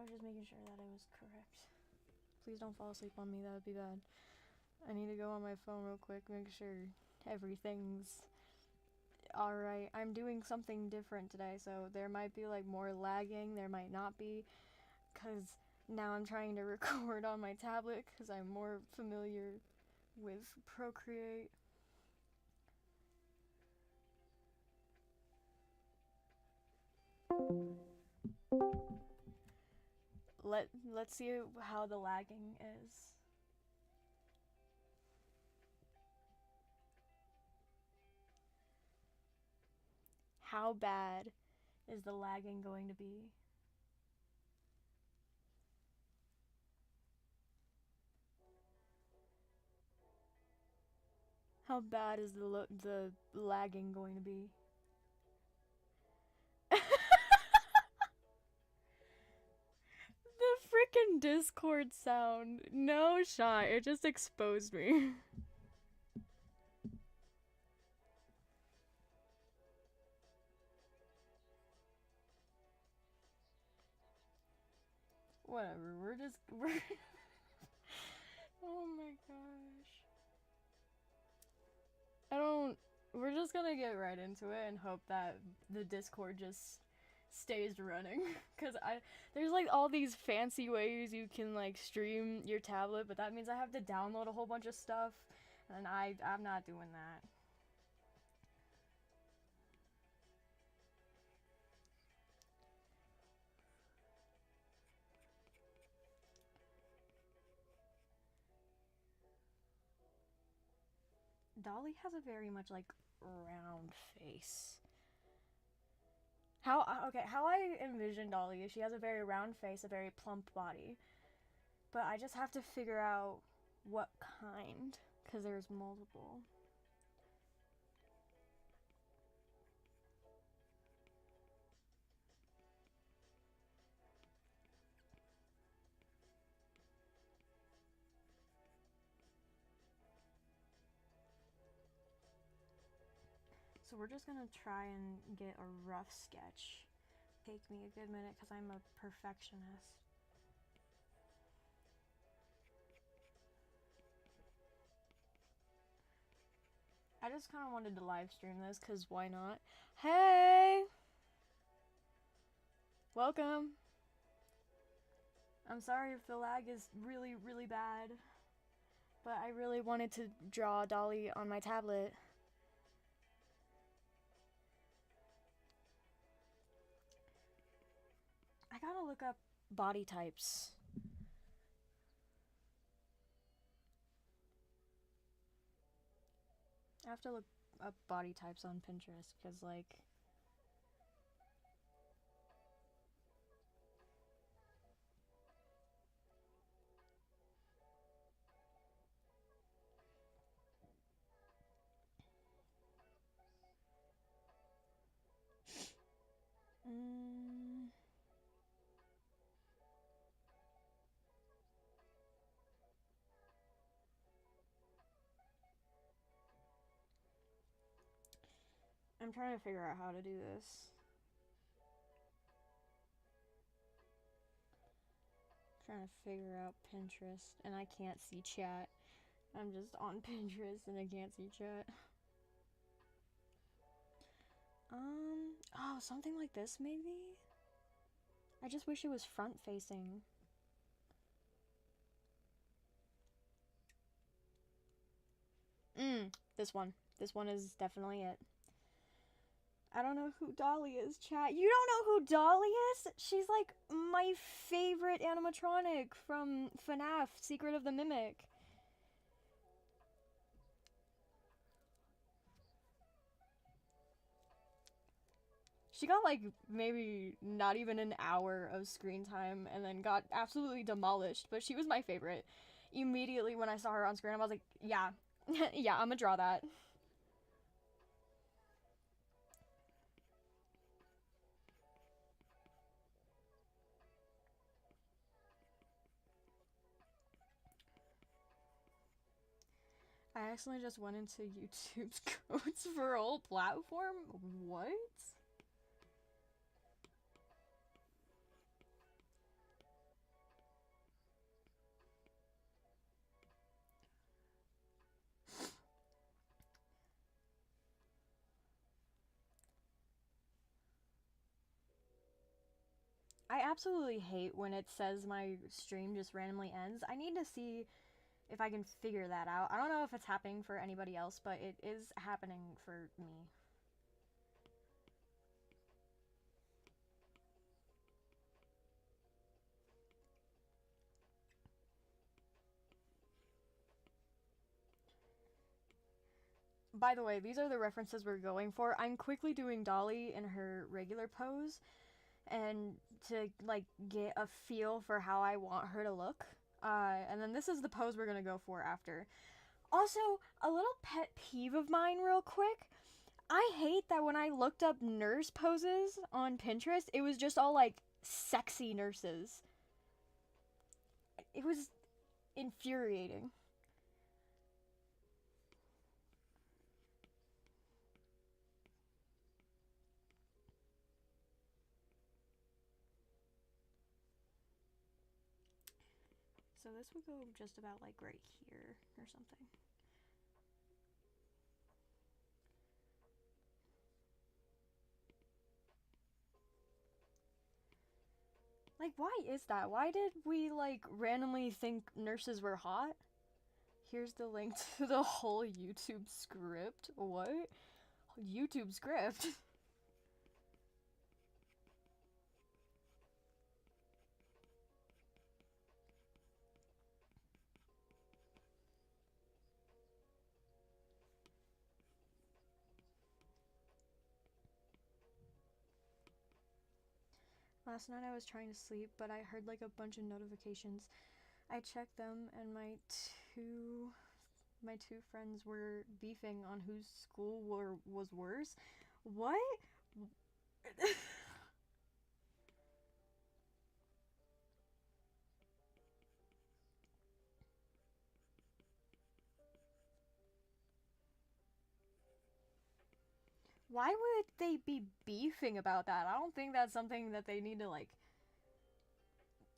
I was just making sure that it was correct. Please don't fall asleep on me, that would be bad. I need to go on my phone real quick, make sure everything's alright. I'm doing something different today, so there might be like more lagging, there might not be, because now I'm trying to record on my tablet because I'm more familiar with Procreate. Let's see how the lagging is. How bad is the lagging going to be? How bad is the lagging going to be? The freaking Discord sound. No shot. It just exposed me. Whatever. We're Oh my gosh. We're just gonna get right into it and hope that the Discord just stays running. Cause there's like all these fancy ways you can like stream your tablet, but that means I have to download a whole bunch of stuff, and I'm not doing that. Dollie has a very much like round face. How I envision Dollie is she has a very round face, a very plump body. But I just have to figure out what kind, because there's multiple. So we're just gonna try and get a rough sketch. Take me a good minute because I'm a perfectionist. I just kind of wanted to live stream this because why not? Hey! Welcome! I'm sorry if the lag is really, really bad, but I really wanted to draw Dollie on my tablet. I gotta look up body types. I have to look up body types on Pinterest because, like, I'm trying to figure out how to do this. Trying to figure out Pinterest, and I can't see chat. I'm just on Pinterest and I can't see chat. Oh, something like this maybe? I just wish it was front facing. This one. This one is definitely it. I don't know who Dollie is, chat. You don't know who Dollie is? She's like my favorite animatronic from FNAF, Secret of the Mimic. She got like maybe not even an hour of screen time and then got absolutely demolished, but she was my favorite. Immediately when I saw her on screen, I was like, yeah, yeah, I'm gonna draw that. I accidentally just went into YouTube's codes for a whole platform? What? I absolutely hate when it says my stream just randomly ends. I need to see if I can figure that out. I don't know if it's happening for anybody else, but it is happening for me. By the way, these are the references we're going for. I'm quickly doing Dollie in her regular pose, and to like get a feel for how I want her to look. And then this is the pose we're gonna go for after. Also, a little pet peeve of mine, real quick. I hate that when I looked up nurse poses on Pinterest, it was just all like sexy nurses. It was infuriating. So this would go just about like right here or something. Like, why is that? Why did we like randomly think nurses were hot? Here's the link to the whole YouTube script. What? YouTube script? Last night I was trying to sleep, but I heard like a bunch of notifications. I checked them, and my two friends were beefing on whose school was worse. What? Why would they be beefing about that? I don't think that's something that they need to like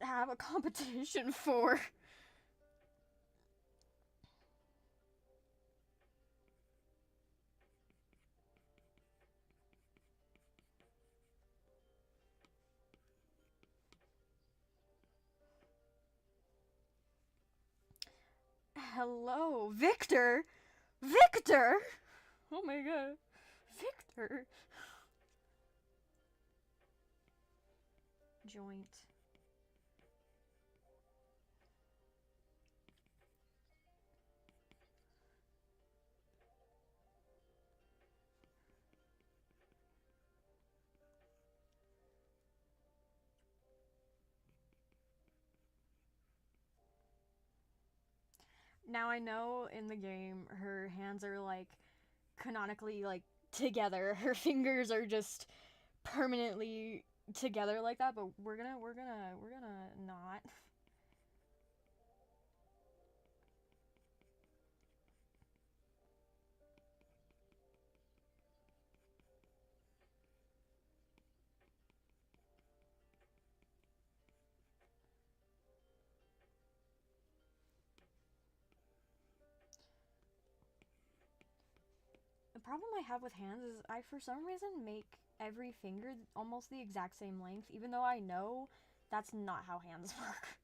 have a competition for. Hello, Victor. Victor. Oh my god, Victor. Joint. Now I know in the game her hands are like canonically like together. Her fingers are just permanently together like that, but we're gonna not. The problem I have with hands is I for some reason make every finger almost the exact same length, even though I know that's not how hands work.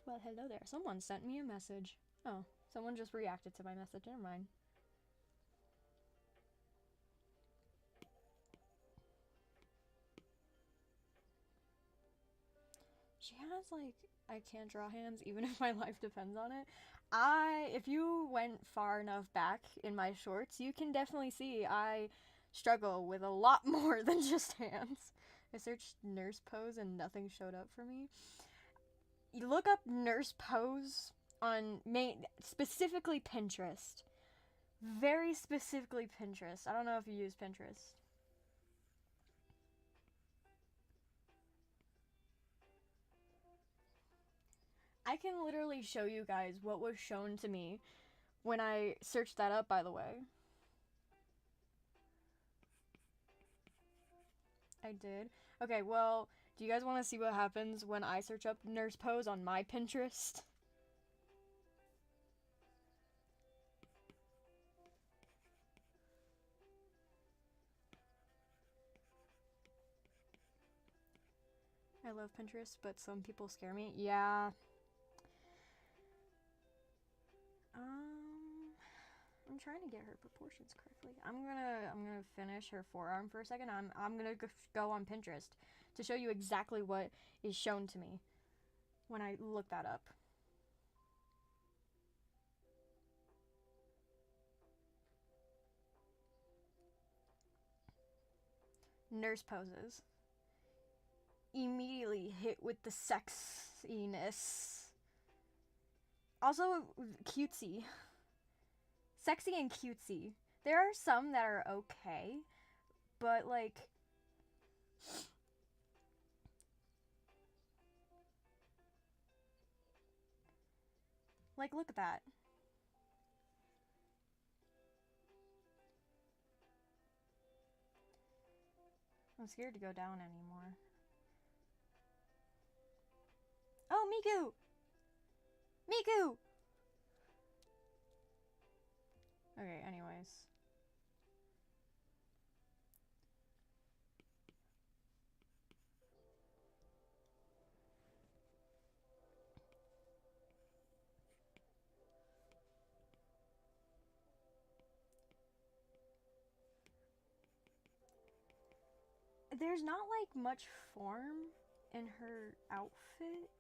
Well, hello there. Someone sent me a message. Oh, someone just reacted to my message. Never mind. She has like I can't draw hands even if my life depends on it. If you went far enough back in my shorts, you can definitely see I struggle with a lot more than just hands. I searched nurse pose and nothing showed up for me. You look up nurse pose on specifically Pinterest. Very specifically Pinterest. I don't know if you use Pinterest. I can literally show you guys what was shown to me when I searched that up, by the way. I did. Okay, well, do you guys want to see what happens when I search up nurse pose on my Pinterest? I love Pinterest, but some people scare me. Yeah. I'm trying to get her proportions correctly. I'm gonna finish her forearm for a second. I'm gonna go on Pinterest to show you exactly what is shown to me when I look that up. Nurse poses. Immediately hit with the sexiness. Also, cutesy. Sexy and cutesy. There are some that are okay, but like... Like, look at that. I'm scared to go down anymore. Oh, Miku! Miku! Okay, anyways. There's not, like, much form in her outfit.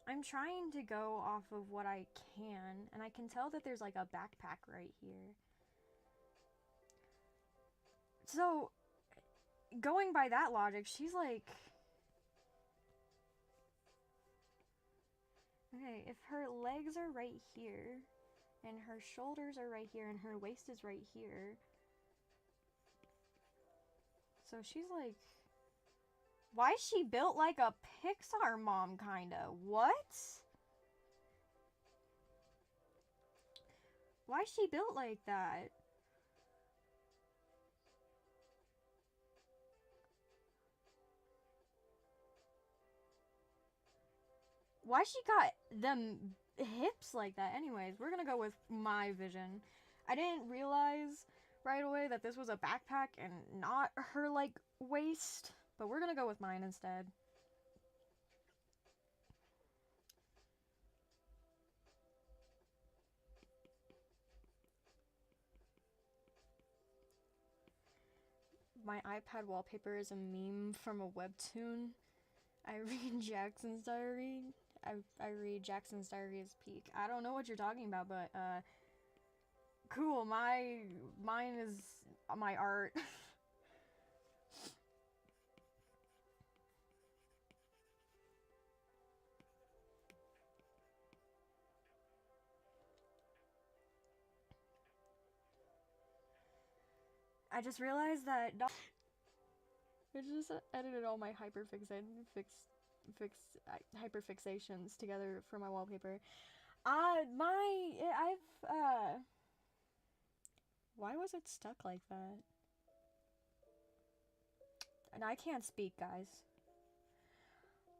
I'm trying to go off of what I can, and I can tell that there's, like, a backpack right here. So, going by that logic, she's, like... Okay, if her legs are right here, and her shoulders are right here, and her waist is right here... So she's, like... Why is she built like a Pixar mom, kinda? What? Why is she built like that? Why she got them hips like that? Anyways, we're gonna go with my vision. I didn't realize right away that this was a backpack and not her, like, waist. But we're gonna go with mine instead. My iPad wallpaper is a meme from a webtoon. I read Jackson's Diary. I read Jackson's Diary as peak. I don't know what you're talking about, but cool. Mine is my art. I just realized that I just edited all my hyperfixations together for my wallpaper. Why was it stuck like that? And I can't speak, guys.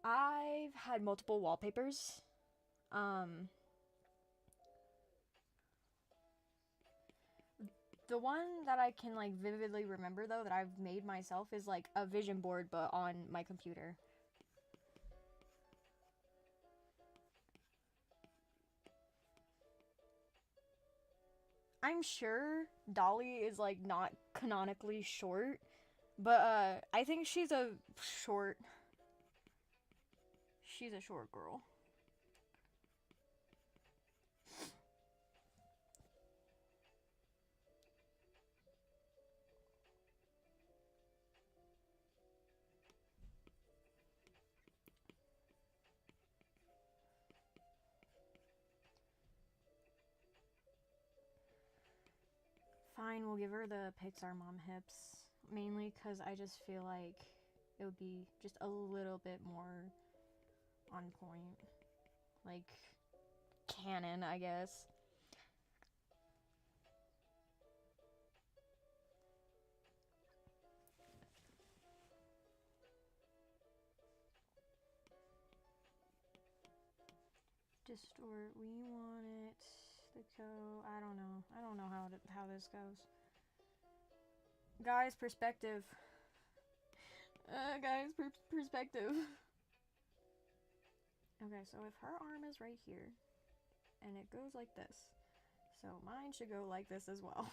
I've had multiple wallpapers. The one that I can, like, vividly remember, though, that I've made myself is, like, a vision board, but on my computer. I'm sure Dollie is, like, not canonically short, but, I think she's a short girl. Fine, we'll give her the Pixar mom hips. Mainly because I just feel like it would be just a little bit more on point. Like, canon, I guess. Distort, we want it to go, I don't know how this goes. Guys, perspective. Guys, perspective. Okay, so if her arm is right here, and it goes like this, so mine should go like this as well.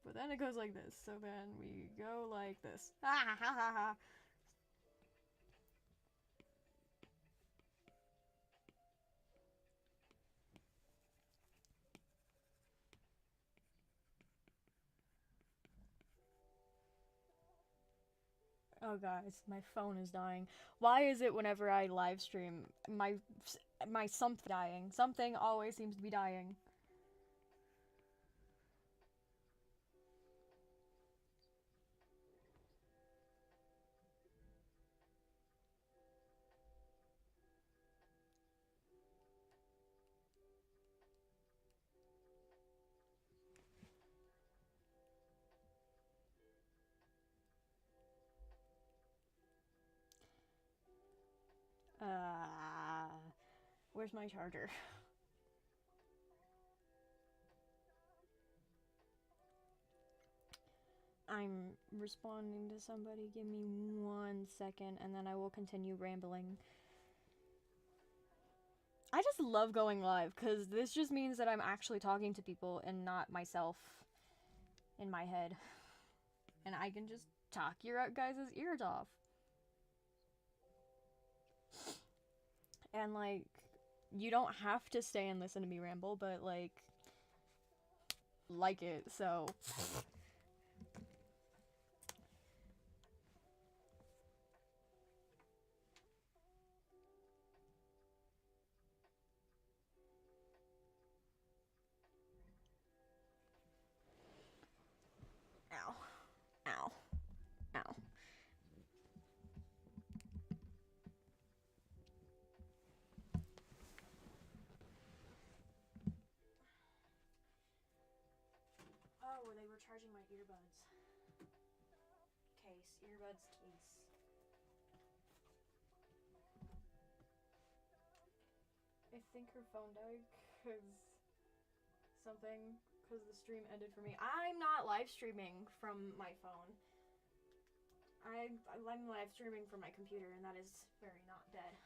But then it goes like this, so then we go like this. Ha ha ha ha! Oh guys, my phone is dying. Why is it whenever I live stream, my something dying? Something always seems to be dying. Uh, where's my charger? I'm responding to somebody. Give me 1 second, and then I will continue rambling. I just love going live because this just means that I'm actually talking to people and not myself in my head. And I can just talk your guys' ears off. And like, you don't have to stay and listen to me ramble, but like it, so. Ow. Ow. Ow. Oh, they were charging my earbuds. Case. Earbuds case. I think her phone died because the stream ended for me. I'm not live streaming from my phone. I'm live streaming from my computer, and that is very not dead.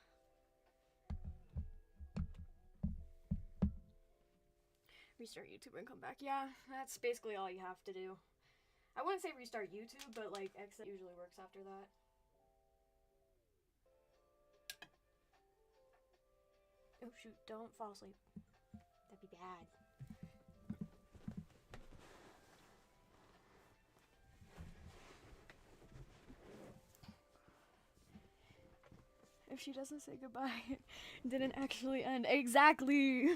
Restart YouTube and come back. Yeah, that's basically all you have to do. I wouldn't say restart YouTube, but like exit usually works after that. Oh shoot, don't fall asleep. That'd be bad. If she doesn't say goodbye, it didn't actually end. Exactly!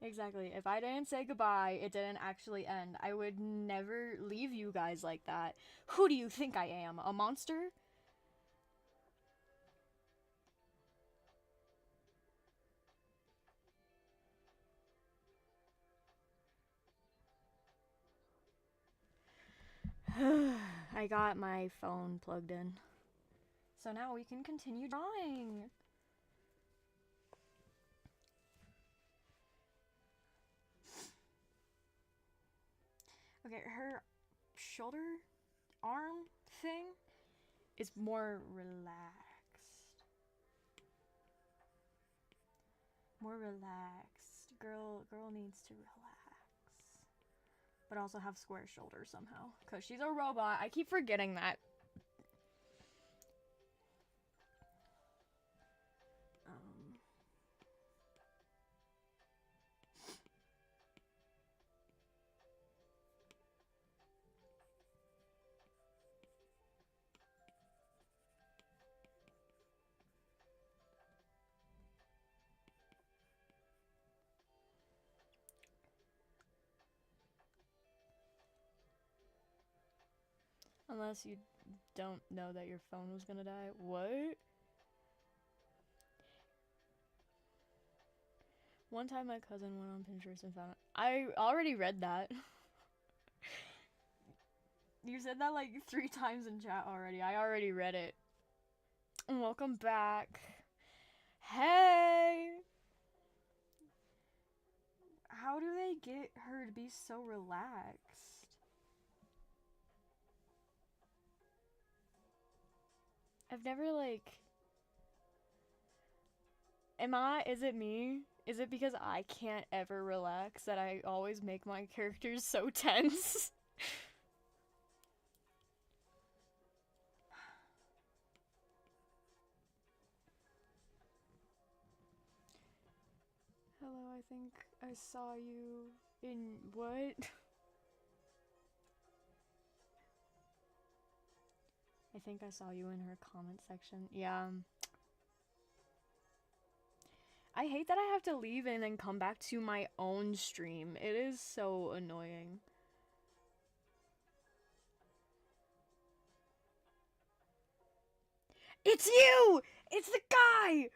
Exactly. If I didn't say goodbye, it didn't actually end. I would never leave you guys like that. Who do you think I am? A monster? I got my phone plugged in. So now we can continue drawing. Okay, her shoulder, arm thing is more relaxed. More relaxed. Girl needs to relax. But also have square shoulders somehow. Because she's a robot. I keep forgetting that. Unless you don't know that your phone was gonna die. What? One time my cousin went on Pinterest and found it. I already read that. You said that like 3 times in chat already. I already read it. Welcome back. Hey! How do they get her to be so relaxed? I've never, like... Is it me? Is it because I can't ever relax that I always make my characters so tense? Hello, I think I saw you in what? I think I saw you in her comment section. Yeah. I hate that I have to leave and then come back to my own stream. It is so annoying. It's you! It's the guy!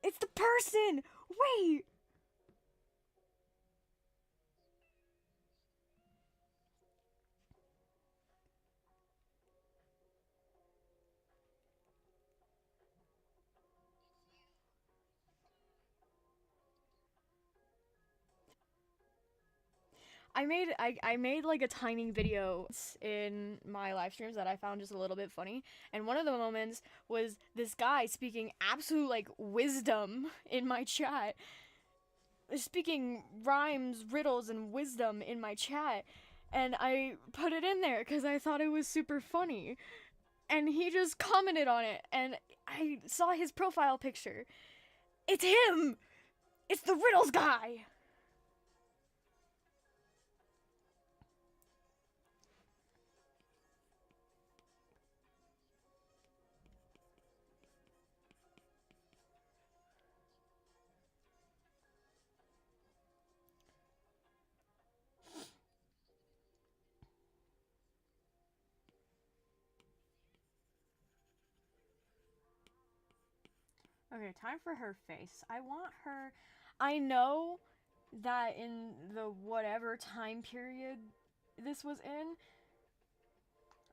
It's the person! Wait! I made like a tiny video in my live streams that I found just a little bit funny, and one of the moments was this guy speaking absolute like wisdom in my chat, speaking rhymes, riddles, and wisdom in my chat, and I put it in there because I thought it was super funny, and he just commented on it, and I saw his profile picture. It's him. It's the riddles guy. Okay, time for her face. I want her... I know that in the whatever time period this was in,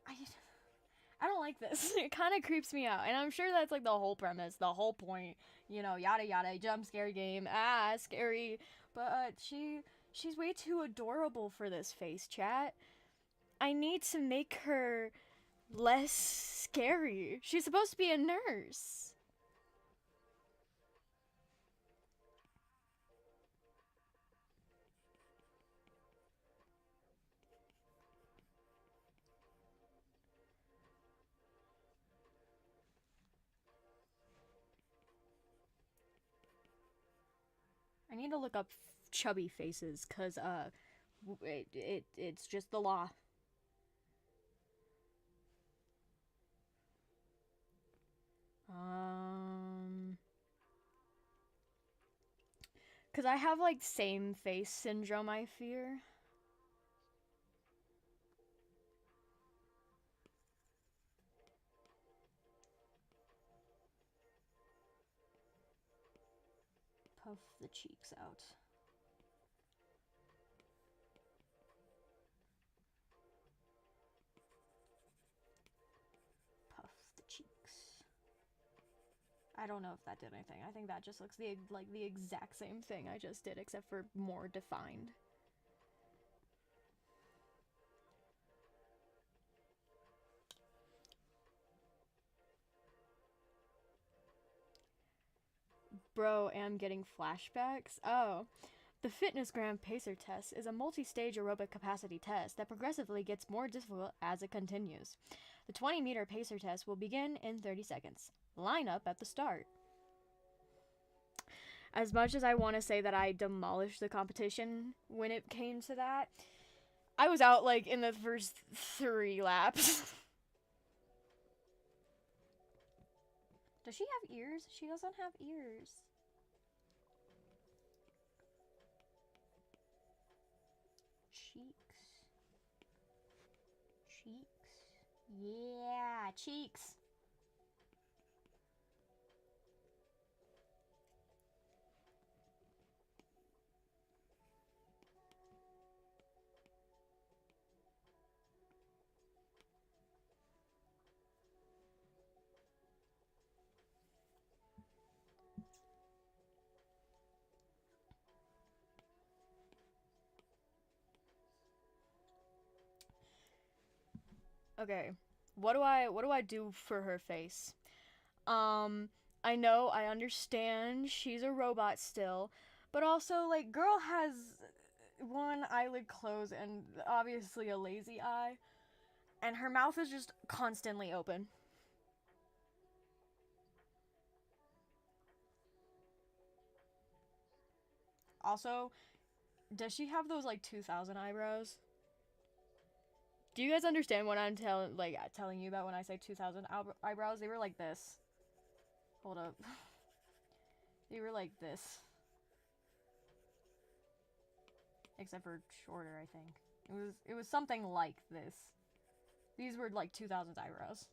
I don't like this. It kind of creeps me out. And I'm sure that's like the whole premise, the whole point. You know, yada yada, jump scare game, scary. But she's way too adorable for this face, chat. I need to make her less scary. She's supposed to be a nurse. I need to look up chubby faces, cause it's just the law. Um, cause I have like same face syndrome, I fear. Puff the cheeks out. Puff the cheeks. I don't know if that did anything. I think that just looks like the exact same thing I just did, except for more defined. Bro, am getting flashbacks? Oh. The FitnessGram Pacer test is a multi-stage aerobic capacity test that progressively gets more difficult as it continues. The 20-meter pacer test will begin in 30 seconds. Line up at the start. As much as I want to say that I demolished the competition when it came to that, I was out like in the first 3 laps. Does she have ears? She doesn't have ears. Cheeks. Cheeks. Yeah, cheeks. Okay. What do I do for her face? I know, I understand she's a robot still, but also, like, girl has one eyelid closed and obviously a lazy eye, and her mouth is just constantly open. Also, does she have those like 2000 eyebrows? Do you guys understand what I'm telling you about when I say 2000 eyebrows? They were like this. Hold up. They were like this. Except for shorter, I think. It was something like this. These were like 2000 eyebrows.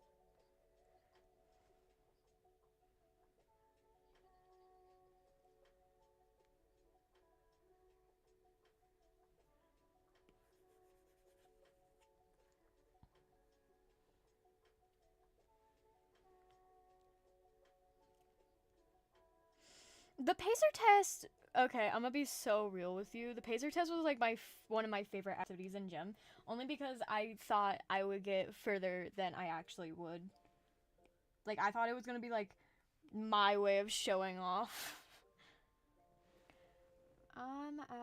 The pacer test. Okay, I'm gonna be so real with you. The pacer test was like one of my favorite activities in gym, only because I thought I would get further than I actually would. Like I thought it was gonna be like my way of showing off.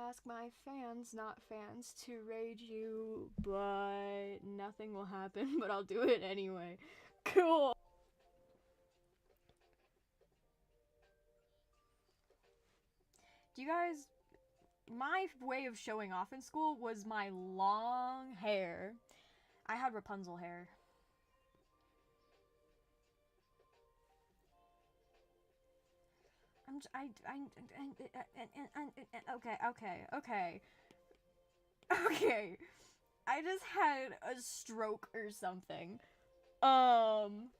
Ask my fans, not fans, to raid you, but nothing will happen. But I'll do it anyway. Cool. Do you guys my way of showing off in school was my long hair. I had Rapunzel hair. Okay, okay. Okay. I just had a stroke or something. Um,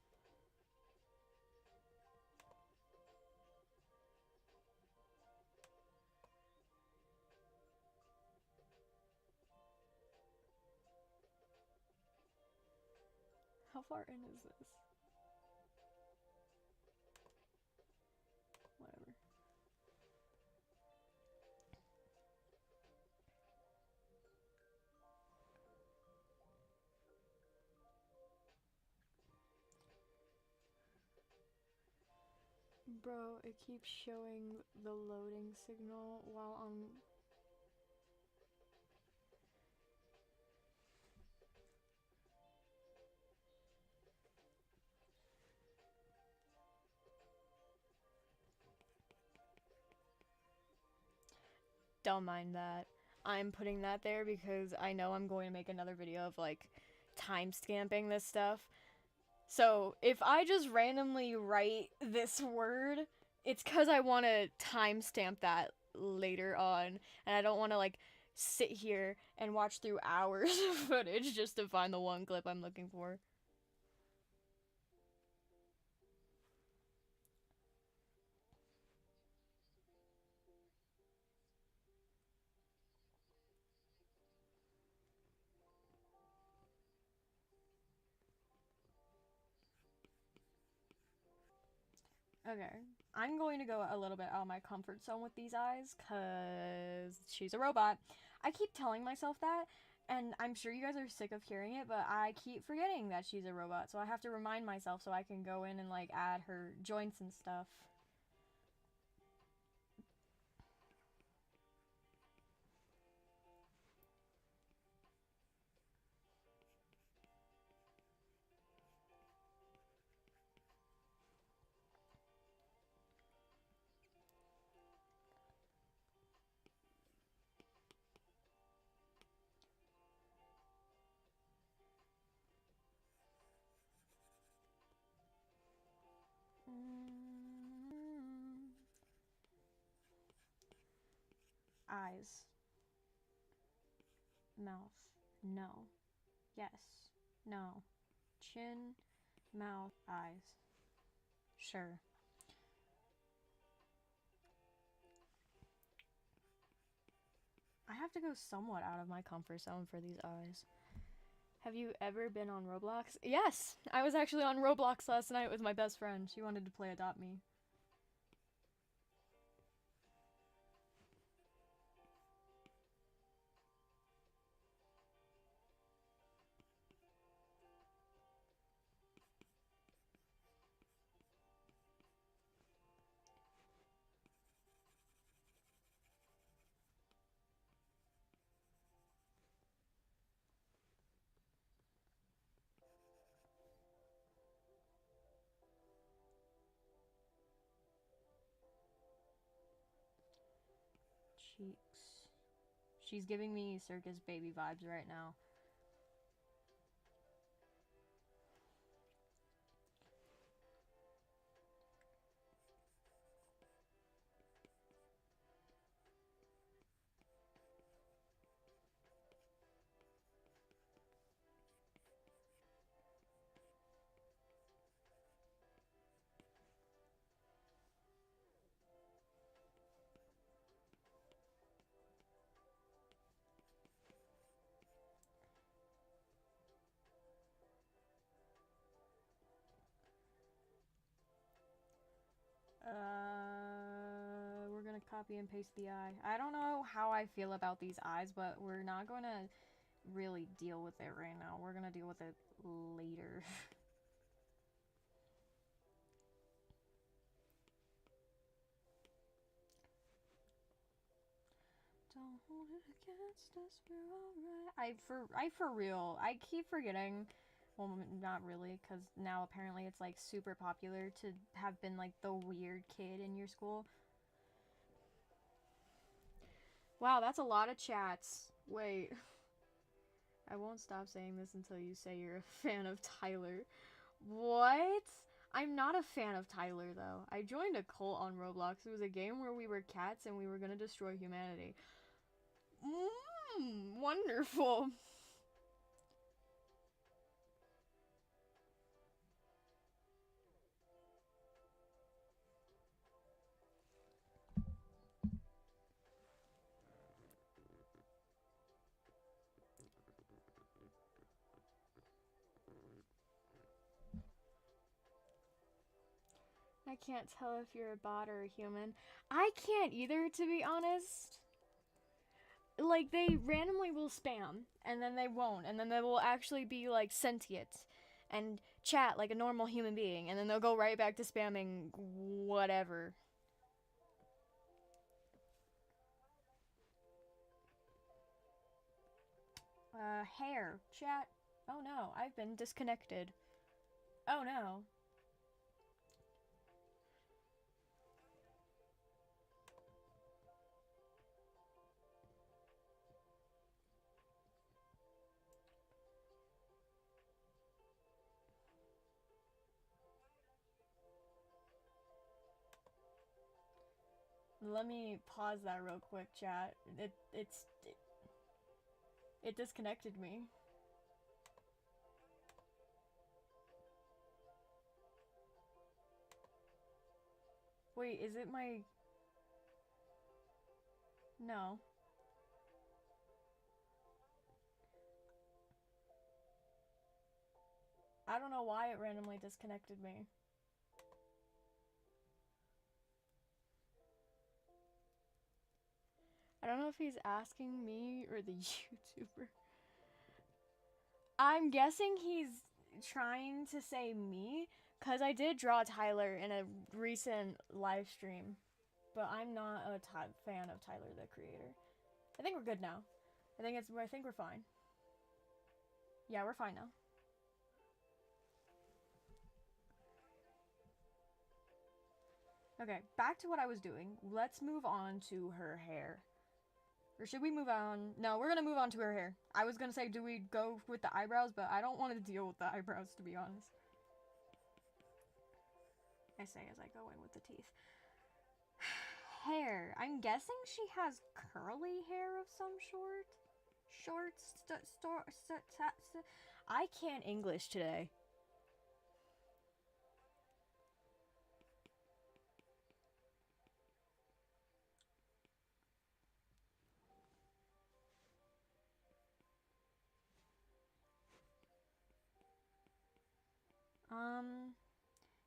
how far in is this? Whatever. Bro, it keeps showing the loading signal while on. Don't mind that. I'm putting that there because I know I'm going to make another video of like time stamping this stuff. So if I just randomly write this word, it's because I want to timestamp that later on, and I don't want to like sit here and watch through hours of footage just to find the one clip I'm looking for. Okay, I'm going to go a little bit out of my comfort zone with these eyes because she's a robot. I keep telling myself that, and I'm sure you guys are sick of hearing it, but I keep forgetting that she's a robot, so I have to remind myself so I can go in and like add her joints and stuff. Eyes. Mouth. No. Yes. No. Chin. Mouth. Eyes. Sure. I have to go somewhat out of my comfort zone for these eyes. Have you ever been on Roblox? Yes! I was actually on Roblox last night with my best friend. She wanted to play Adopt Me. cheeks. She's giving me circus baby vibes right now. We're gonna copy and paste the eye. I don't know how I feel about these eyes, but we're not gonna really deal with it right now. We're gonna deal with it later. Don't hold it against us, we're alright. I for real, I keep forgetting. Well, not really, because now apparently it's like super popular to have been like the weird kid in your school. Wow, that's a lot of chats. Wait. I won't stop saying this until you say you're a fan of Tyler. What? I'm not a fan of Tyler, though. I joined a cult on Roblox. It was a game where we were cats and we were gonna destroy humanity. Wonderful. I can't tell if you're a bot or a human. I can't either, to be honest. Like, they randomly will spam, and then they won't, and then they will actually be, like, sentient and chat like a normal human being, and then they'll go right back to spamming whatever. Hair. Chat. Oh no, I've been disconnected. Oh no. Let me pause that real quick, chat. It disconnected me. Wait, is it my... No. I don't know why it randomly disconnected me. I don't know if he's asking me or the YouTuber. I'm guessing he's trying to say me, because I did draw Tyler in a recent live stream. But I'm not a fan of Tyler, the creator. I think we're good now. I think we're fine. Yeah, we're fine now. Okay, back to what I was doing. Let's move on to her hair. Or should we move on? No, we're gonna move on to her hair. I was gonna say, do we go with the eyebrows? But I don't want to deal with the eyebrows, to be honest. I say as I go in with the teeth. Hair. I'm guessing she has curly hair of some sort. I can't English today.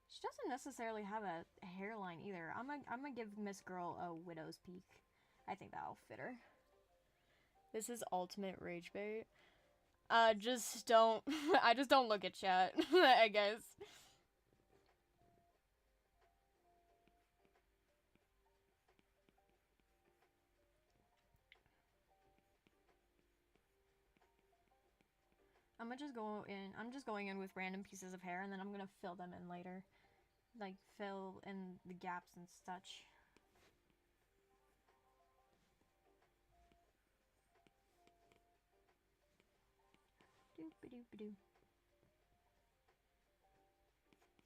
She doesn't necessarily have a hairline either. I'm gonna give Miss Girl a widow's peak. I think that'll fit her. This is ultimate rage bait. Just don't. I just don't look at chat, I guess. I'm just going in with random pieces of hair, and then I'm gonna fill them in later. Like, fill in the gaps and such. Doop-a-doop-a-doo.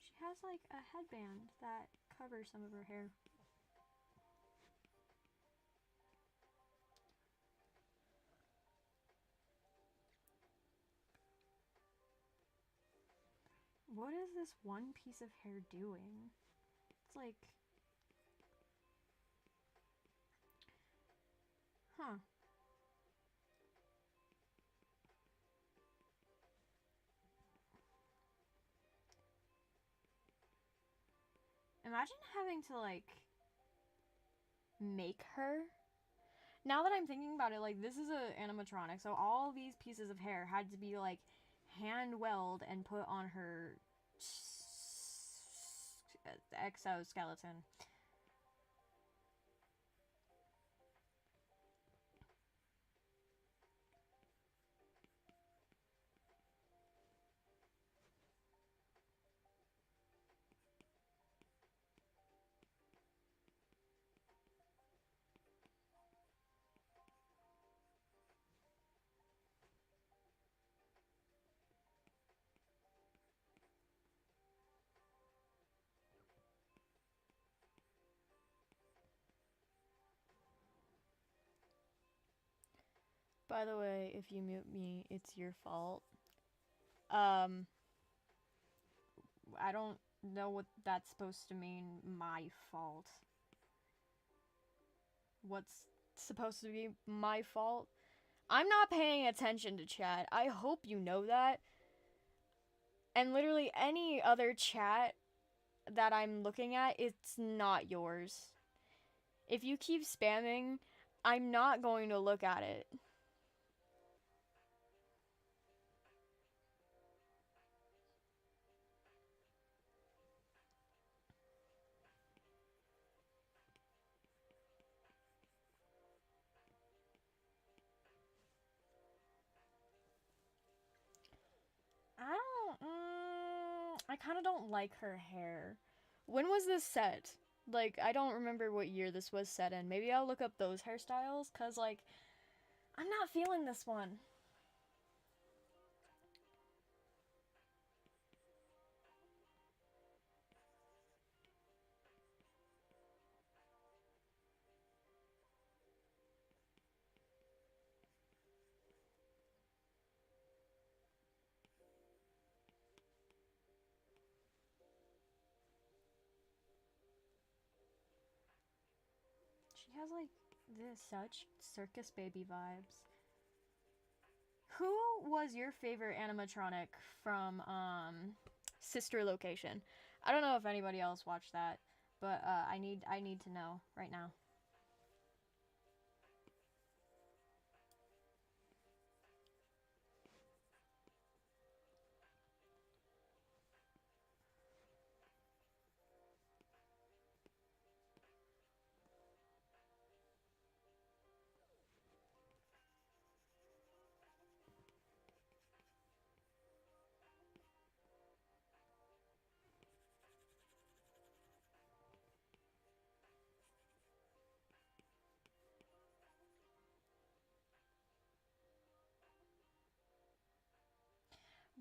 She has like a headband that covers some of her hair. What is this one piece of hair doing? It's like... Huh. Imagine having to, like, make her. Now that I'm thinking about it, like, this is a animatronic, so all these pieces of hair had to be, like, hand weld and put on her exoskeleton. By the way, if you mute me, it's your fault. I don't know what that's supposed to mean, my fault. What's supposed to be my fault? I'm not paying attention to chat. I hope you know that. And literally any other chat that I'm looking at, it's not yours. If you keep spamming, I'm not going to look at it. I kind of don't like her hair. When was this set? Like, I don't remember what year this was set in. Maybe I'll look up those hairstyles, cause like, I'm not feeling this one. She has like this such circus baby vibes. Who was your favorite animatronic from Sister Location? I don't know if anybody else watched that, but I need to know right now.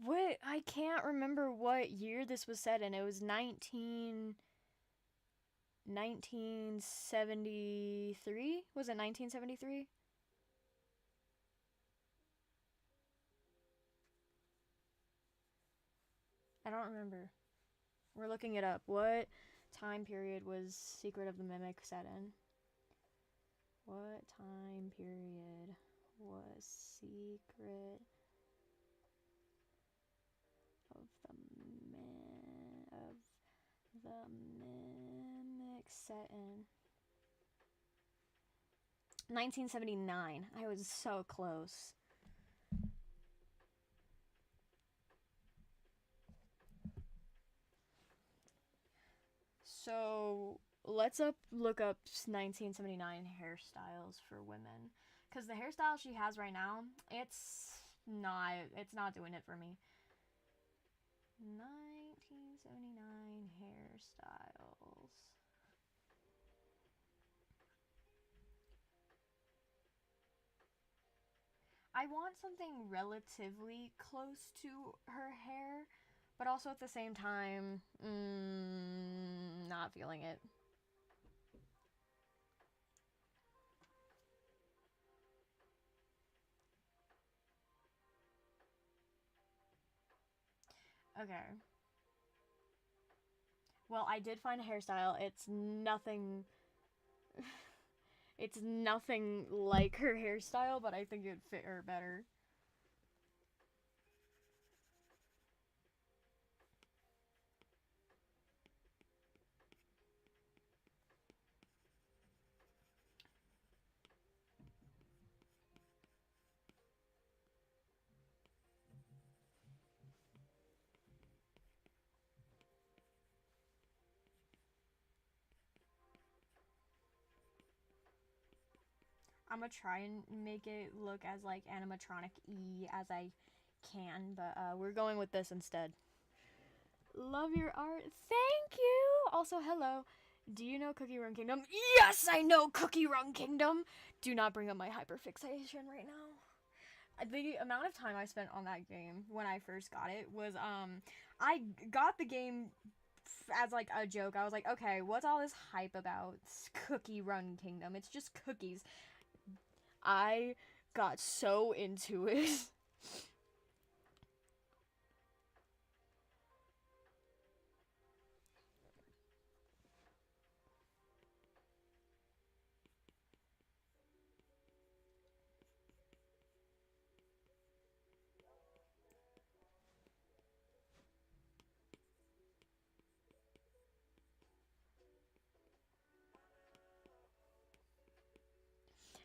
What? I can't remember what year this was set in. It was 1973? Was it 1973? I don't remember. We're looking it up. What time period was Secret of the Mimic set in? What time period was Secret of the Mimic set in? 1979. I was so close. So let's look up 1979 hairstyles for women, because the hairstyle she has right now, it's not doing it for me. 1979 hairstyles. I want something relatively close to her hair, but also at the same time, not feeling it. Okay. Well, I did find a hairstyle. It's nothing. It's nothing like her hairstyle, but I think it'd fit her better. I'm gonna try and make it look as like animatronic-y as I can, but we're going with this instead. Love your art. Thank you. Also, hello. Do you know Cookie Run Kingdom? Yes, I know Cookie Run Kingdom. Do not bring up my hyperfixation right now. The amount of time I spent on that game when I first got it was I got the game as like a joke. I was like, okay, what's all this hype about? It's Cookie Run Kingdom. It's just cookies. I got so into it.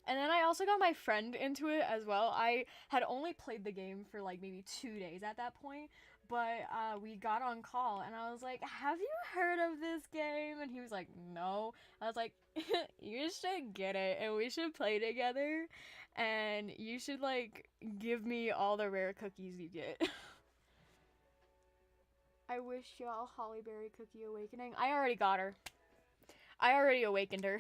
And then I also got my friend into it as well. I had only played the game for like maybe 2 days at that point, but we got on call and I was like, "Have you heard of this game?" And he was like, "No." I was like, "You should get it and we should play together and you should like give me all the rare cookies you get." I wish y'all Hollyberry Cookie Awakening. I already got her. I already awakened her.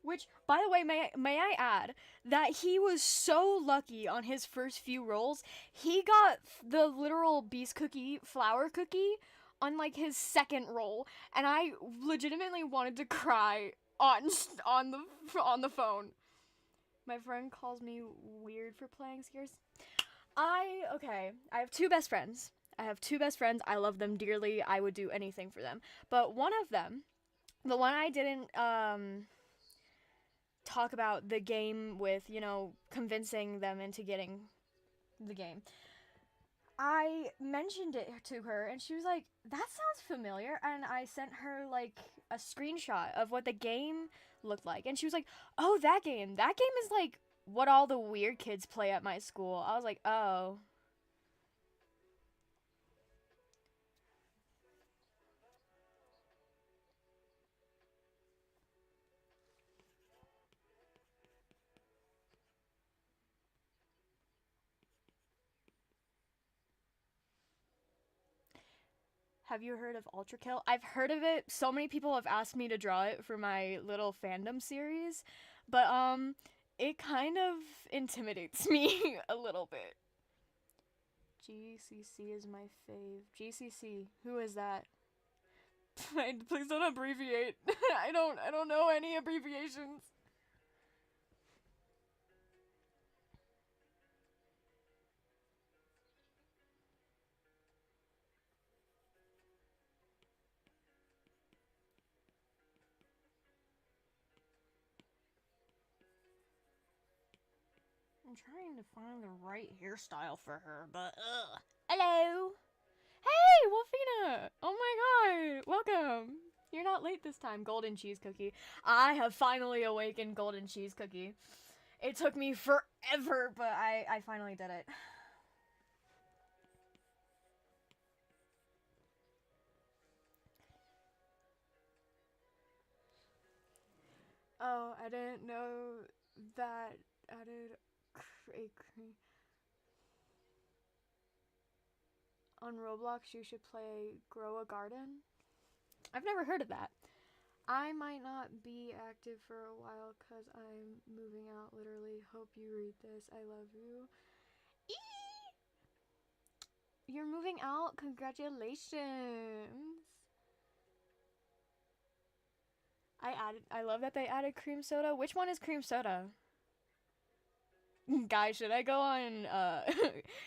Which, by the way, may I add that he was so lucky on his first few rolls. He got the literal beast cookie, flower cookie, on like his second roll, and I legitimately wanted to cry on the phone. My friend calls me weird for playing Scares. Okay. I have two best friends. I have two best friends. I love them dearly. I would do anything for them. But one of them, the one I didn't talk about the game with, convincing them into getting the game. I mentioned it to her and she was like, "That sounds familiar." And I sent her like a screenshot of what the game looked like. And she was like, "Oh, that game. That game is like what all the weird kids play at my school." I was like, "Oh." Have you heard of Ultra Kill? I've heard of it. So many people have asked me to draw it for my little fandom series, but it kind of intimidates me a little bit. GCC is my fave. GCC. Who is that? Please don't abbreviate. I don't know any abbreviations. I'm trying to find the right hairstyle for her, but ugh. Hello. Hey, Wolfina. Oh my god. Welcome. You're not late this time. Golden cheese cookie. I have finally awakened golden cheese cookie. It took me forever, but I finally did it. Oh, I didn't know that added a cream. On Roblox, you should play Grow a Garden. I've never heard of that. I might not be active for a while because I'm moving out, literally. Hope you read this. I love you. Eee! You're moving out? Congratulations. I love that they added cream soda. Which one is cream soda? Guys, should I go on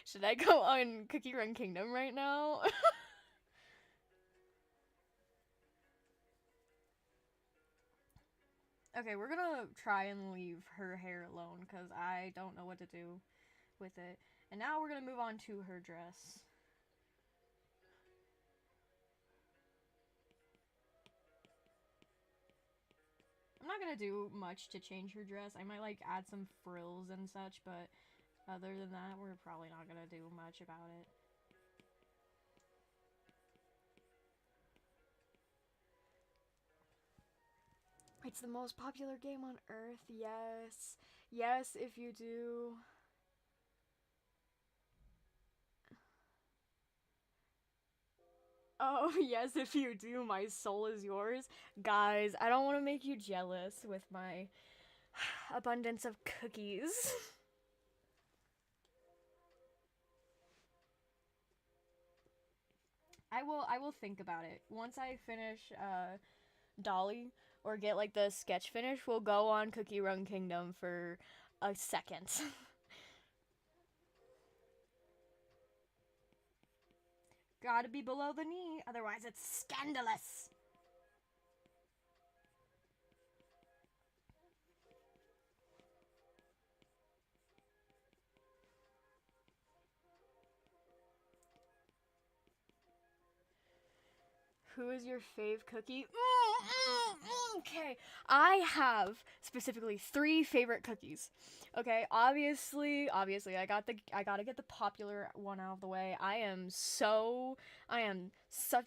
should I go on Cookie Run Kingdom right now? Okay, we're gonna try and leave her hair alone because I don't know what to do with it. And now we're gonna move on to her dress. I'm not gonna do much to change her dress. I might like add some frills and such, but other than that, we're probably not gonna do much about it. It's the most popular game on Earth, yes. Yes, if you do. Oh, yes, if you do, my soul is yours. Guys, I don't want to make you jealous with my abundance of cookies. I will think about it. Once I finish Dollie or get like the sketch finish, we'll go on Cookie Run Kingdom for a second. Gotta be below the knee, otherwise it's scandalous. Who is your fave cookie? Okay, I have specifically three favorite cookies. Okay, obviously, I gotta get the popular one out of the way. I am such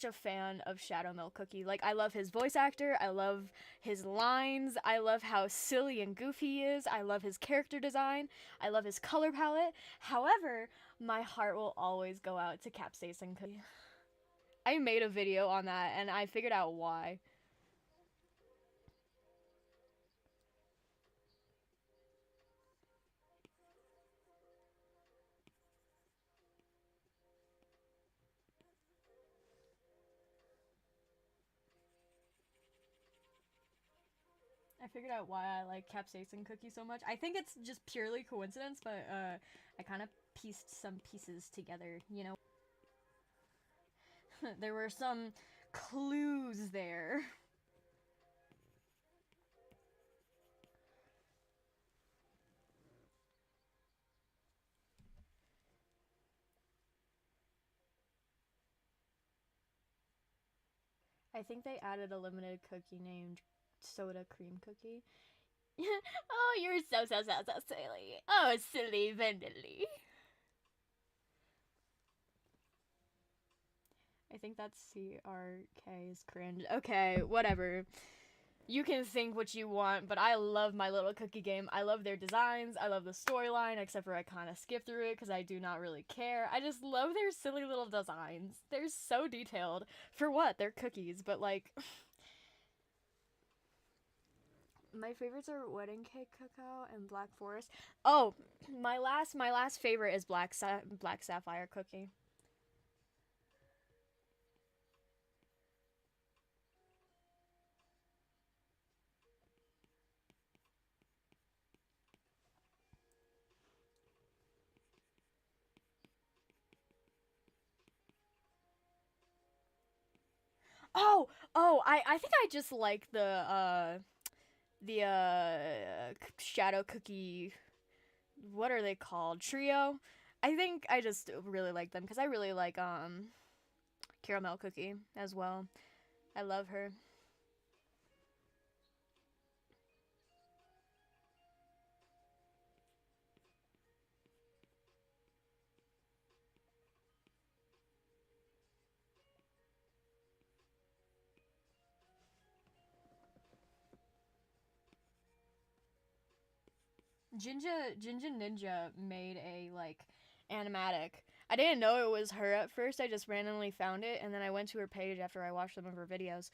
a fan of Shadow Milk Cookie. Like, I love his voice actor. I love his lines. I love how silly and goofy he is. I love his character design. I love his color palette. However, my heart will always go out to Capsaicin Cookie. I made a video on that and I figured out why. I figured out why I like capsaicin cookie so much. I think it's just purely coincidence, but I kind of pieced some pieces together, you know. There were some clues there. I think they added a limited cookie named Soda Cream Cookie. Oh, you're so silly. Oh, silly Vendely. I think that's CRK is cringe. Okay, whatever. You can think what you want, but I love My Little Cookie Game. I love their designs. I love the storyline, except for I kind of skip through it because I do not really care. I just love their silly little designs. They're so detailed. For what? They're cookies, but like. My favorites are Wedding Cake Cookout and Black Forest. Oh, my last favorite is Black Sapphire Cookie. I think I just like the shadow cookie. What are they called? Trio. I think I just really like them because I really like caramel cookie as well. I love her. Jinja Ninja made a like animatic. I didn't know it was her at first. I just randomly found it, and then I went to her page after I watched some of her videos.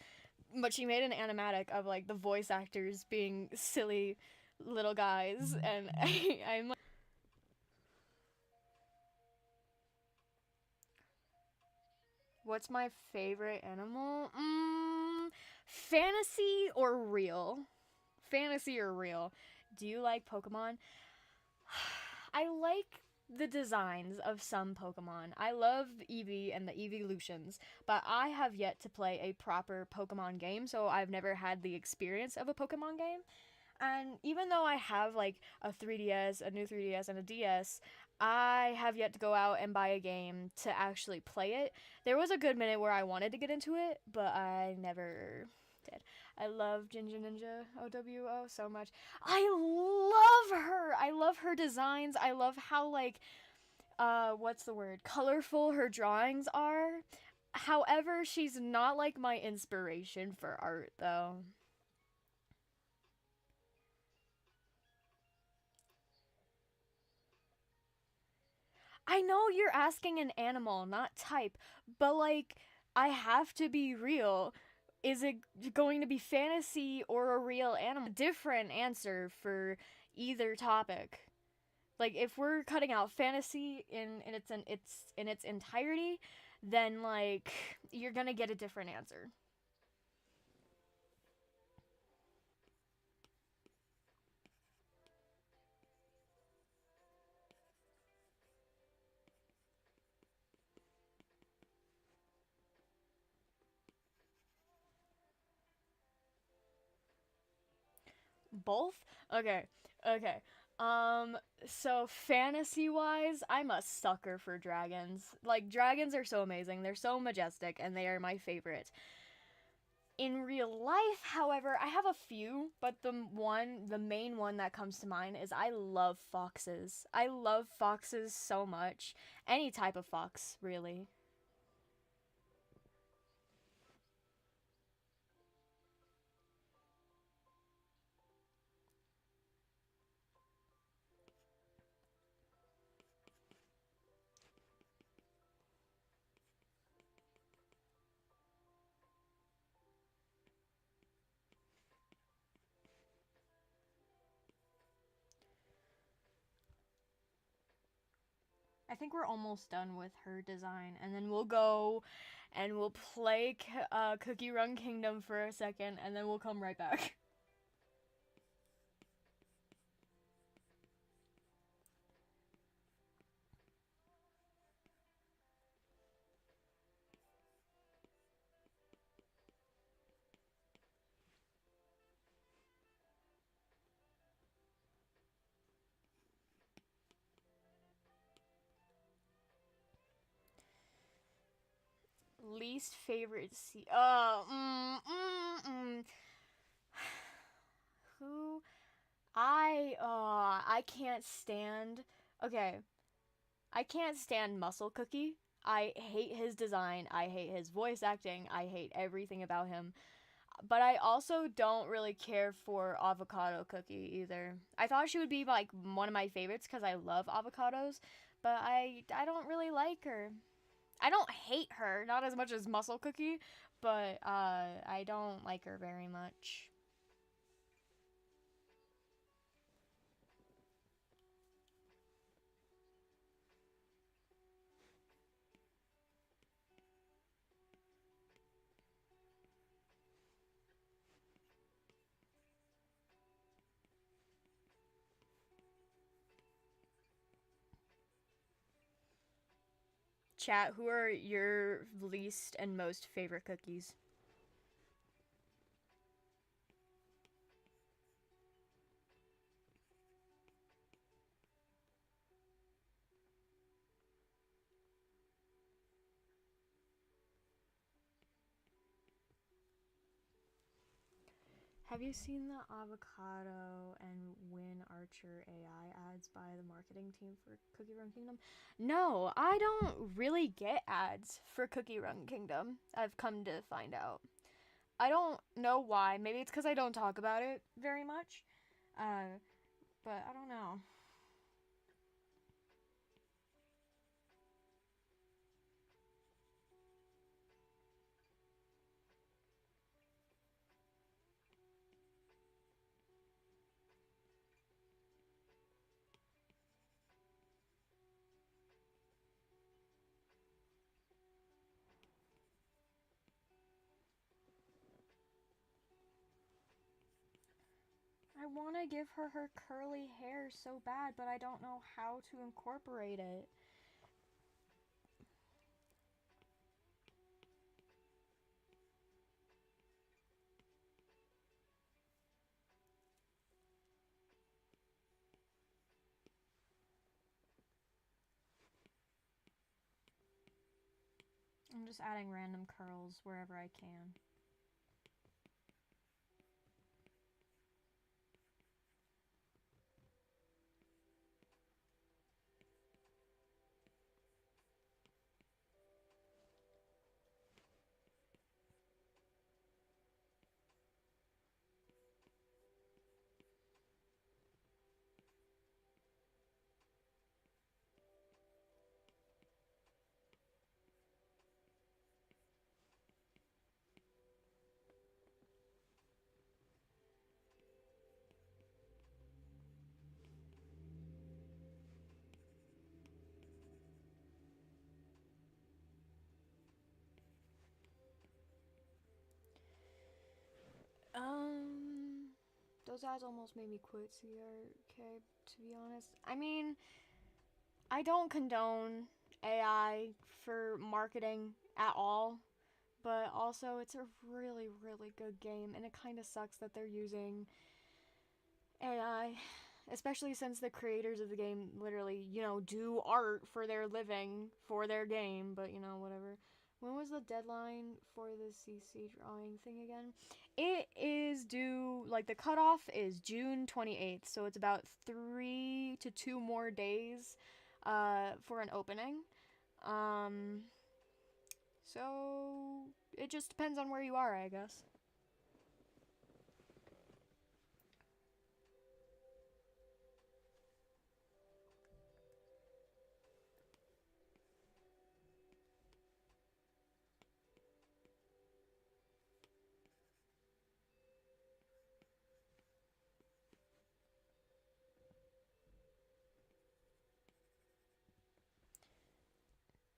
But she made an animatic of like the voice actors being silly little guys, and I'm like, what's my favorite animal? Fantasy or real? Fantasy or real? Do you like Pokemon? I like the designs of some Pokemon. I love Eevee and the evolutions, but I have yet to play a proper Pokemon game, so I've never had the experience of a Pokemon game. And even though I have like a 3DS, a new 3DS, and a DS, I have yet to go out and buy a game to actually play it. There was a good minute where I wanted to get into it, but I never did. I love Ginger Ninja OWO so much. I love her. I love her designs. I love how like what's the word? Colorful her drawings are. However, she's not like my inspiration for art though. I know you're asking an animal, not type, but like, I have to be real. Is it going to be fantasy or a real animal? Different answer for either topic. Like, if we're cutting out fantasy in its entirety, then like you're gonna get a different answer. Both? Okay. Okay. Um so fantasy wise, I'm a sucker for dragons. Like dragons are so amazing. They're so majestic and they are my favorite. In real life, however, I have a few, but the main one that comes to mind is I love foxes. I love foxes so much. Any type of fox, really. I think we're almost done with her design, and then we'll go and we'll play Cookie Run Kingdom for a second, and then we'll come right back. Least favorite who I can't stand. Okay, I can't stand Muscle Cookie. I hate his design. I hate his voice acting. I hate everything about him. But I also don't really care for Avocado Cookie either. I thought she would be like one of my favorites because I love avocados, but I don't really like her. I don't hate her, not as much as Muscle Cookie, but I don't like her very much. Chat, who are your least and most favorite cookies? Have you seen the avocado and Win Archer AI ads by the marketing team for Cookie Run Kingdom? No, I don't really get ads for Cookie Run Kingdom. I've come to find out. I don't know why. Maybe it's because I don't talk about it very much. Uh, but I don't know. I want to give her her curly hair so bad, but I don't know how to incorporate it. I'm just adding random curls wherever I can. Those ads almost made me quit CRK, to be honest. I mean, I don't condone AI for marketing at all, but also it's a really, really good game, and it kind of sucks that they're using AI, especially since the creators of the game literally, do art for their living, for their game, but whatever. When was the deadline for the CC drawing thing again? It is due, the cutoff is June 28th, so it's about 3 to 2 more days for an opening. So it just depends on where you are, I guess.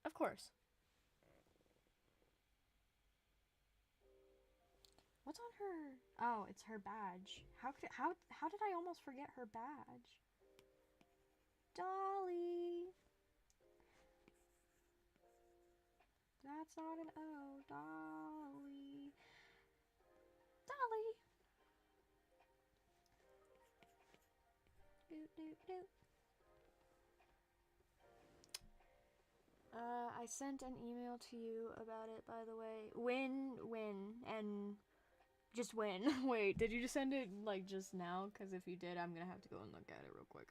Of course. What's on her? Oh, it's her badge. How did I almost forget her badge? Dollie. That's not an O. Dollie. Dollie. Doot doot doot. I sent an email to you about it, by the way. When, and just when. Wait, did you just send it, just now? Because if you did, I'm gonna have to go and look at it real quick.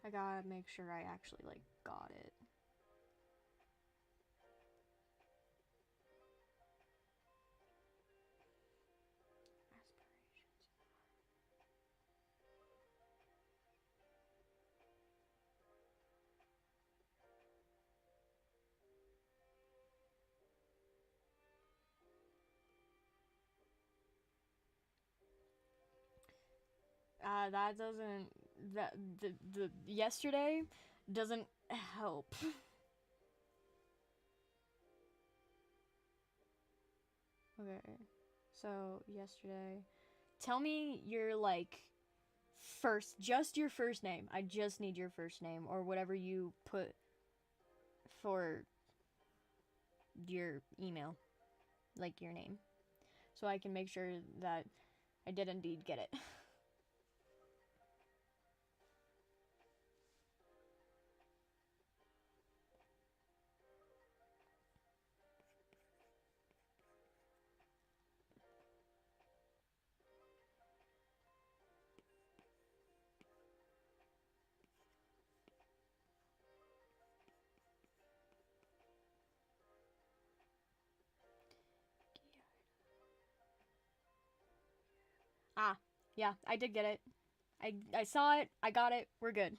I gotta make sure I actually, got it. That doesn't, the yesterday doesn't help. Okay, so yesterday, tell me your, just your first name. I just need your first name, or whatever you put for your email, your name, so I can make sure that I did indeed get it. Ah, yeah, I did get it. I saw it. I got it. We're good.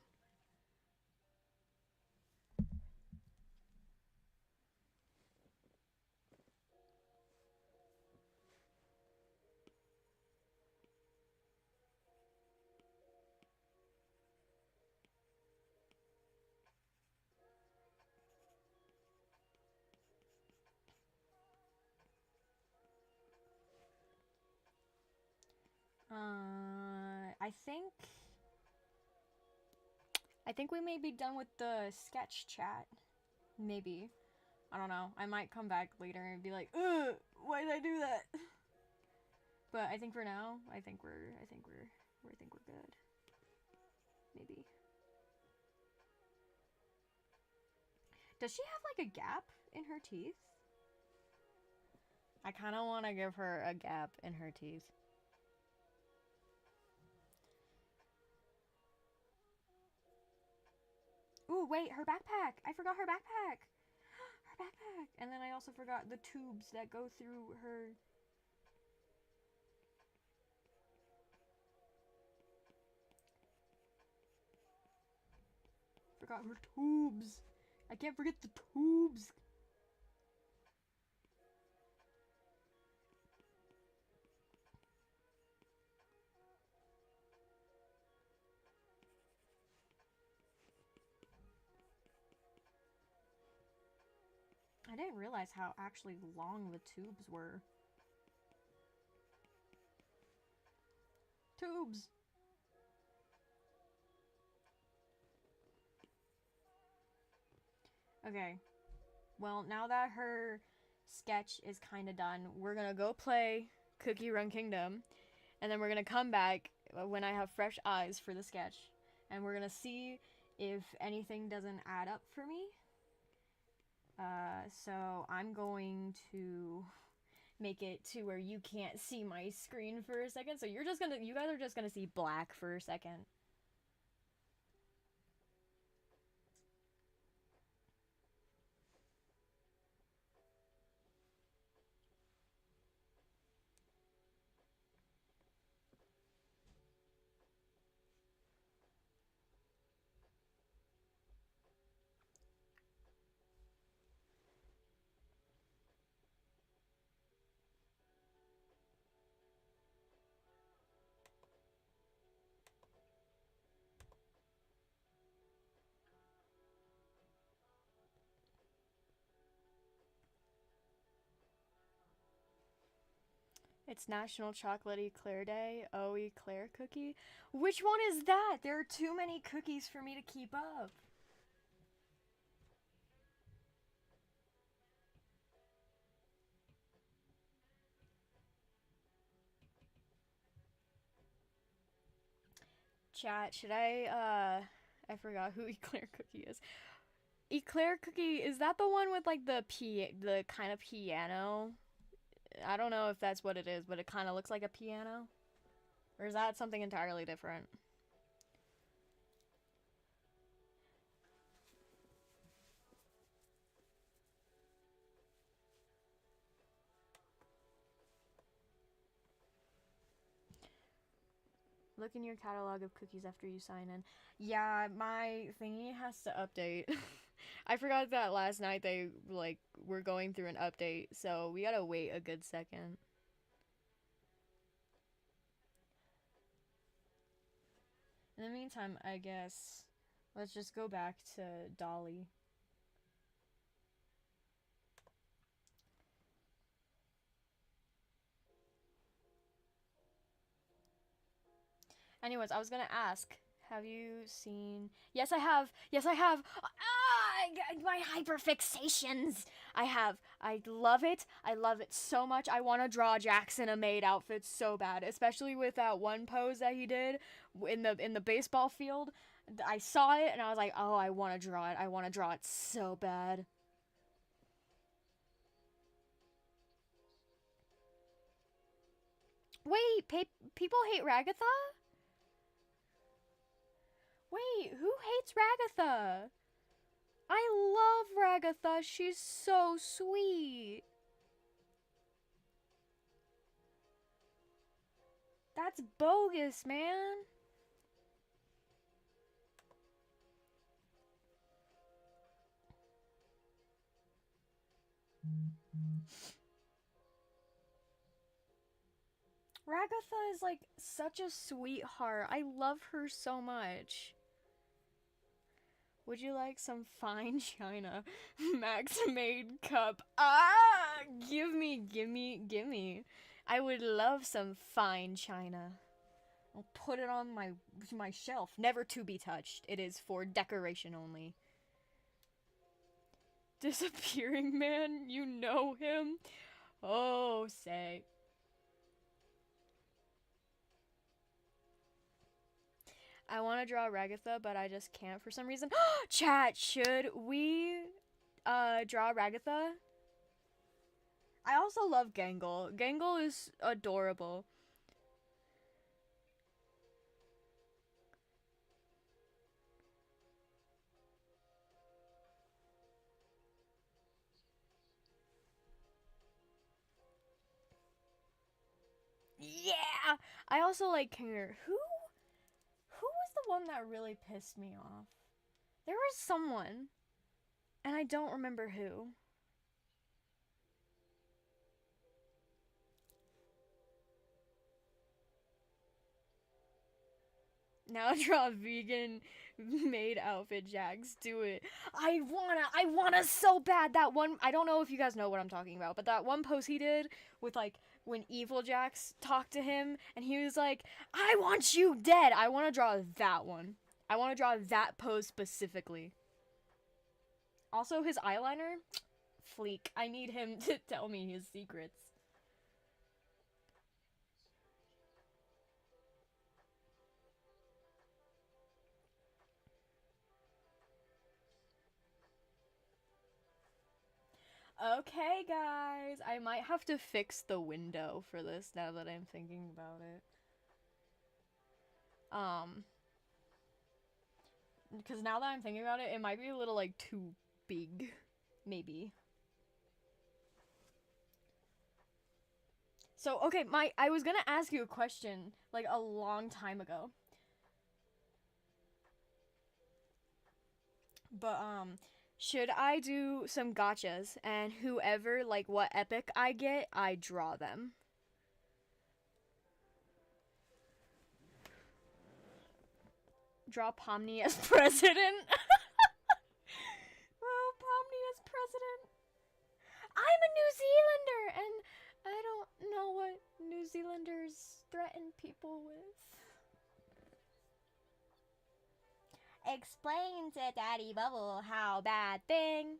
I think we may be done with the sketch chat. Maybe. I don't know. I might come back later and be like, ugh, why did I do that? But I think for now, I think we're good. Maybe. Does she have like a gap in her teeth? I kind of want to give her a gap in her teeth. Ooh, wait, her backpack. I forgot her backpack. Her backpack. And then I also forgot the tubes that go through her. Forgot her tubes. I can't forget the tubes. I didn't realize how actually long the tubes were. Tubes! Okay. Well, now that her sketch is kind of done, we're gonna go play Cookie Run Kingdom. And then we're gonna come back when I have fresh eyes for the sketch. And we're gonna see if anything doesn't add up for me. So I'm going to make it to where you can't see my screen for a second. So you guys are just gonna see black for a second. It's National Chocolate Eclair Day. Oh, Eclair cookie? Which one is that? There are too many cookies for me to keep up. Chat, should I forgot who Eclair Cookie is. Eclair Cookie, is that the one with like the kind of piano? I don't know if that's what it is, but it kind of looks like a piano. Or is that something entirely different? Look in your catalog of cookies after you sign in. Yeah, my thingy has to update. I forgot that last night they like were going through an update, so we gotta wait a good second. In the meantime, I guess let's just go back to Dollie. Anyways, I was gonna ask, have you seen? Yes, I have. Yes, I have. My hyperfixations. I have. I love it. I love it so much. I want to draw Jackson a maid outfit so bad, especially with that one pose that he did in the baseball field. I saw it and I was like, oh, I want to draw it. I want to draw it so bad. Wait, people hate Ragatha? Wait, who hates Ragatha? I love Ragatha. She's so sweet. That's bogus, man. Ragatha is like such a sweetheart. I love her so much. Would you like some fine china? Max made cup. Ah! Give me, give me, give me. I would love some fine china. I'll put it on my shelf, never to be touched. It is for decoration only. Disappearing man, you know him? Oh, say. I want to draw Ragatha, but I just can't for some reason. Chat, should we draw Ragatha? I also love Gangle. Gangle is adorable. Yeah! I also like Kinger. Who was the one that really pissed me off? There was someone, and I don't remember who. Now draw vegan made outfit, Jax. Do it. I wanna so bad. That one, I don't know if you guys know what I'm talking about, but that one post he did with like when Evil Jax talked to him and he was like, I want you dead. I wanna draw that one. I wanna draw that pose specifically. Also, his eyeliner, fleek. I need him to tell me his secrets. Okay, guys. I might have to fix the window for this now that I'm thinking about it. Because now that I'm thinking about it, it might be a little, like, too big. Maybe. So, okay, I was gonna ask you a question, like, a long time ago. But, should I do some gotchas, and whoever, like, what epic I get, I draw them? Draw Pomni as president? Well, Pomni as president. I'm a New Zealander, and I don't know what New Zealanders threaten people with. Explain to Daddy Bubble how bad thing.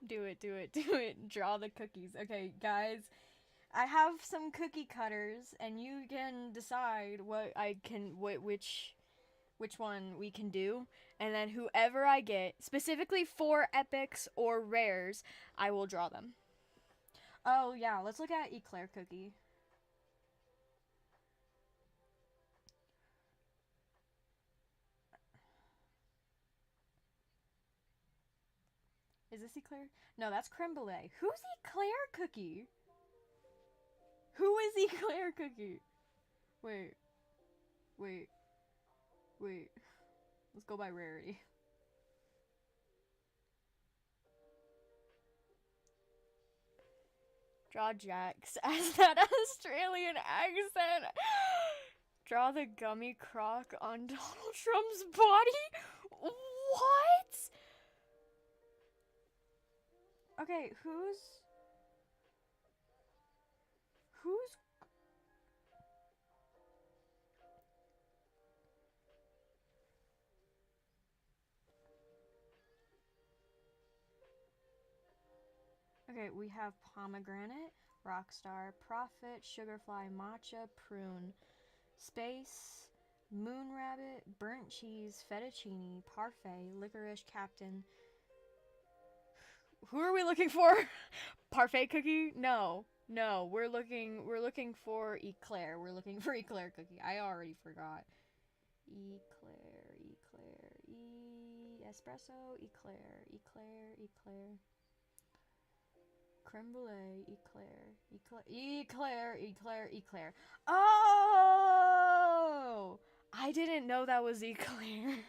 Do it, do it, do it. Draw the cookies. Okay, guys, I have some cookie cutters, and you can decide which one we can do, and then whoever I get, specifically for epics or rares, I will draw them. Oh yeah, let's look at Eclair cookie. Is this Eclair? No, that's creme brulee. Who's Eclair cookie? Who is Eclair cookie? Wait. Wait. Wait. Let's go by rarity. Draw Jax as that Australian accent. Draw the gummy croc on Donald Trump's body? What? Okay, who's... Okay, we have pomegranate, rockstar, prophet, sugarfly, matcha, prune, space, moon rabbit, burnt cheese, fettuccine, parfait, licorice, captain. Who are we looking for? Parfait cookie? No. No, we're looking for Eclair. We're looking for Eclair cookie. I already forgot. espresso, eclair, eclair, eclair. Creme brulee, eclair, eclair, eclair, eclair. Oh! I didn't know that was eclair.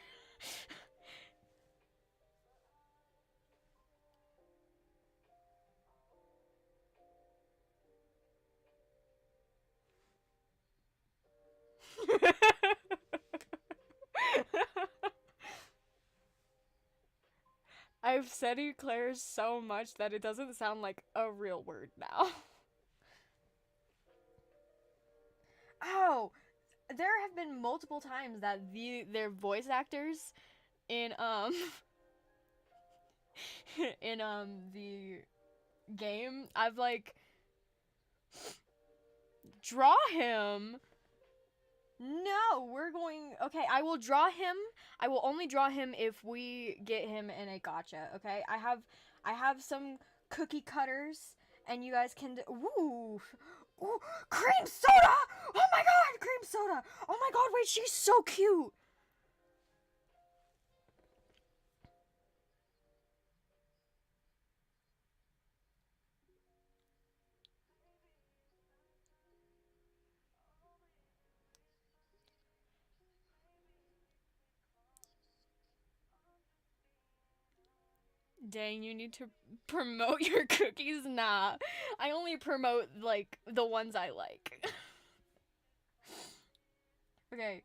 I've said eclair so much that it doesn't sound like a real word now. Oh, there have been multiple times that their voice actors in in the game, I've like draw him. No, we're going. Okay, I will draw him. I will only draw him if we get him in a gotcha. Okay, I have some cookie cutters, and you guys can. Ooh, ooh, cream soda! Oh my god, cream soda! Oh my god, wait, she's so cute. Dang, you need to promote your cookies? Nah, I only promote like the ones I like. Okay,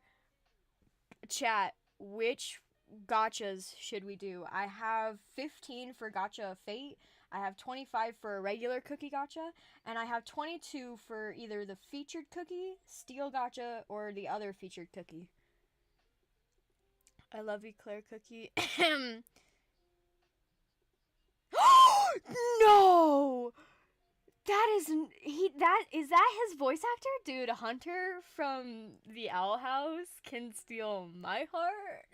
chat, which gotchas should we do? I have 15 for gotcha of fate, I have 25 for a regular cookie gotcha, and I have 22 for either the featured cookie, steel gotcha, or the other featured cookie. I love eclair cookie. No! That is that his voice actor? Dude, Hunter from the Owl House can steal my heart.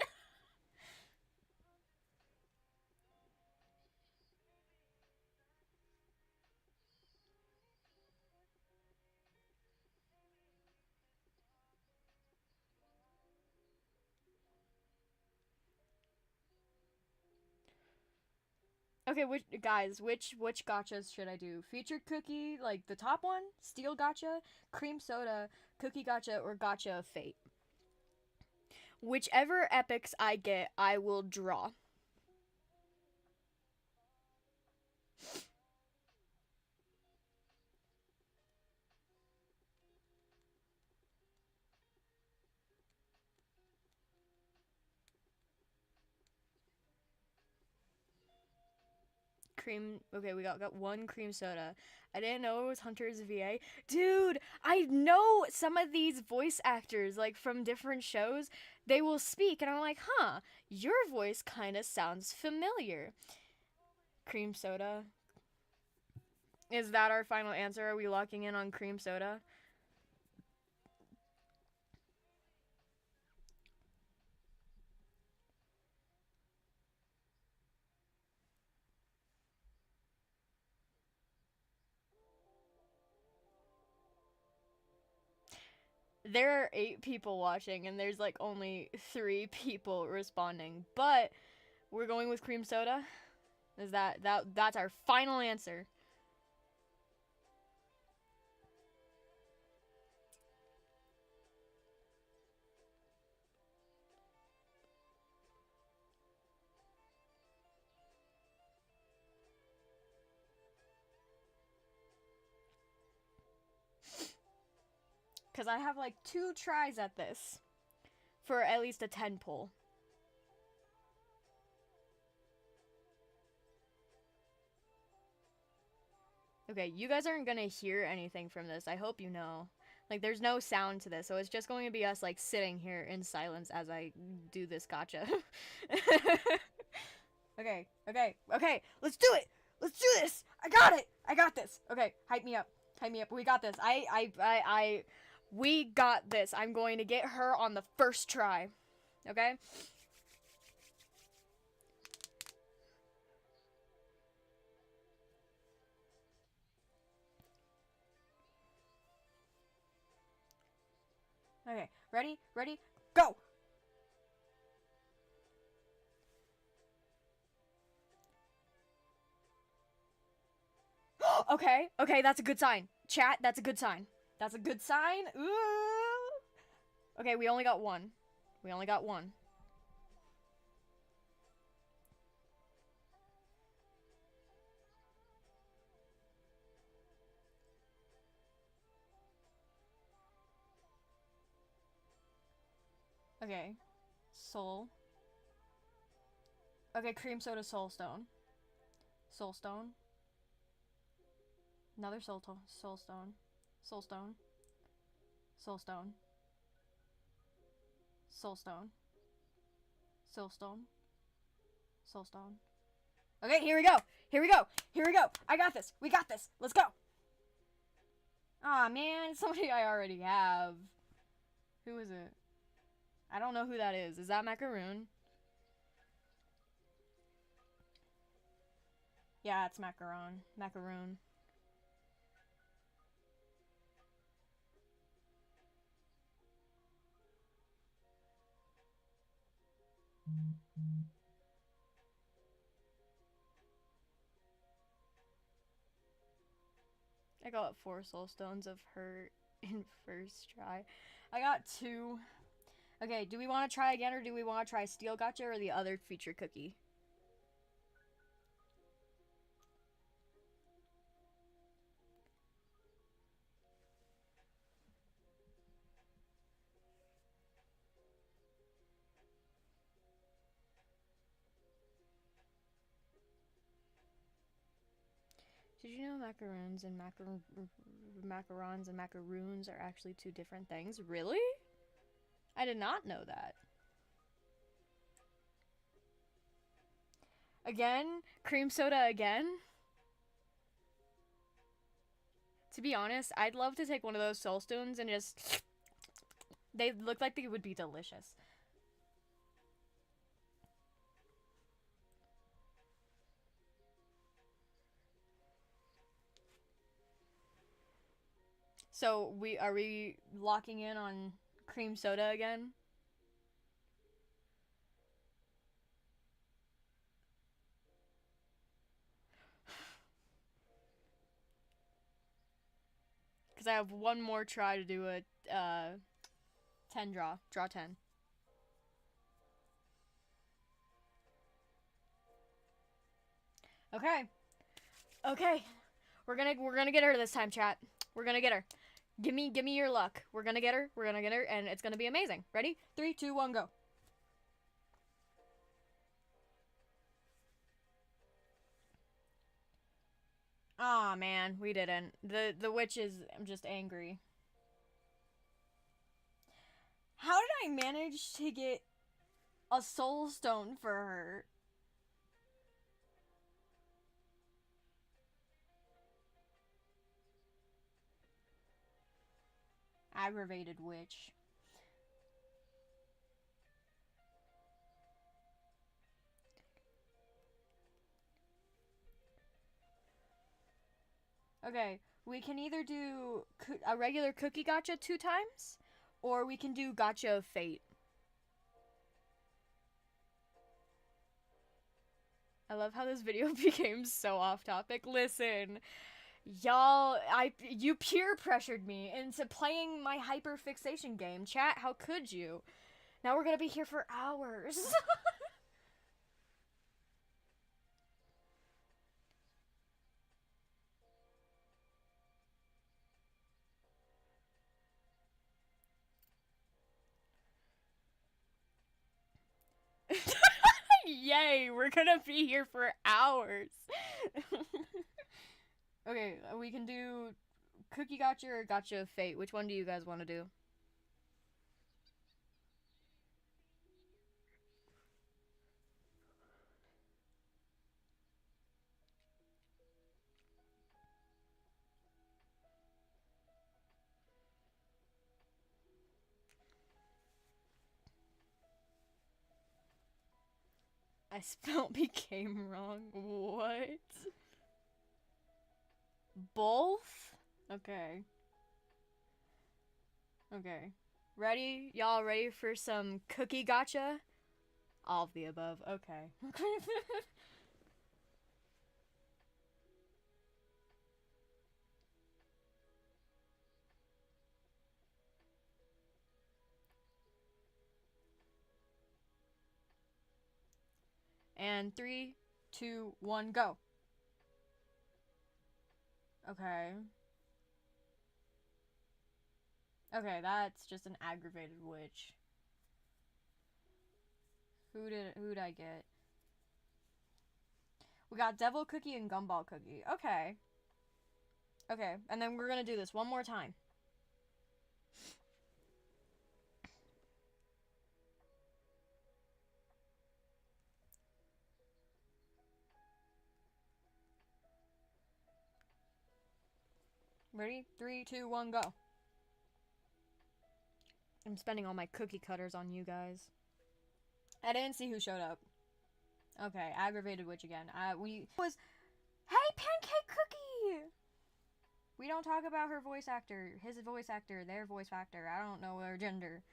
Okay, which gotchas should I do? Featured cookie, like the top one, steel gotcha, cream soda, cookie gotcha, or gotcha of fate. Whichever epics I get, I will draw. Cream. Okay, we got one cream soda. I didn't know it was Hunter's VA. Dude, I know some of these voice actors, like from different shows, they will speak, and I'm like, huh, your voice kind of sounds familiar. Cream soda. Is that our final answer? Are we locking in on cream soda? There are 8 people watching, and there's like only 3 people responding. But we're going with cream soda. Is that's our final answer? Because I have like 2 tries at this for at least a 10 pull. Okay, you guys aren't gonna hear anything from this. I hope you know. Like, there's no sound to this, so it's just going to be us, like, sitting here in silence as I do this gotcha. Okay, okay, okay, let's do it! Let's do this! I got it! I got this! Okay, hype me up. Hype me up. We got this. We got this. I'm going to get her on the first try. Okay? Okay, ready? Ready? Go! Okay, okay, that's a good sign. Chat, that's a good sign. That's a good sign. Ooh. Okay, we only got one. We only got one. Okay. Soul. Okay, cream soda soulstone. Soulstone. Another soulstone. Soulstone. Soulstone. Soulstone. Soulstone. Soulstone. Okay, here we go. Here we go. Here we go. I got this. We got this. Let's go. Aw, man. Somebody I already have. Who is it? I don't know who that is. Is that Macaroon? Yeah, it's Macaron. Macaroon. I got 4 soul stones of her in first try. I got 2. Okay, do we want to try again or do we want to try Steel Gotcha or the other feature cookie? Did you know macaroons and macarons and macaroons are actually 2 different things? Really? I did not know that. Again? Cream soda again? To be honest, I'd love to take one of those soul stones and just... They look like they would be delicious. So, are we locking in on cream soda again? Because I have one more try to do a 10 draw. Draw 10. Okay. Okay. We're gonna get her this time, chat. We're gonna get her. Give me your luck. We're gonna get her. We're gonna get her, and it's gonna be amazing. Ready? 3, 2, 1, go. Aw, man, we didn't. The witch is just angry. How did I manage to get a soul stone for her? Aggravated witch. Okay, we can either do a regular cookie gotcha 2 times, or we can do gotcha of fate. I love how this video became so off topic. Listen, y'all, you peer pressured me into playing my hyper fixation game. Chat, how could you? Now we're gonna be here for hours. Yay, we're gonna be here for hours. Okay, we can do cookie gotcha or gotcha of fate. Which one do you guys want to do? I spelled became wrong. What? Both? Okay. Okay. Ready? Y'all ready for some cookie gotcha? All of the above. Okay. And 3, 2, 1, go. Okay. Okay, that's just an aggravated witch. Who'd I get? We got Devil Cookie and Gumball Cookie. Okay. Okay, and then we're gonna do this one more time. Ready? 3, 2, 1, go. I'm spending all my cookie cutters on you guys. I didn't see who showed up. Okay, aggravated witch again. Hey, Pancake Cookie! We don't talk about her voice actor, his voice actor, their voice actor. I don't know their gender.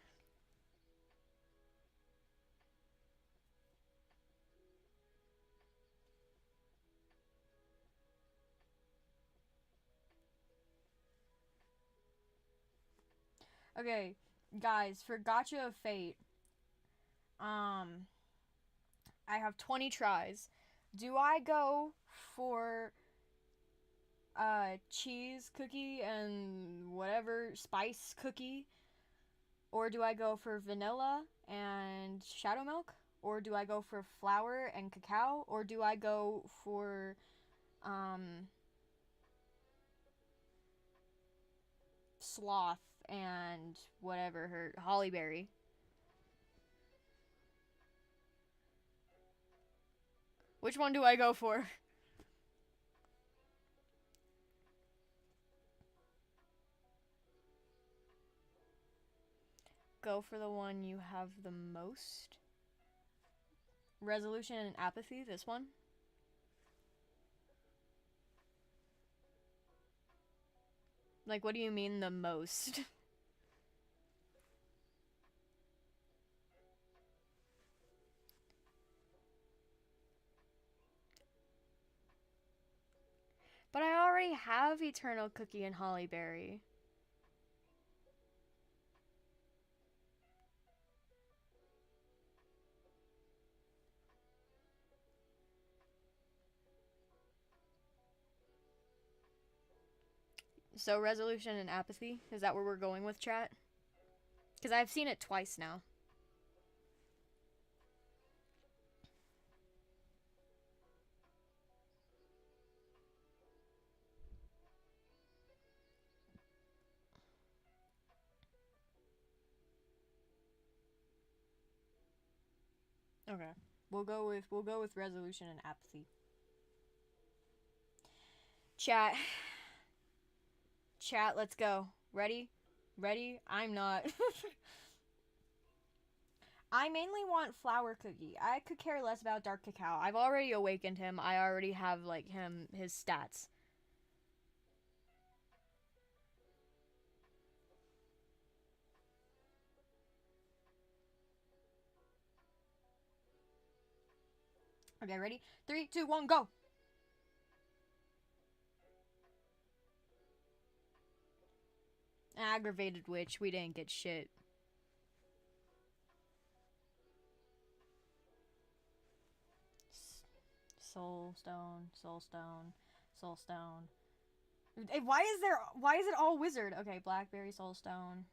Okay, guys, for Gotcha of Fate, I have 20 tries. Do I go for cheese cookie and whatever spice cookie, or do I go for vanilla and shadow milk, or do I go for flour and cacao, or do I go for sloth and whatever her hollyberry? Which one do I go for? Go for the one you have the most. Resolution and apathy, this one. Like, what do you mean the most? But I already have Eternal Cookie and Hollyberry. So, resolution and apathy? Is that where we're going with, chat? Because I've seen it twice now. Okay. We'll go with resolution and apathy. Chat. Chat, let's go. Ready? Ready? I'm not. I mainly want flour cookie. I could care less about dark cacao. I've already awakened him. I already have like his stats. Okay, ready? 3, 2, 1, go. Aggravated witch. We didn't get shit. Soul stone, soul stone, soul stone. Hey, why is it all wizard? Okay, blackberry soul stone,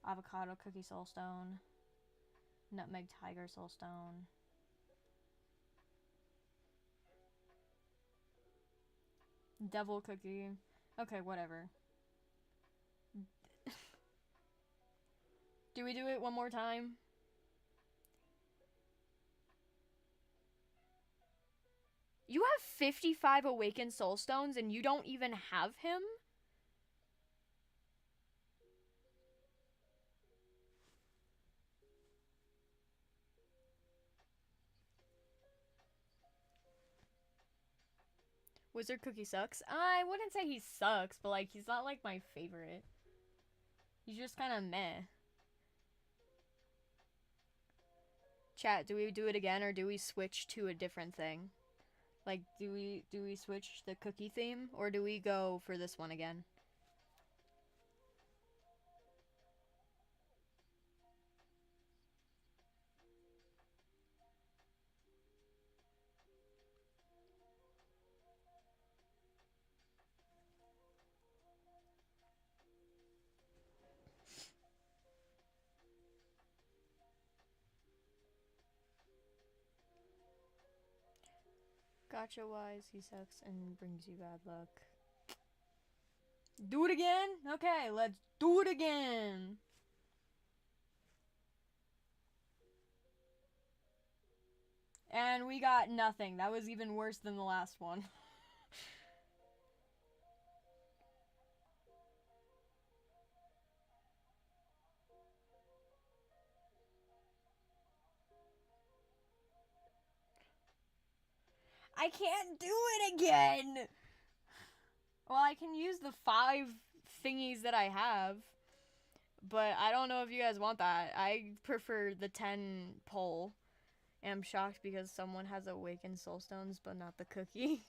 avocado cookie soul stone, nutmeg tiger soul stone. Devil cookie. Okay, whatever. Do we do it one more time? You have 55 awakened soul stones and you don't even have him? Wizard cookie sucks. I wouldn't say he sucks, but like he's not like my favorite. He's just kind of meh. Chat, do we do it again or do we switch to a different thing? Like, do we switch the cookie theme or do we go for this one again? Gotcha wise, he sucks and brings you bad luck. Do it again? Okay, let's do it again. And we got nothing. That was even worse than the last one. I can't do it again! Well, I can use the 5 thingies that I have. But I don't know if you guys want that. I prefer the 10 pole. And I'm shocked because someone has awakened soulstones, but not the cookie.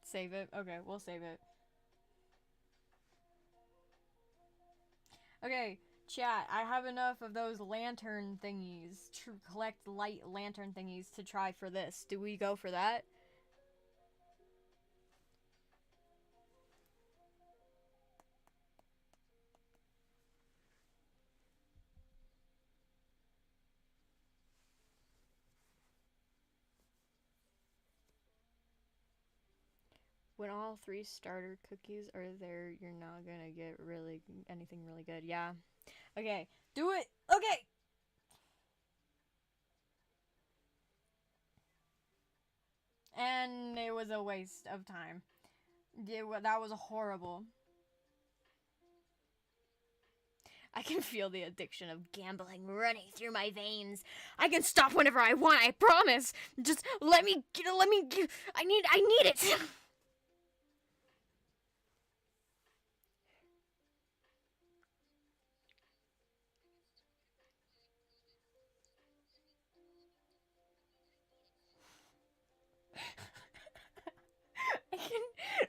Save it? Okay, we'll save it. Okay, chat, I have enough of those lantern thingies, to collect light lantern thingies to try for this. Do we go for that? When all 3 starter cookies are there, you're not gonna get anything really good. Yeah. Okay, do it! Okay! And it was a waste of time. That was horrible. I can feel the addiction of gambling running through my veins. I can stop whenever I want, I promise. Just let me, I need it.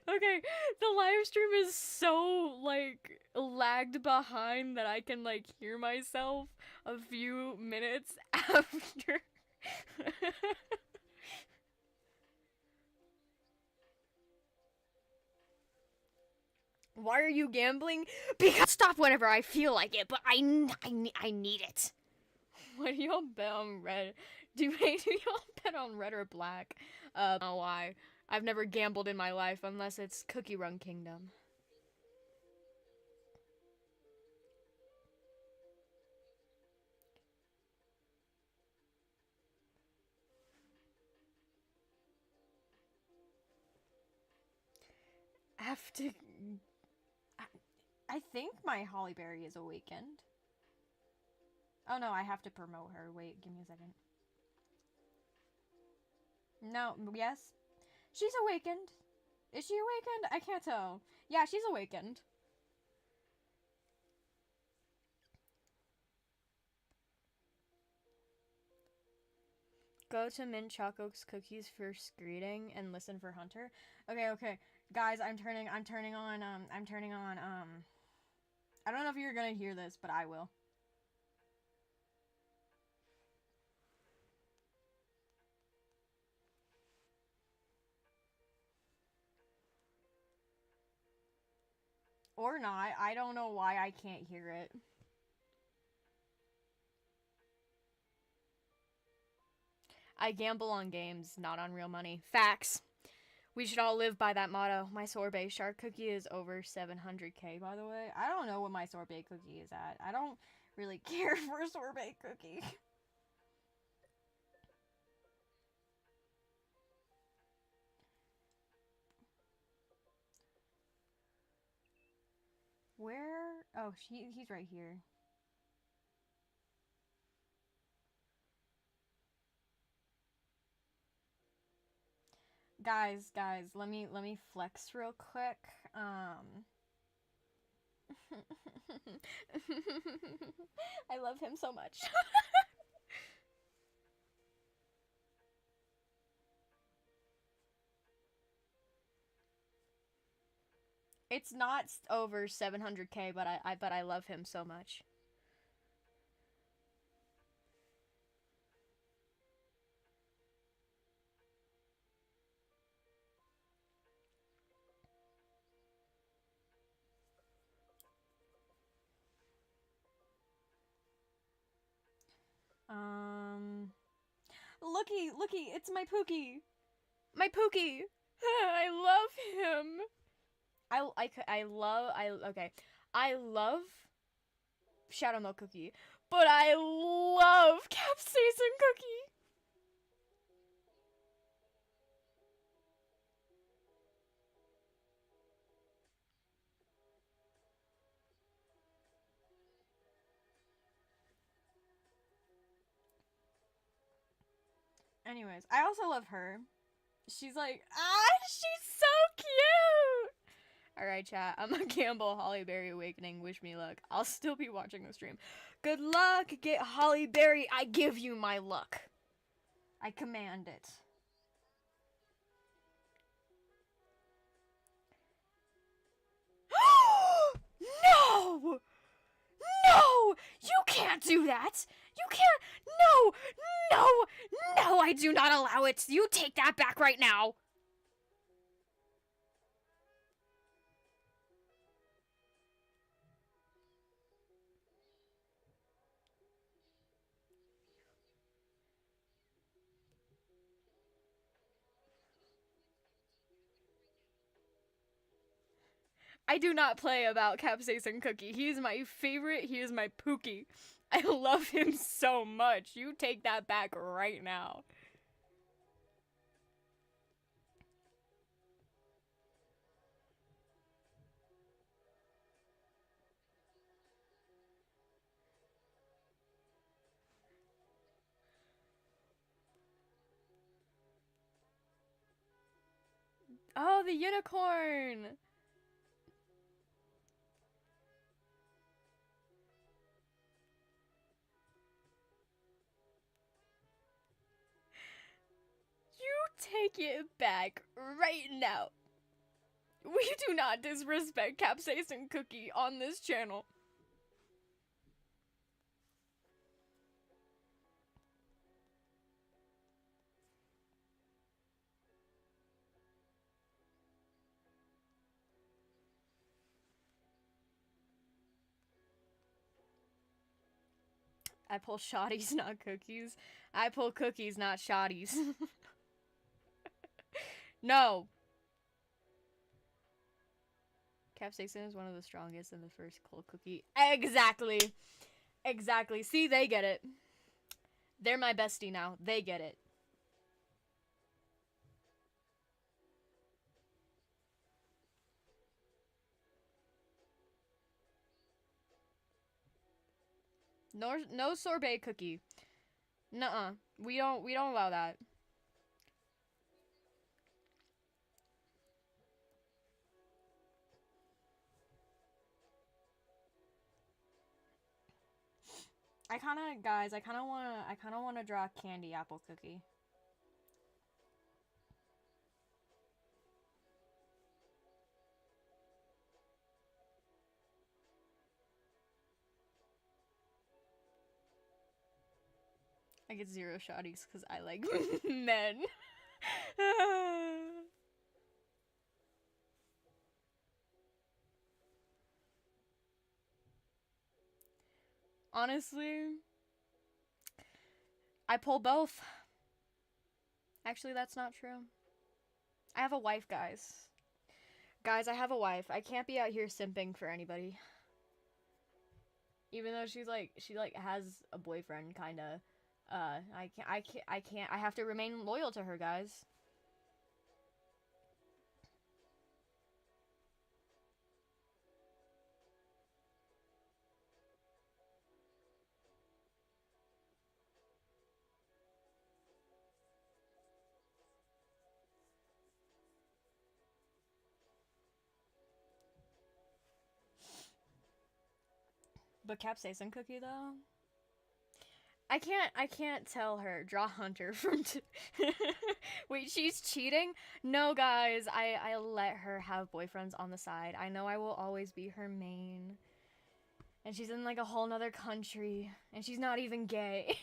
Okay, the live stream is so, like, lagged behind that I can, like, hear myself a few minutes after. Why are you gambling? Because I stop whenever I feel like it, but I need it. What do y'all bet on red? Do y'all bet on red or black? I don't know why. I've never gambled in my life unless it's Cookie Run Kingdom. Have to. I think my Hollyberry is awakened. Oh no, I have to promote her. Wait, give me a second. No, yes. She's awakened. Is she awakened? I can't tell. Yeah, she's awakened. Go to Mint Choco's Cookies first greeting and listen for Hunter. Okay. Guys, I'm turning on, I don't know if you're gonna hear this, but I will. Or not. I don't know why I can't hear it. I gamble on games, not on real money. Facts. We should all live by that motto. My sorbet shark cookie is over 700k, by the way. I don't know what my sorbet cookie is at. I don't really care for a sorbet cookie. Where? Oh, he's right here. Guys, let me flex real quick. I love him so much. It's not over 700k, but I love him so much. Um, looky, it's my Pookie. My Pookie. I love him. Okay. I love Shadow Milk Cookie, but I love Capsaicin Cookie. Anyways, I also love her. She's like, she's so cute. Alright, chat. I'm a Campbell Holly Berry Awakening. Wish me luck. I'll still be watching the stream. Good luck, get Holly Berry. I give you my luck. I command it. No! No! You can't do that! You can't! No! No! No! I do not allow it! You take that back right now! I do not play about Capsaicin Cookie. He is my favorite. He is my Pookie. I love him so much. You take that back right now. Oh, the unicorn! You take it back right now. We do not disrespect Capsaicin Cookie on this channel. I pull shotties, not cookies. I pull cookies, not shotties. No. Capsaicin is one of the strongest in the first cold cookie. Exactly. Exactly. See, they get it. They're my bestie now. They get it. No sorbet cookie. Nuh-uh. We don't allow that. I kinda wanna draw a candy apple cookie. I get 0 shotties because I like men. Honestly, I pull both. Actually, that's not true. I have a wife, guys. Guys, I have a wife. I can't be out here simping for anybody. Even though she has a boyfriend, kinda. I can't. I have to remain loyal to her, guys. But Capsaicin Cookie, though? I can't tell her. Draw Hunter from Wait, she's cheating? No, guys. I let her have boyfriends on the side. I know I will always be her main. And she's in like a whole nother country. And she's not even gay.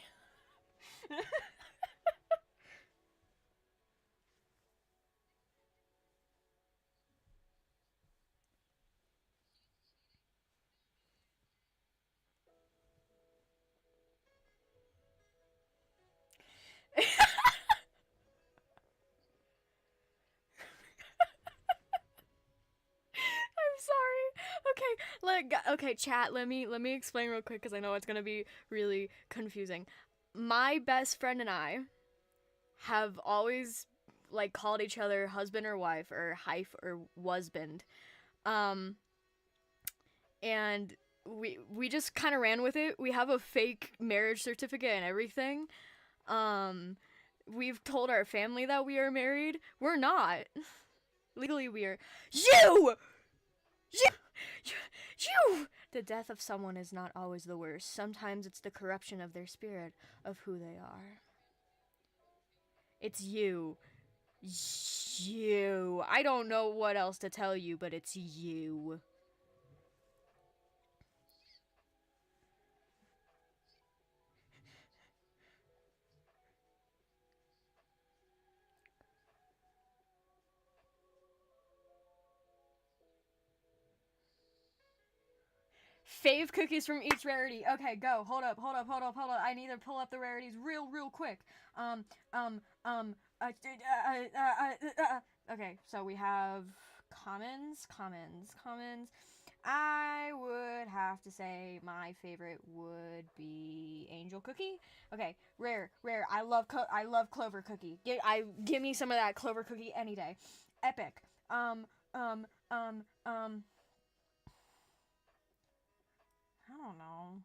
Okay, chat. Let me explain real quick because I know it's gonna be really confusing. My best friend and I have always like called each other husband or wife or hyph or wasband, um, and we just kind of ran with it. We have a fake marriage certificate and everything. Um, we've told our family that we are married. We're not. Legally, we are. You! You! You! The death of someone is not always the worst. Sometimes it's the corruption of their spirit, of who they are. It's you. You. I don't know what else to tell you, but it's you. Fave cookies from each rarity. Okay, go. Hold up. I need to pull up the rarities real quick. Um, um, um, uh, okay, so we have commons. I would have to say my favorite would be angel cookie. Okay, rare. I love clover cookie. Give me some of that clover cookie any day. Epic. Um, um, um, um. I don't know.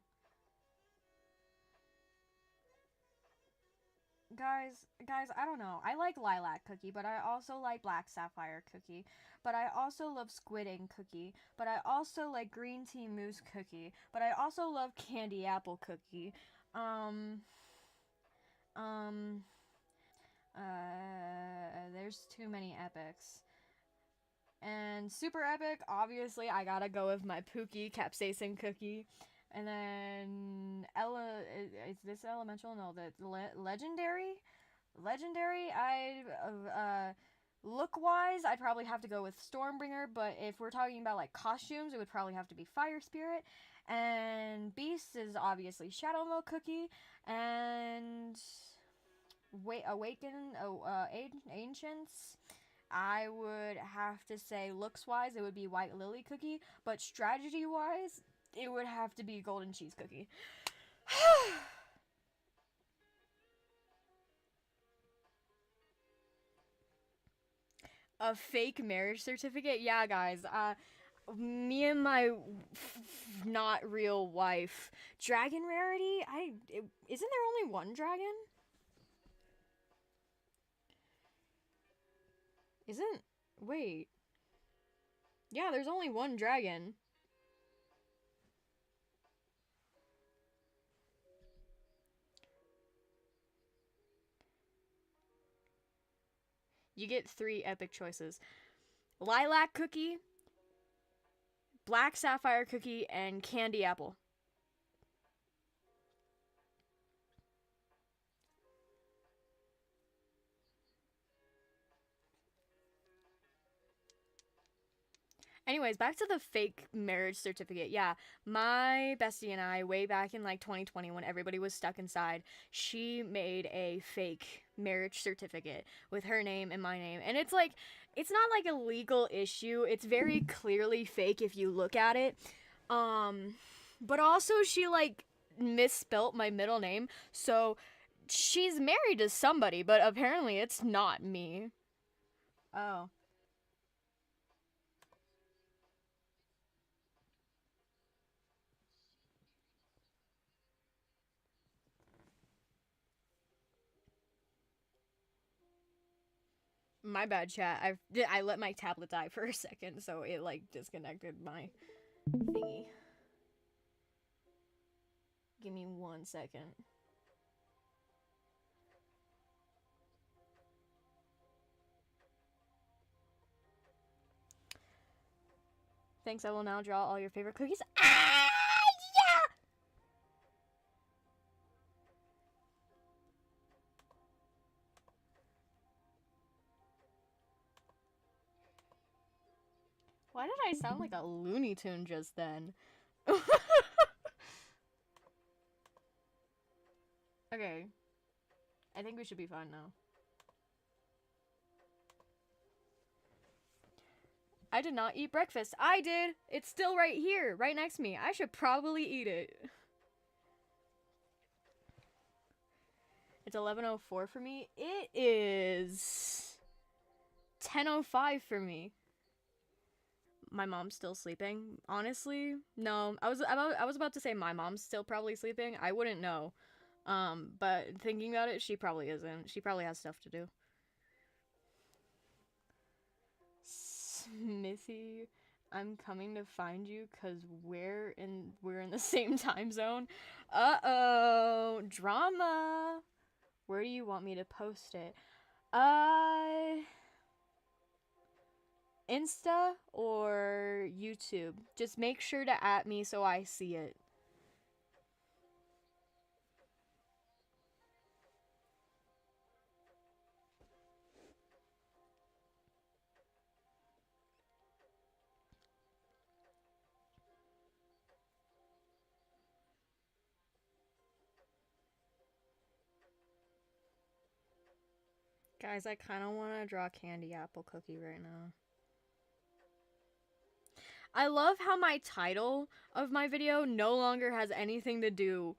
Guys, I don't know. I like lilac cookie, but I also like black sapphire cookie. But I also love squid ink cookie. But I also like green tea mousse cookie. But I also love candy apple cookie. Um, um, there's too many epics. And super epic, obviously, I gotta go with my Pookie capsaicin cookie. And then is this elemental? No, the legendary. Legendary, I look wise, I'd probably have to go with Stormbringer. But if we're talking about like costumes, it would probably have to be Fire Spirit. And Beast is obviously Shadow Milk Cookie. And Awaken, Ancients. I would have to say, looks wise, it would be White Lily Cookie, but strategy wise, it would have to be Golden Cheese Cookie. A fake marriage certificate? Yeah, guys. Me and my not real wife. Dragon rarity? Isn't there only one dragon? Isn't. Wait. Yeah, there's only one dragon. You get 3 epic choices: lilac cookie, black sapphire cookie, and candy apple. Anyways, back to the fake marriage certificate. Yeah, my bestie and I, way back in like 2020 when everybody was stuck inside, she made a fake marriage certificate with her name and my name. And it's like, it's not like a legal issue. It's very clearly fake if you look at it. But also she like misspelt my middle name. So she's married to somebody, but apparently it's not me. Oh. My bad, chat. I let my tablet die for a second, so it like disconnected my thingy. Give me 1 second. Thanks. I will now draw all your favorite cookies. Ah, yeah. Why did I sound like a Looney Tune just then? Okay. I think we should be fine now. I did not eat breakfast. I did. It's still right here, right next to me. I should probably eat it. It's 11:04 for me. It is 10:05 for me. My mom's still sleeping. Honestly, no. I was about to say my mom's still probably sleeping. I wouldn't know. But thinking about it, she probably isn't. She probably has stuff to do. Smithy, I'm coming to find you because we're in the same time zone. Uh-oh, drama. Where do you want me to post it? Insta or YouTube. Just make sure to @ me so I see it. Guys, I kind of want to draw a candy apple cookie right now. I love how my title of my video no longer has anything to do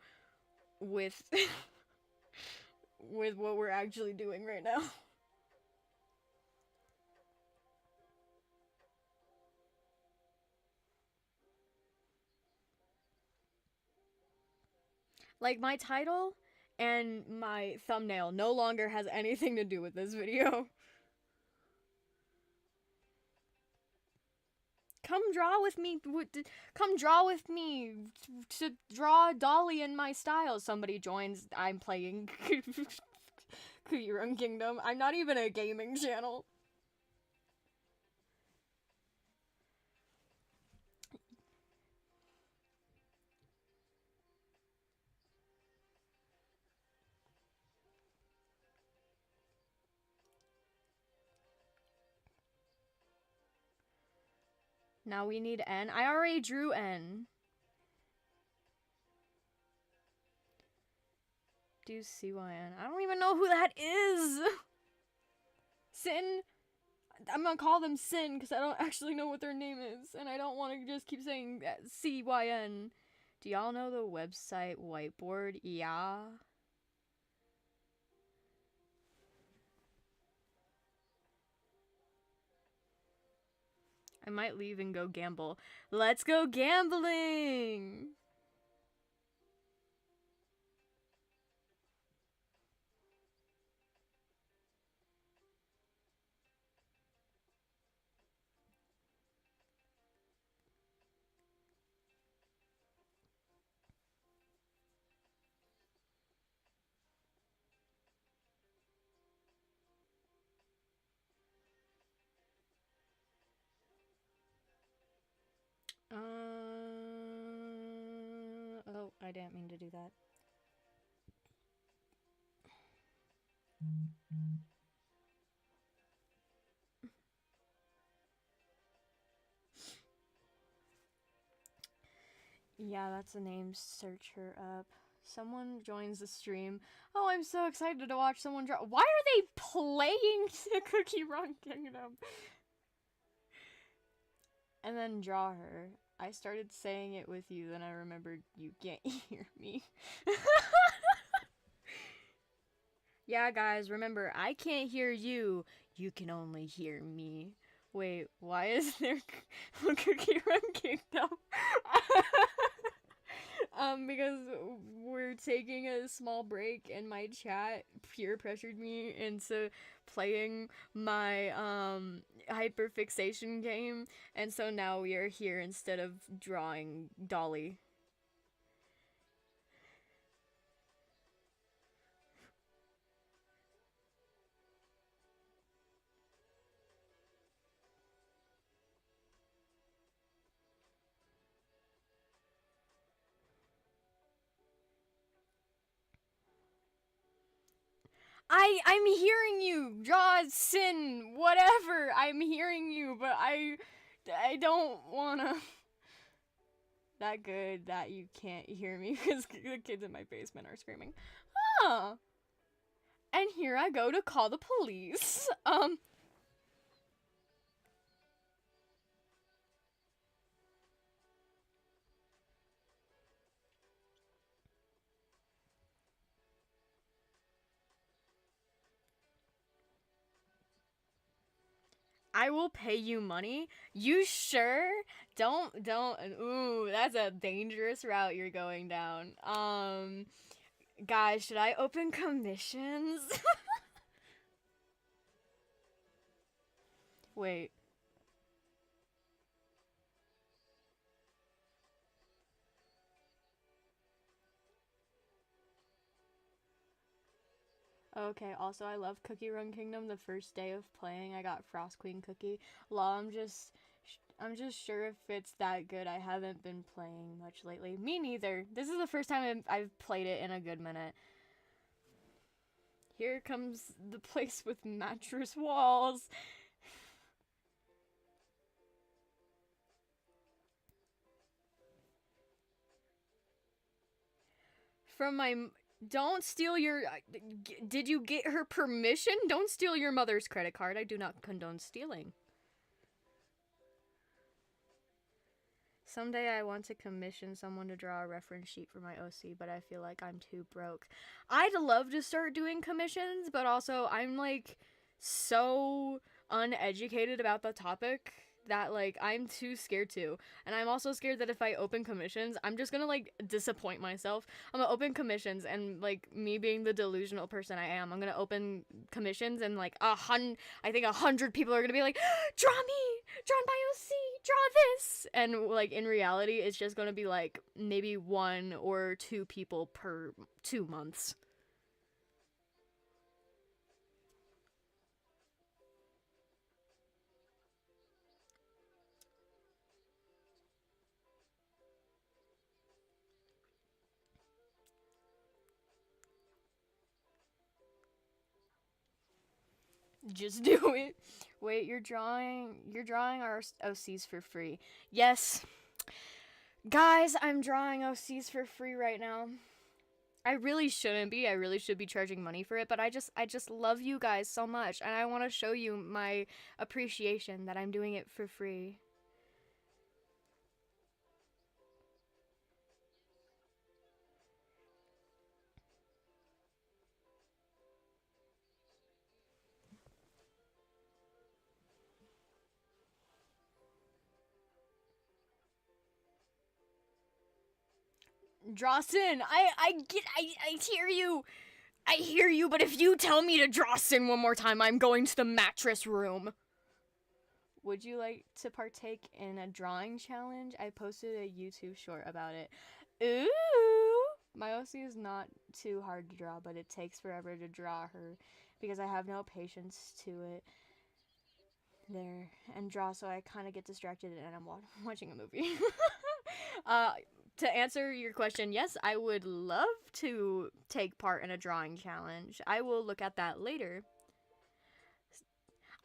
with with what we're actually doing right now. Like, my title and my thumbnail no longer has anything to do with this video. Come draw with me. Come draw with me to draw Dollie in my style. Somebody joins. I'm playing Cookie Run Kingdom. I'm not even a gaming channel. Now we need N. I already drew N. Do CYN. I don't even know who that is. Sin. I'm gonna call them Sin because I don't actually know what their name is, and I don't want to just keep saying CYN. Do y'all know the website Whiteboard? Yeah. I might leave and go gamble. Let's go gambling! Oh, I didn't mean to do that. Yeah, that's the name. Search her up. Someone joins the stream. Oh, I'm so excited to watch someone draw. Why are they playing Cookie Run Kingdom? And then draw her. I started saying it with you, then I remembered you can't hear me. Yeah, guys, remember, I can't hear you. You can only hear me. Wait, why is there Cookie Run Kingdom? Because we're taking a small break and my chat peer pressured me into playing my hyperfixation game, and so now we are here instead of drawing Dollie. I'm hearing you, draw Sin, whatever. I'm hearing you, but I don't wanna. That good that you can't hear me because the kids in my basement are screaming. Huh. And here I go to call the police. I will pay you money. You sure? Don't. Ooh, that's a dangerous route you're going down. Guys, should I open commissions? Wait. Okay, also I love Cookie Run Kingdom. The first day of playing, I got Frost Queen Cookie. Law, I'm just sure if it's that good. I haven't been playing much lately. Me neither. This is the first time I've played it in a good minute. Here comes the place with mattress walls. From my don't steal your did you get her permission? Don't steal your mother's credit card. I do not condone stealing. Someday I want to commission someone to draw a reference sheet for my OC, but I feel like I'm too broke. I'd love to start doing commissions, but also I'm like so uneducated about the topic that like I'm too scared to. And I'm also scared that if I open commissions, I'm just gonna like disappoint myself. I'm gonna open commissions and like me being the delusional person I am, I'm gonna open commissions and like I think 100 people are gonna be like, draw me, draw my OC, draw this. And like in reality, it's just gonna be like maybe 1 or 2 people per 2 months. Just do it. Wait, you're drawing our OCs for free. Yes. Guys, I'm drawing OCs for free right now. I really shouldn't be. I really should be charging money for it, but I just love you guys so much and I want to show you my appreciation that I'm doing it for free. Drawson, I hear you. I hear you, but if you tell me to draw Sin one more time, I'm going to the mattress room. Would you like to partake in a drawing challenge? I posted a YouTube short about it. Ooh! My OC is not too hard to draw, but it takes forever to draw her because I have no patience to it there and draw, so I kind of get distracted and I'm watching a movie. uh, to answer your question, yes, I would love to take part in a drawing challenge. I will look at that later.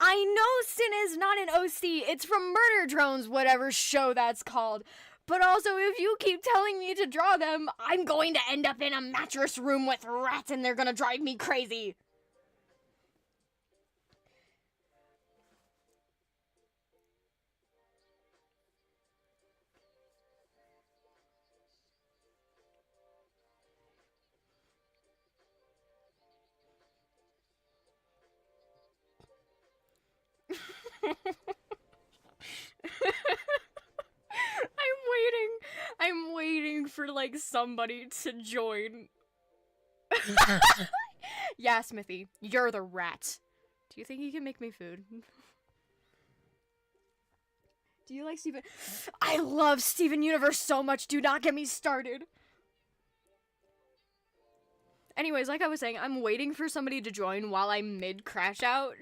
I know Sin is not an OC. It's from Murder Drones, whatever show that's called. But also, if you keep telling me to draw them, I'm going to end up in a mattress room with rats and they're gonna drive me crazy. I'm waiting for like somebody to join. Yeah, Smithy, you're the rat. Do you think you can make me food? Do you like Steven? I love Steven Universe so much. Do not get me started. Anyways, like I was saying, I'm waiting for somebody to join while I'm mid crash out.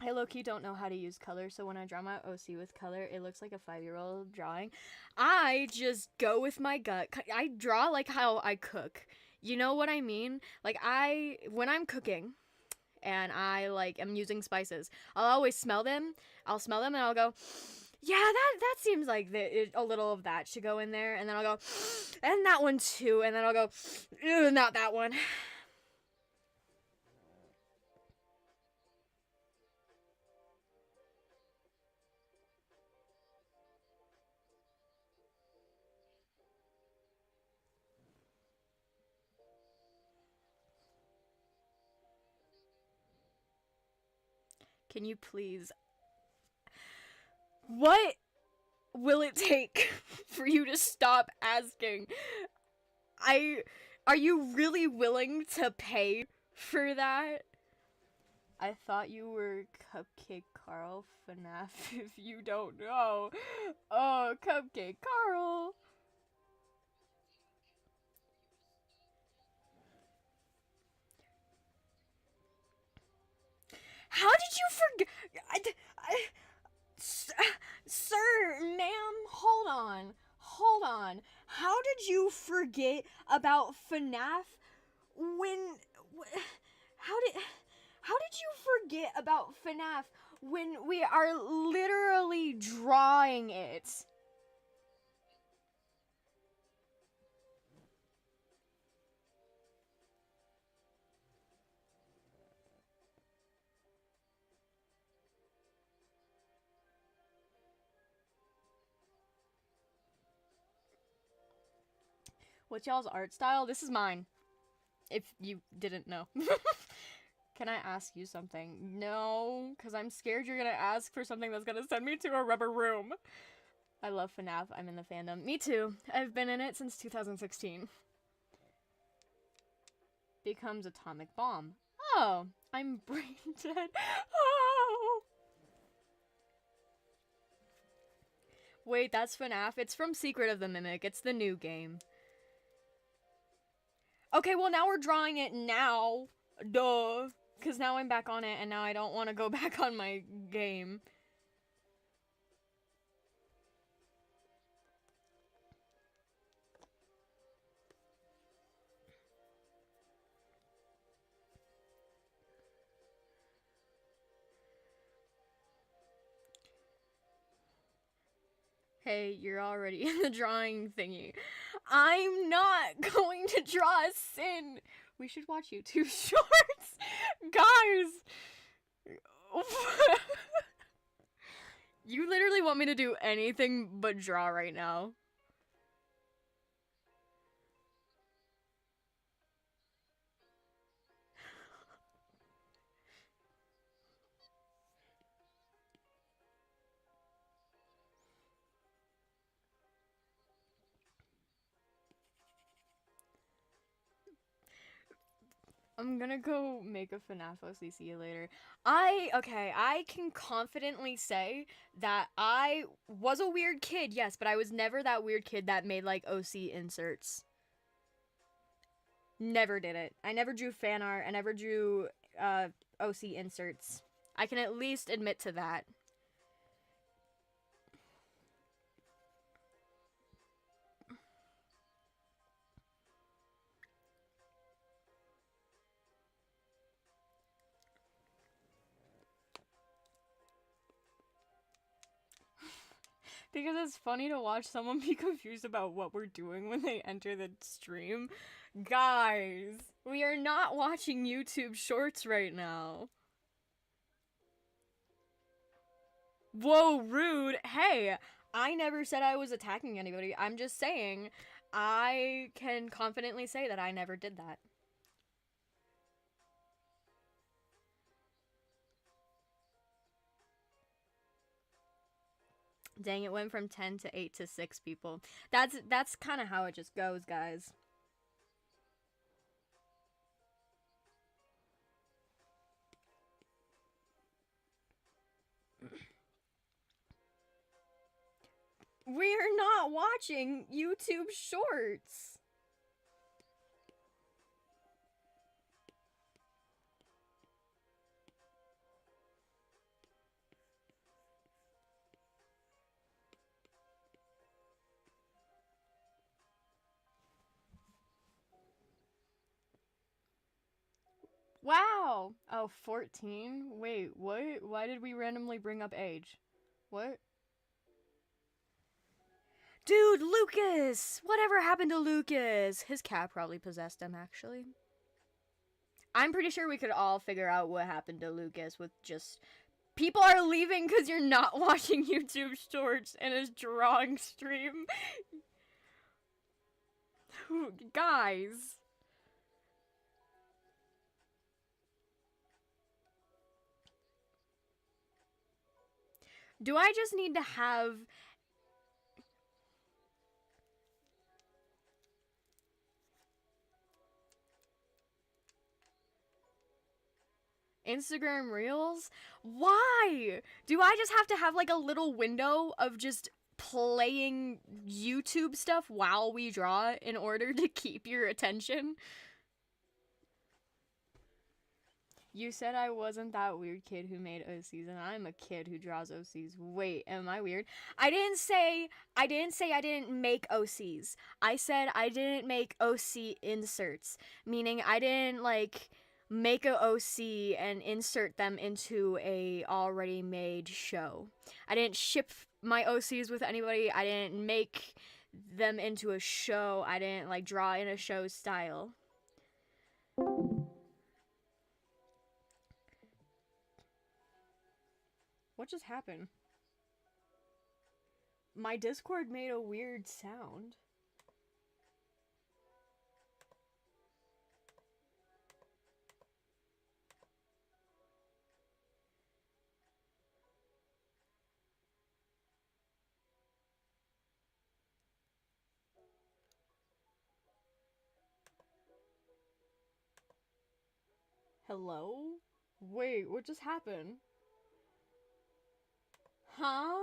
I low-key don't know how to use color, so when I draw my OC with color, it looks like a 5-year-old drawing. I just go with my gut. I draw like how I cook. You know what I mean? Like when I'm cooking and I like am using spices, I'll always smell them. I'll smell them and I'll go, yeah, that seems like a little of that should go in there. And then I'll go, and that one too. And then I'll go, not that one. Can you please? What will it take for you to stop asking? Are you really willing to pay for that? I thought you were Cupcake Carl FNAF if you don't know. Oh, Cupcake Carl. How did you forget? Sir, ma'am, hold on. Hold on. How did you forget about FNAF when... How did you forget about FNAF when we are literally drawing it? What's y'all's art style? This is mine. If you didn't know. Can I ask you something? No, because I'm scared you're gonna ask for something that's gonna send me to a rubber room. I love FNAF. I'm in the fandom. Me too. I've been in it since 2016. Becomes atomic bomb. Oh, I'm brain dead. Oh. Wait, that's FNAF? It's from Secret of the Mimic. It's the new game. Okay, well now we're drawing it now. Duh. Because now I'm back on it, and now I don't want to go back on my game. Hey, you're already in the drawing thingy. I'm not going to draw a sin. We should watch YouTube shorts. Guys. You literally want me to do anything but draw right now. I'm gonna go make a FNAF OC. See you later. I can confidently say that I was a weird kid, yes, but I was never that weird kid that made, like, OC inserts. Never did it. I never drew fan art. I never drew, OC inserts. I can at least admit to that. Because it's funny to watch someone be confused about what we're doing when they enter the stream. Guys, we are not watching YouTube shorts right now. Whoa, rude. Hey, I never said I was attacking anybody. I'm just saying, I can confidently say that I never did that. Dang, it went from 10 to 8 to 6 people. That's kind of how it just goes, guys. We're not watching YouTube shorts. Wow. Oh, 14? Wait, what? Why did we randomly bring up age? What? Dude, Lucas! Whatever happened to Lucas? His cat probably possessed him, actually. I'm pretty sure we could all figure out what happened to Lucas with just... People are leaving because you're not watching YouTube shorts and his drawing stream. Guys. Do I just need to have... Instagram Reels? Why? Do I just have to have like a little window of just playing YouTube stuff while we draw in order to keep your attention? You said I wasn't that weird kid who made OCs, and I'm a kid who draws OCs. Wait, am I weird? I didn't say I didn't make OCs. I said I didn't make OC inserts, meaning I didn't like make a OC and insert them into a already made show. I didn't ship my OCs with anybody. I didn't make them into a show. I didn't like draw in a show style. What just happened? My Discord made a weird sound. Hello? Wait, what just happened? Huh?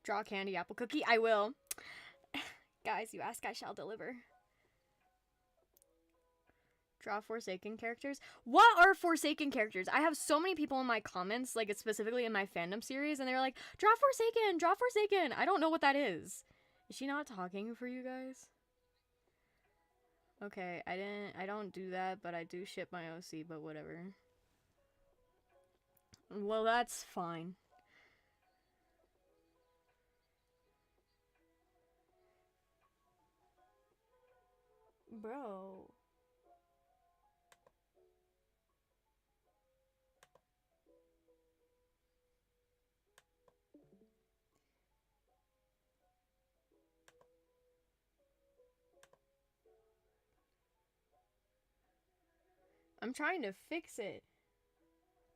Draw candy apple cookie? I will. Guys, you ask, I shall deliver. Draw Forsaken characters? What are Forsaken characters? I have so many people in my comments, like specifically in my fandom series, and they're like, draw Forsaken, draw Forsaken. I don't know what that is. Is she not talking for you guys? Okay, I don't do that, but I do ship my OC, but whatever. Well, that's fine. Bro. I'm trying to fix it.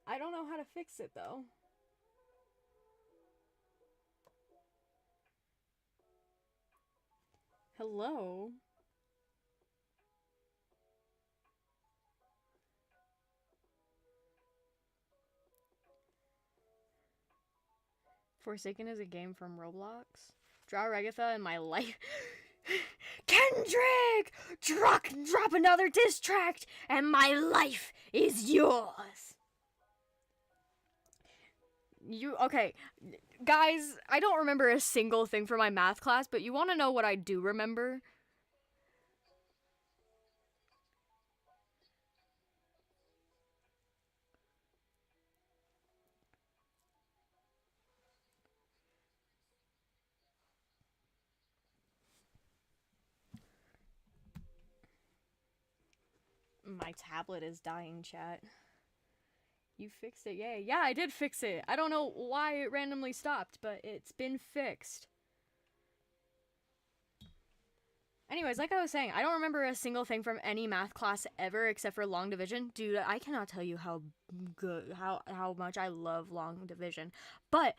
I don't know how to fix it, though. Hello? Forsaken is a game from Roblox. Draw Regatha in my life. Kendrick! Drop another diss track, and my life is yours. Okay, guys, I don't remember a single thing from my math class, but you want to know what I do remember? My tablet is dying, chat. You fixed it, yay. Yeah, I did fix it. I don't know why it randomly stopped, but it's been fixed. Anyways, like I was saying, I don't remember a single thing from any math class ever except for long division. Dude, I cannot tell you how good, how much I love long division. But,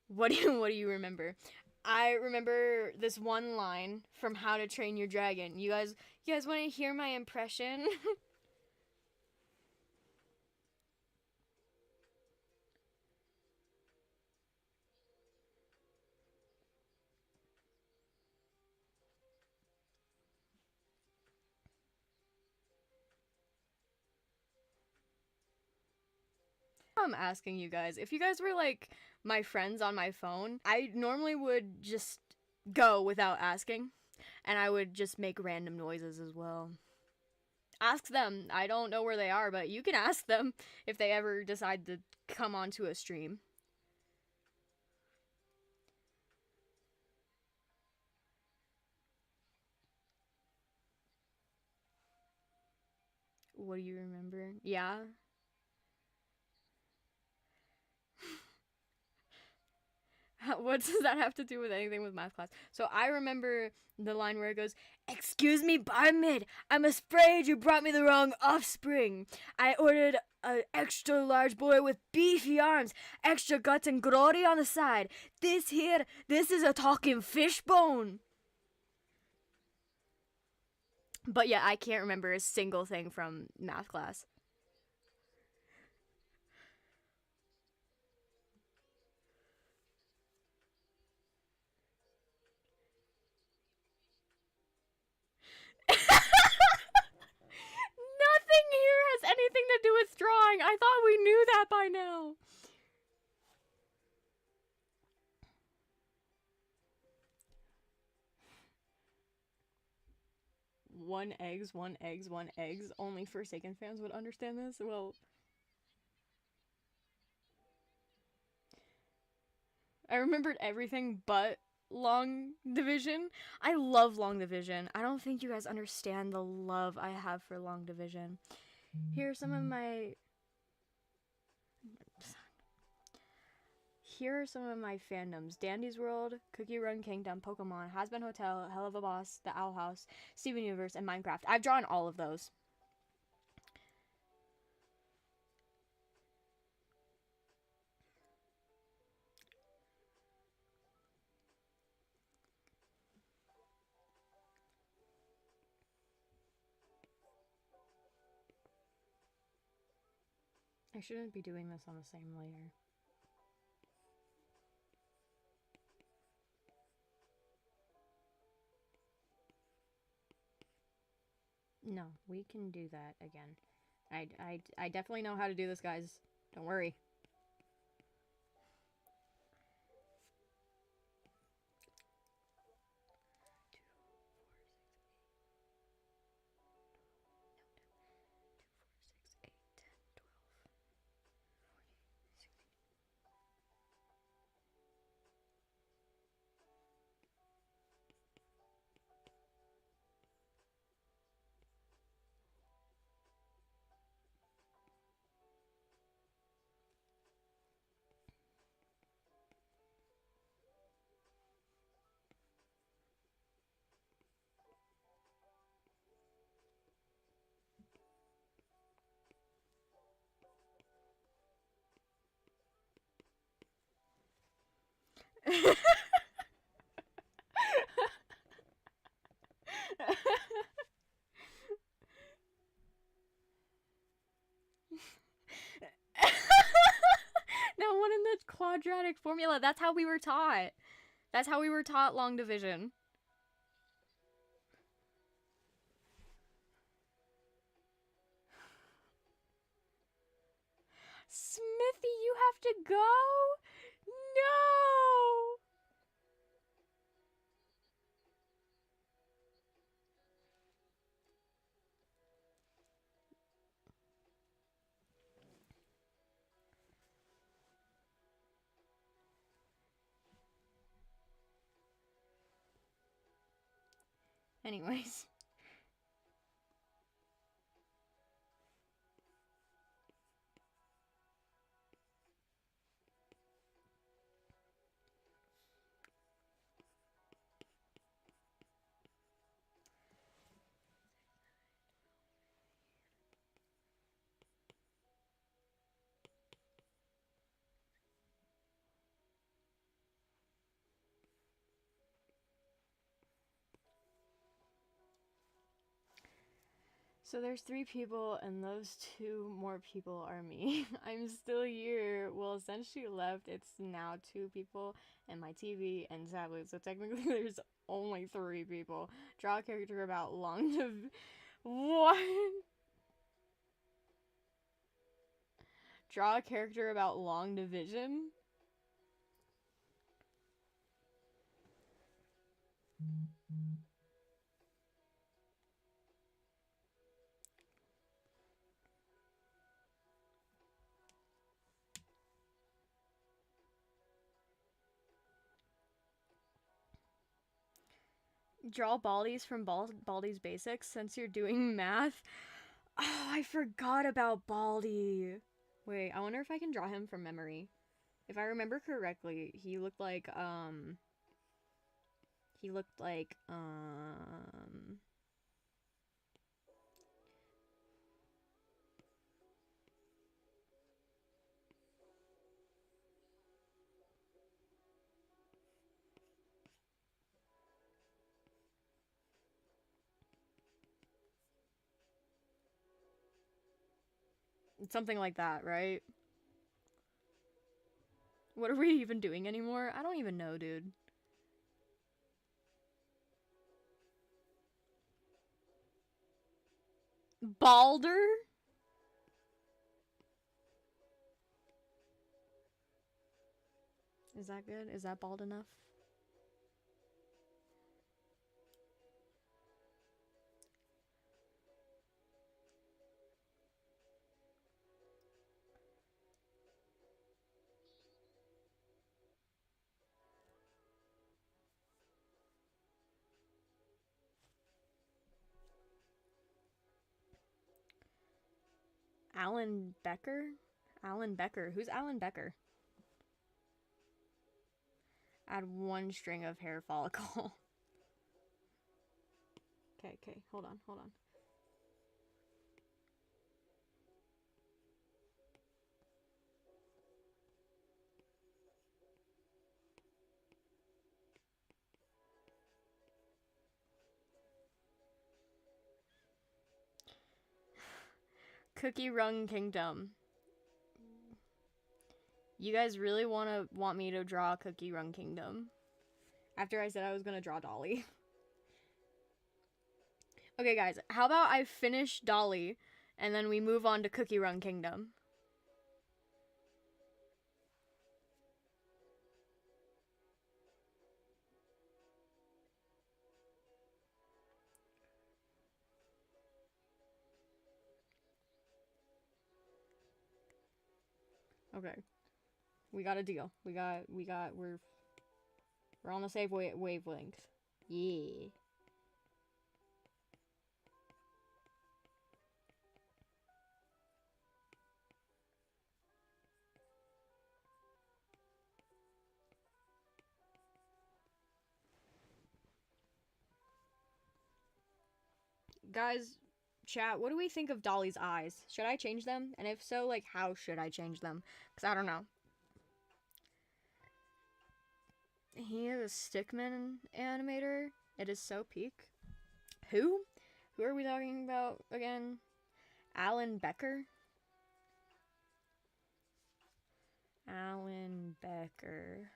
what do you remember? I remember this one line from How to Train Your Dragon. You guys want to hear my impression? I'm asking you guys, if you guys were like my friends on my phone, I normally would just go without asking, and I would just make random noises as well. Ask them. I don't know where they are, but you can ask them if they ever decide to come onto a stream. What do you remember? Yeah. What does that have to do with anything with math class? So I remember the line where it goes, "Excuse me, barmaid, I'm afraid you brought me the wrong offspring. I ordered an extra large boy with beefy arms, extra guts and glory on the side. This is a talking fishbone." But yeah, I can't remember a single thing from math class. Nothing here has anything to do with drawing. I thought we knew that by now. One eggs, one eggs, one eggs. Only Forsaken fans would understand this. Well, I remembered everything but Long Division. I love Long Division. I don't think you guys understand the love I have for Long Division. Here are some of my fandoms: Dandy's World, Cookie Run Kingdom, Pokemon, Has-Been Hotel, Hell of a Boss, The Owl House, Steven Universe, and Minecraft. I've drawn all of those. I shouldn't be doing this on the same layer. No, we can do that again. I definitely know how to do this, guys. Don't worry. Now, one in the quadratic formula. That's how we were taught. That's how we were taught long division. Smithy, you have to go? No! Anyways. So there's 3 people, and those 2 more people are me. I'm still here. Well, since she left, it's now 2 people and my TV and tablet. So technically, there's only 3 people. Draw a character about long to what? Draw a character about long division. Draw Baldies from Baldi's Basics since you're doing math. Oh, I forgot about Baldi. Wait, I wonder if I can draw him from memory. If I remember correctly, he looked like something like that, right? What are we even doing anymore? I don't even know, dude. Balder? Is that good? Is that bald enough? Alan Becker? Alan Becker. Who's Alan Becker? Add 1 string of hair follicle. Okay. Hold on. Cookie Run Kingdom. You guys really want me to draw Cookie Run Kingdom? After I said I was gonna draw Dollie. Okay, guys, how about I finish Dollie and then we move on to Cookie Run Kingdom? Okay. We got a deal. We're on the same wavelength. Yeah. Guys, chat, what do we think of Dolly's eyes? Should I change them? And if so, like, how should I change them? Because I don't know. He is a Stickman animator. It is so peak. Who? Who are we talking about again? Alan Becker? Alan Becker.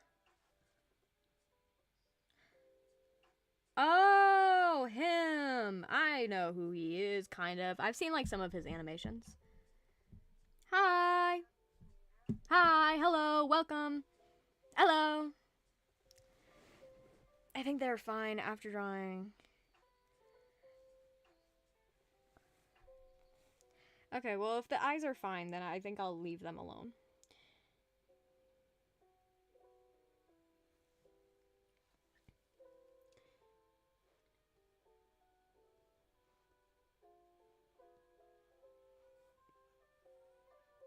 Oh, him! I know who he is, kind of. I've seen, like, some of his animations. Hi! Hi, hello, welcome. Hello! I think they're fine after drawing. Okay, well, if the eyes are fine, then I think I'll leave them alone.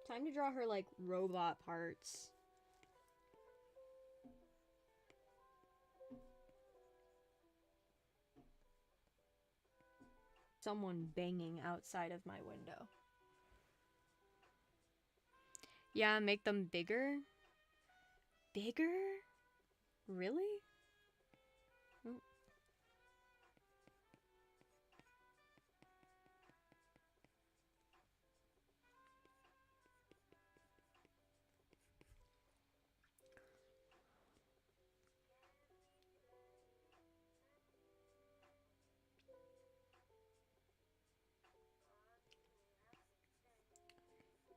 Time to draw her, like, robot parts. Someone banging outside of my window. Yeah, make them bigger. Bigger? Really? Oh.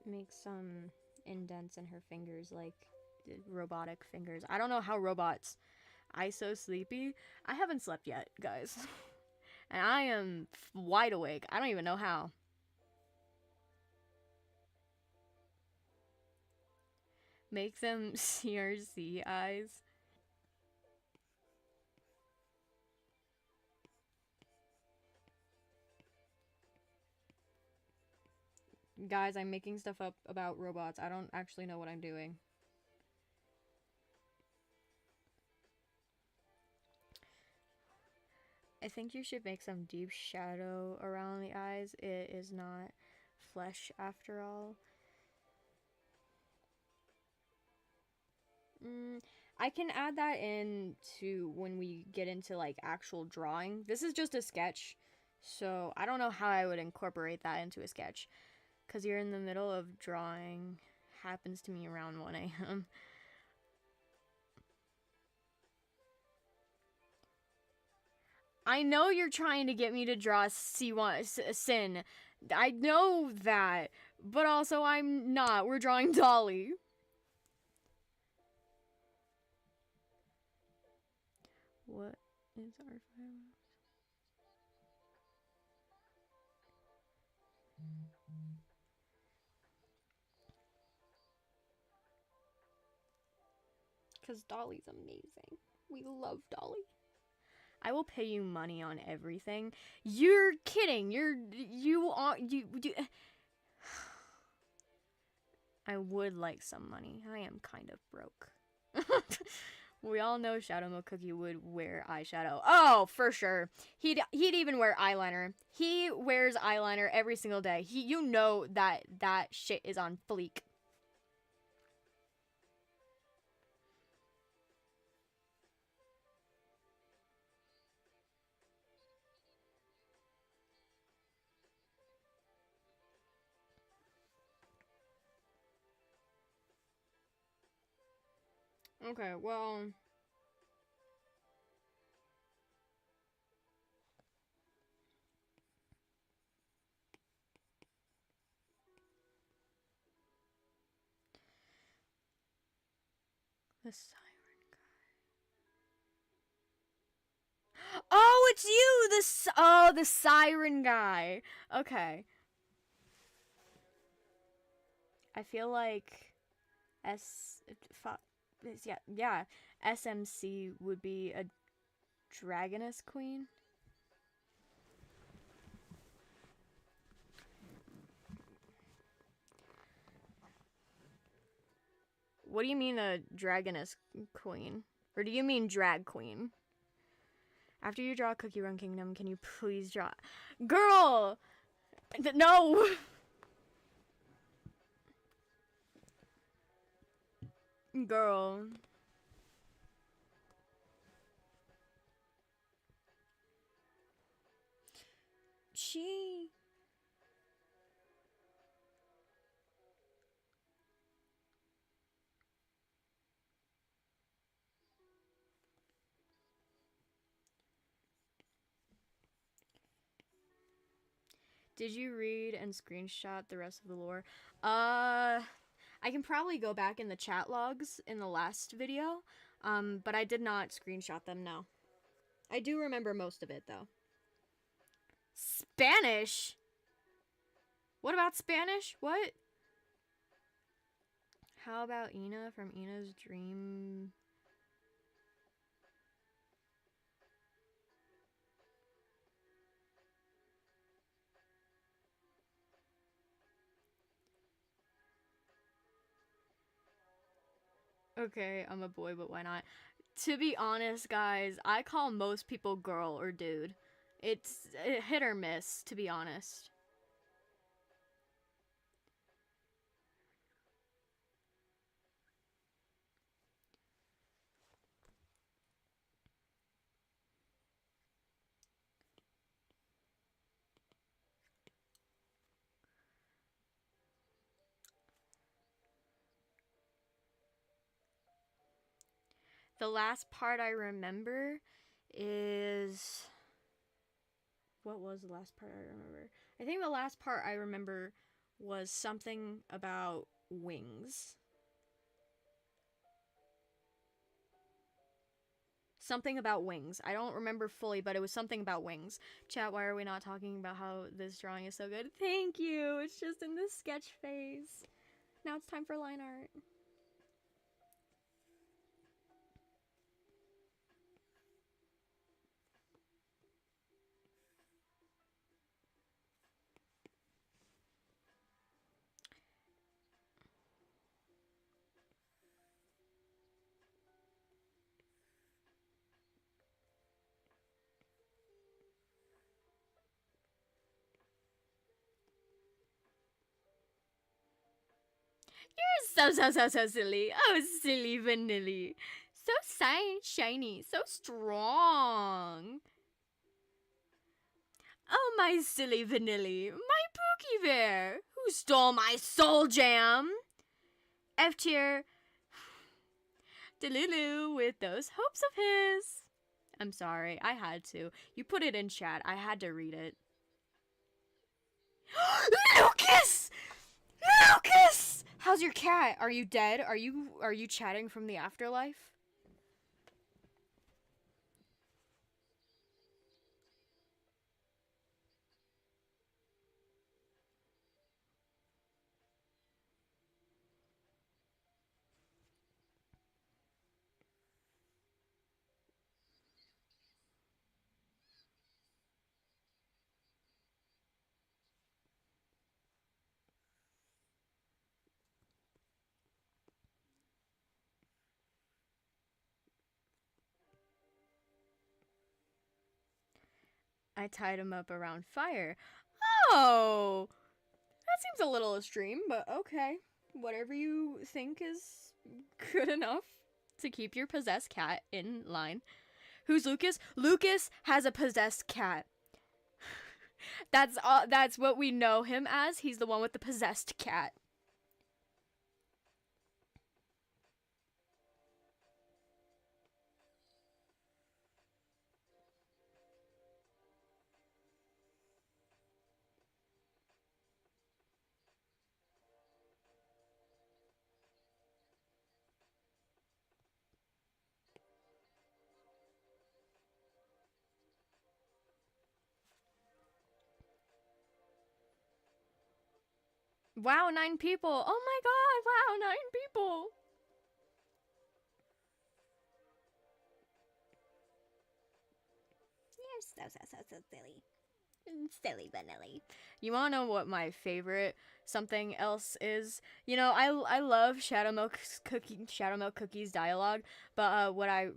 Make some indents in her fingers, like robotic fingers. I don't know how robots. I so sleepy. I haven't slept yet, guys. And I am wide awake. I don't even know how. Make them CRC eyes. Guys, I'm making stuff up about robots. I don't actually know what I'm doing. I think you should make some deep shadow around the eyes. It is not flesh after all. I can add that in to when we get into like actual drawing. This is just a sketch, so I don't know how I would incorporate that into a sketch, because you're in the middle of drawing. Happens to me around 1 a.m. I know you're trying to get me to draw Sin. I know that, but also I'm not. We're drawing Dollie. What is our file? Because Dollie's amazing. We love Dollie. I will pay you money on everything. You're kidding. You. I would like some money. I am kind of broke. We all know Shadow Milk Cookie would wear eyeshadow. Oh, for sure. He'd even wear eyeliner. He wears eyeliner every single day. You know that shit is on fleek. Okay, well, the siren guy. Oh, it's you. The siren guy. Okay. I feel like S yeah, SMC would be a dragoness queen. What do you mean a dragoness queen? Or do you mean drag queen? After you draw Cookie Run Kingdom, can you please draw... Girl! No! Girl. She... Did you read and screenshot the rest of the lore? I can probably go back in the chat logs in the last video, but I did not screenshot them, no. I do remember most of it, though. Spanish? What about Spanish? What? How about Ina from Ina's Dream? Okay, I'm a boy, but why not? To be honest, guys, I call most people girl or dude. It's hit or miss, to be honest. The last part I remember is... What was the last part I remember? I think the last part I remember was something about wings. Something about wings. I don't remember fully, but it was something about wings. Chat, why are we not talking about how this drawing is so good? Thank you! It's just in the sketch phase. Now it's time for line art. So silly. Oh, silly vanilli. So shiny, so strong. Oh, my silly vanilli. My Pookie Bear. Who stole my soul jam? F tier. Delulu with those hopes of his. I'm sorry, I had to. You put it in chat. I had to read it. Lucas! Lucas! How's your cat? Are you dead? Are you chatting from the afterlife? I tied him up around fire. Oh, that seems a little extreme, but okay. Whatever you think is good enough to keep your possessed cat in line. Who's Lucas? Lucas has a possessed cat. That's what we know him as. He's the one with the possessed cat. Wow, 9 people. Oh my god, wow, 9 people. You're so silly. Silly Vanilli. You wanna know what my favorite something else is? You know, I love Shadow Milk Cookie's dialogue, but what I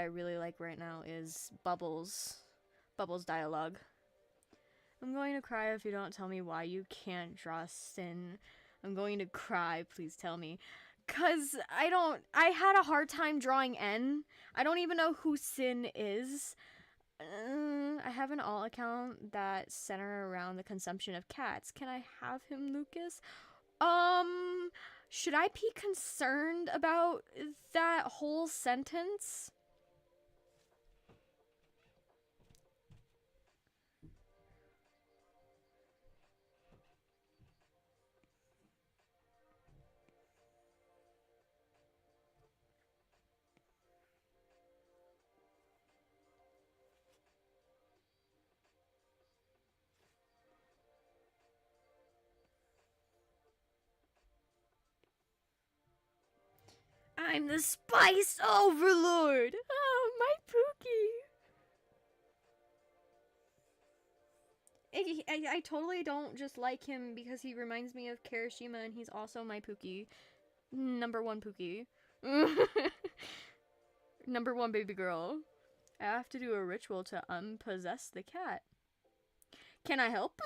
really like right now is Bubbles dialogue. I'm going to cry if you don't tell me why you can't draw Sin. I'm going to cry, please tell me. Cause I had a hard time drawing N. I don't even know who Sin is. I have an alt account that center around the consumption of cats. Can I have him, Lucas? Should I be concerned about that whole sentence? I'm the spice overlord. Oh, my Pookie. I totally don't just like him because he reminds me of Kirishima and he's also my Pookie. Number one Pookie. Number one baby girl. I have to do a ritual to unpossess the cat. Can I help?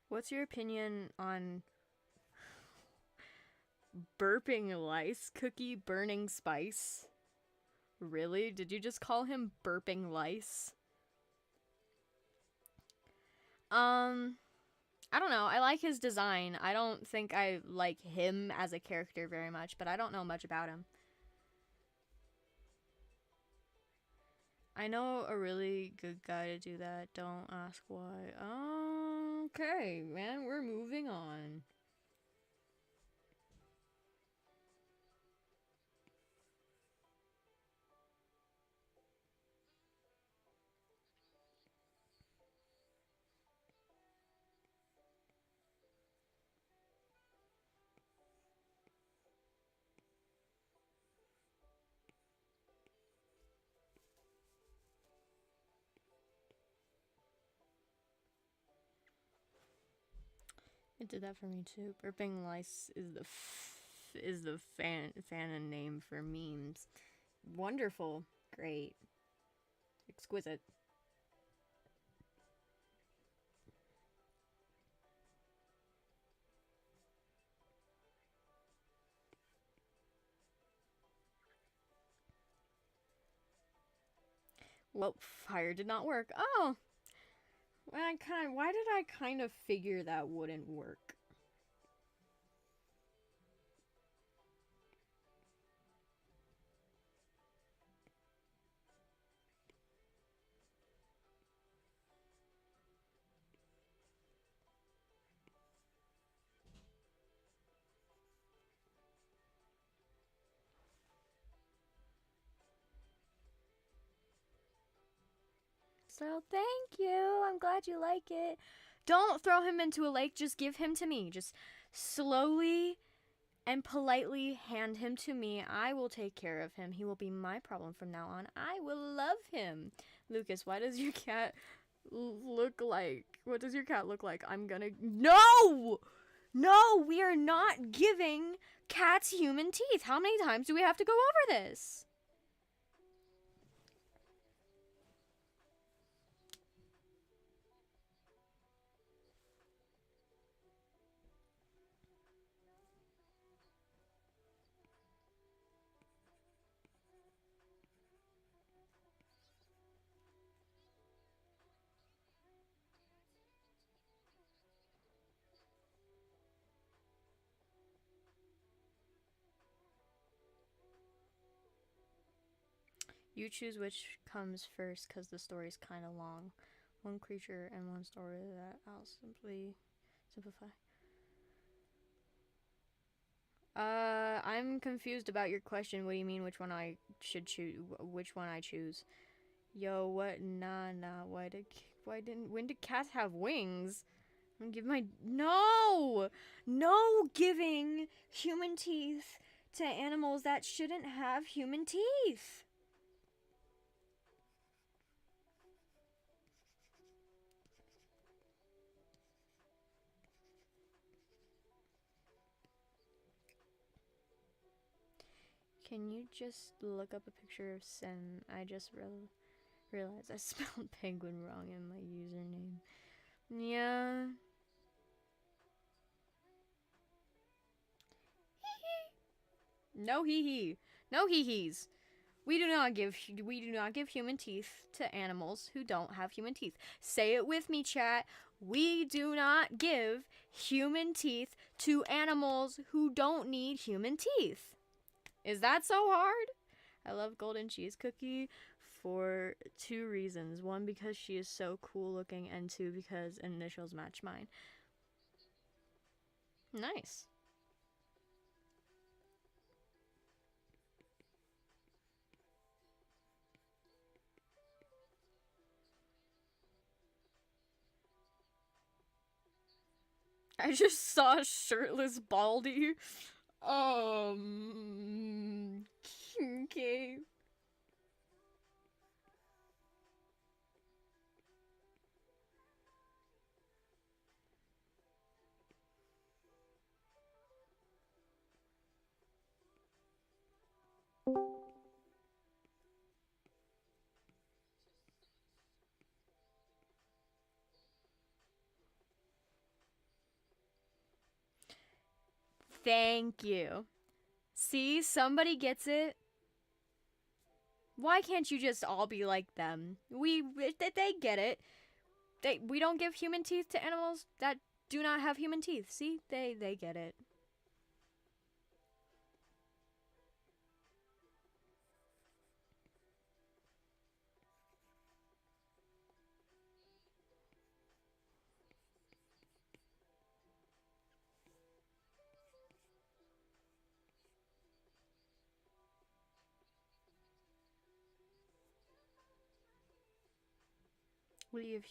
What's your opinion on burping lice cookie burning spice? Really? Did you just call him burping lice? Um, I don't know. I like his design. I don't think I like him as a character very much, but I don't know much about him. I know a really good guy to do that. Don't ask why. Okay, man, we're moving on. It did that for me too. Burping lice is the fanon name for memes. Wonderful, great, exquisite. Well, fire did not work. Oh, why did I kind of figure that wouldn't work? So thank you. I'm glad you like it. Don't throw him into a lake. Just give him to me. Just slowly and politely hand him to me. I will take care of him. He will be my problem from now on. I will love him. Lucas, why does your cat look like? What does your cat look like? I'm gonna. No! No, we are not giving cats human teeth. How many times do we have to go over this? You choose which comes first because the story's kind of long. One creature and one story that I'll simplify. I'm confused about your question. What do you mean? Which one I should choose? Which one I choose? Yo, what? Nah. When did cats have wings? I'm gonna give my no giving human teeth to animals that shouldn't have human teeth. Can you just look up a picture of Sim? I just realized I spelled penguin wrong in my username. Yeah. No hee. No hee-hees. We do not give human teeth to animals who don't have human teeth. Say it with me, chat. We do not give human teeth to animals who don't need human teeth. Is that so hard? I love Golden Cheese Cookie for 2 reasons. 1, because she is so cool looking, and 2, because initials match mine. Nice. I just saw a shirtless Baldy. Okay. Thank you. See, somebody gets it. Why can't you just all be like them? They get it. We don't give human teeth to animals that do not have human teeth. See, they get it. We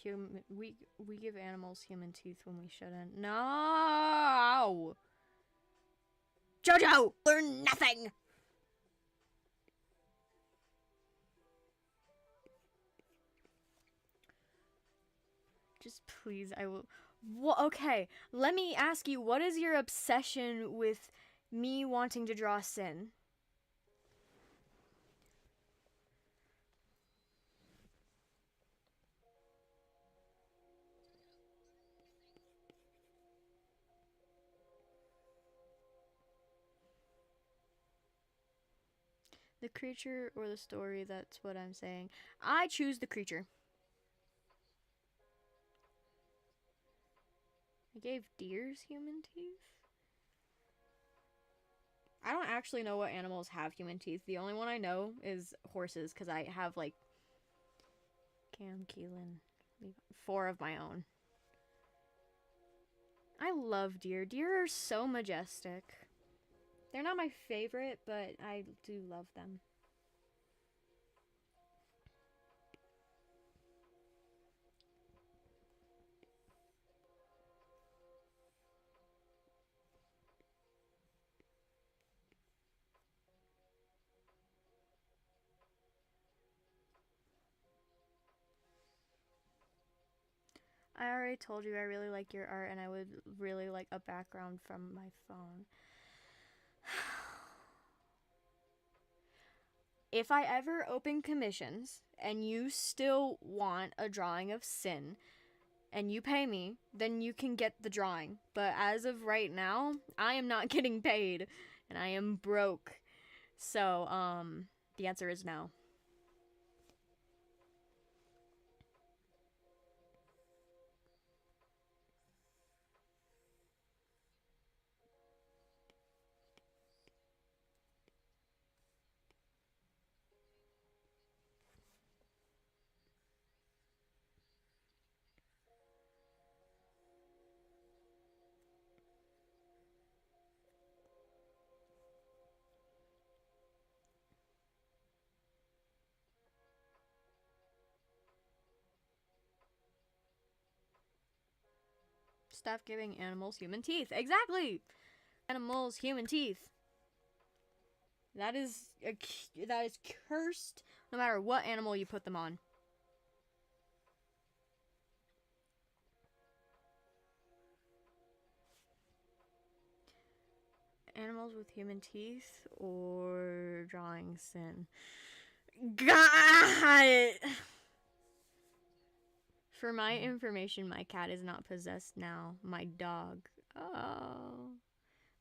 give animals human teeth when we shouldn't. No. Jojo, learn nothing. Just please, I will. Well, okay, let me ask you, what is your obsession with me wanting to draw sin? The creature or the story, that's what I'm saying. I choose the creature. I gave deers human teeth? I don't actually know what animals have human teeth. The only one I know is horses because I have like Cam, Keelan, four of my own. I love deer. Deer are so majestic. They're not my favorite, but I do love them. I already told you I really like your art and I would really like a background from my phone. If I ever open commissions and you still want a drawing of Sin and you pay me, then you can get the drawing. But as of right now, I am not getting paid and I am broke. So, the answer is no. Stop giving animals human teeth. Exactly. Animals human teeth. That is that is cursed no matter what animal you put them on. Animals with human teeth or drawing Sin. Got it. For my information, my cat is not possessed now. My dog. Oh.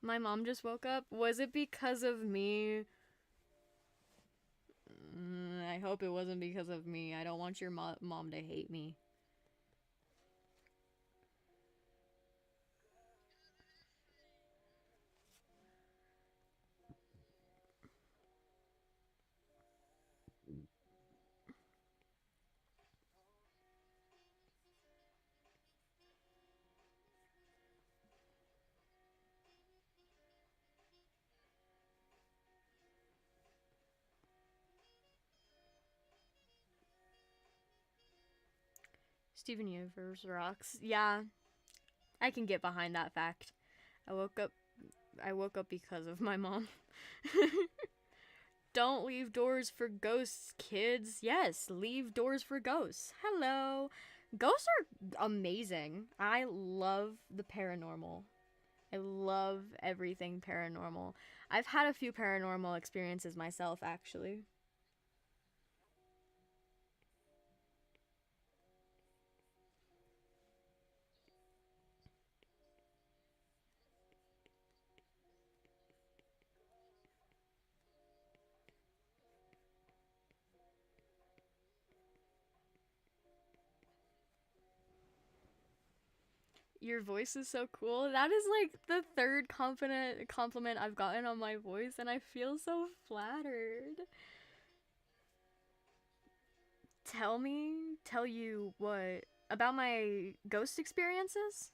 My mom just woke up. Was it because of me? I hope it wasn't because of me. I don't want your mom to hate me. Steven Universe rocks. Yeah, I can get behind that fact. I woke up I woke up because of my mom. Don't leave doors for ghosts, kids. Yes, leave doors for ghosts. Hello. Ghosts are amazing. I love the paranormal. I love everything paranormal. I've had a few paranormal experiences myself, actually. Your voice is so cool. That is like the third compliment I've gotten on my voice, and I feel so flattered. Tell you what about my ghost experiences?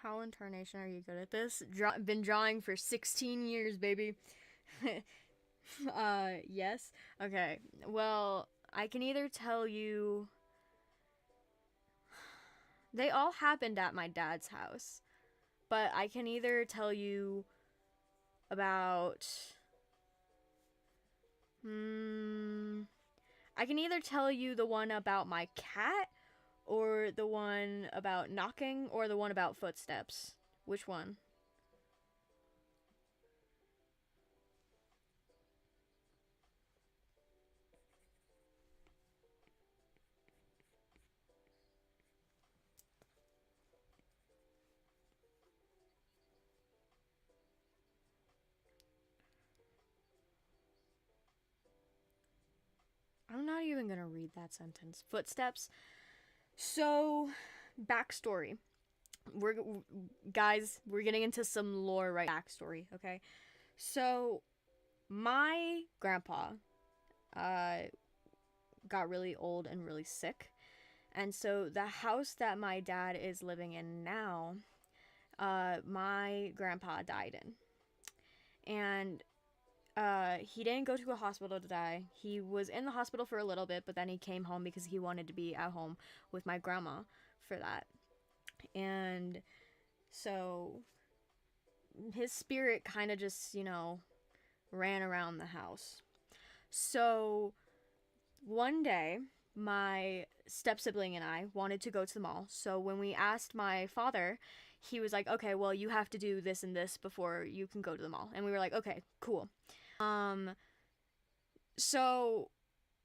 How in tarnation are you good at this? Been drawing for 16 years, baby. Yes. Okay. Well, I can either tell you. They all happened at my dad's house. But I can either tell you about. I can either tell you the one about my cat, or the one about knocking, or the one about footsteps. Which one? I'm not even gonna read that sentence. Footsteps. So, backstory. We're guys, we're getting into some lore right. Backstory, okay? So, my grandpa got really old and really sick. And so the house that my dad is living in now, my grandpa died in. And he didn't go to a hospital to die. He was in the hospital for a little bit, but then he came home because he wanted to be at home with my grandma for that. And so his spirit kind of just, ran around the house. So one day, my step sibling and I wanted to go to the mall. So when we asked my father, he was like, okay, well, you have to do this and this before you can go to the mall. And we were like, okay, cool. So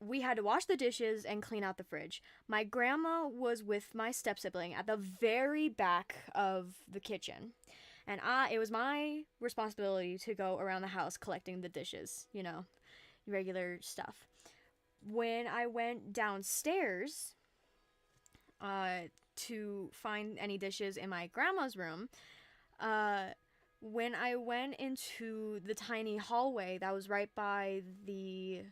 we had to wash the dishes and clean out the fridge. My grandma was with my step sibling at the very back of the kitchen. And it was my responsibility to go around the house collecting the dishes, regular stuff. When I went downstairs to find any dishes in my grandma's room, when I went into the tiny hallway that was right by the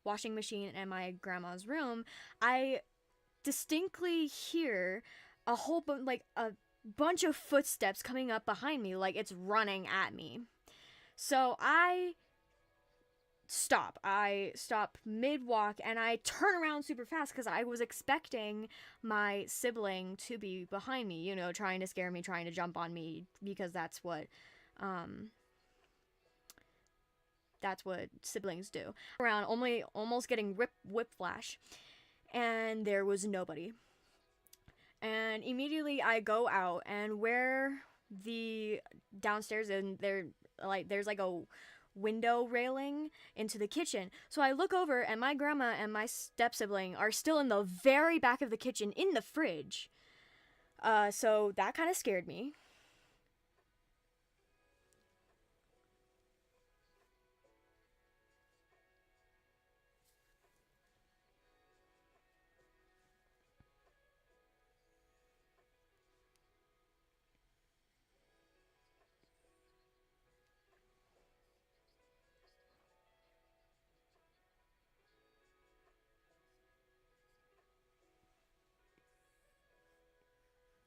washing machine in my grandma's room, I distinctly hear a bunch of footsteps coming up behind me, like it's running at me. So I stop mid-walk and I turn around super fast because I was expecting my sibling to be behind me, trying to scare me, trying to jump on me, because that's what siblings do. Around, almost getting whiplash, and there was nobody. And immediately I go out, and where the downstairs, and there's like a window railing into the kitchen. So I look over, and my grandma and my step sibling are still in the very back of the kitchen in the fridge. So that kind of scared me.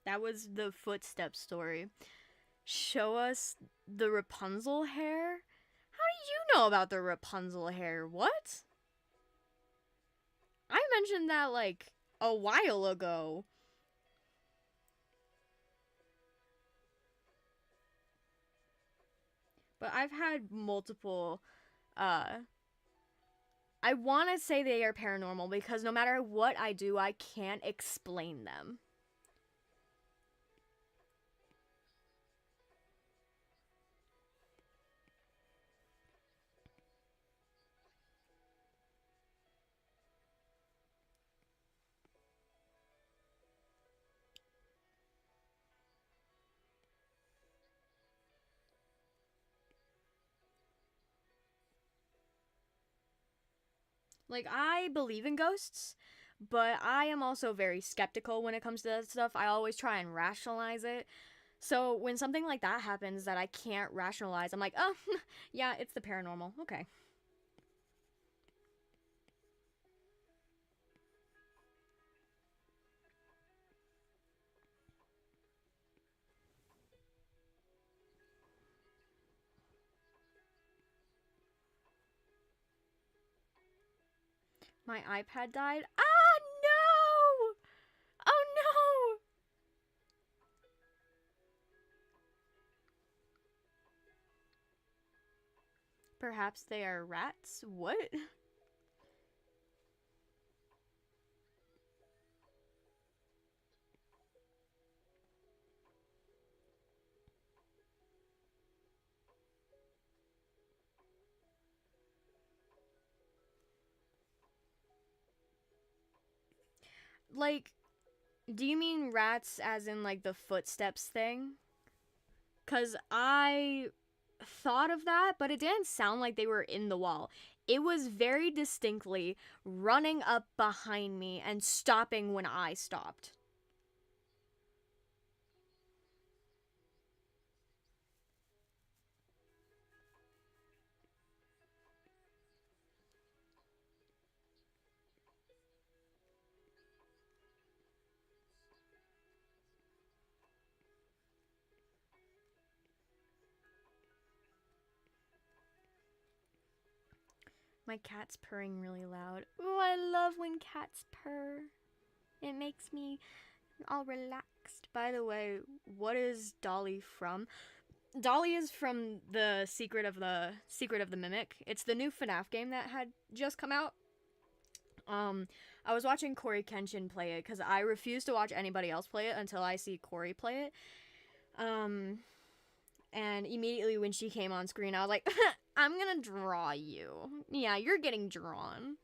That was the footstep story. Show us the Rapunzel hair? How do you know about the Rapunzel hair? What? I mentioned that like a while ago. But I've had multiple I want to say they are paranormal because no matter what I do, I can't explain them. Like, I believe in ghosts, but I am also very skeptical when it comes to that stuff. I always try and rationalize it. So when something like that happens that I can't rationalize, I'm like, oh, yeah, it's the paranormal. Okay. My iPad died. Ah, no! Oh no! Perhaps they are rats? What? Like, do you mean rats as in like the footsteps thing? Because I thought of that, but it didn't sound like they were in the wall. It was very distinctly running up behind me and stopping when I stopped. My cat's purring really loud. Ooh, I love when cats purr. It makes me all relaxed. By the way, what is Dollie from? Dollie is from the Secret of the Mimic. It's the new FNAF game that had just come out. Um, I was watching Corey Kenshin play it because I refuse to watch anybody else play it until I see Corey play it. Um, and immediately when she came on screen, I was like, I'm gonna draw you. Yeah, you're getting drawn.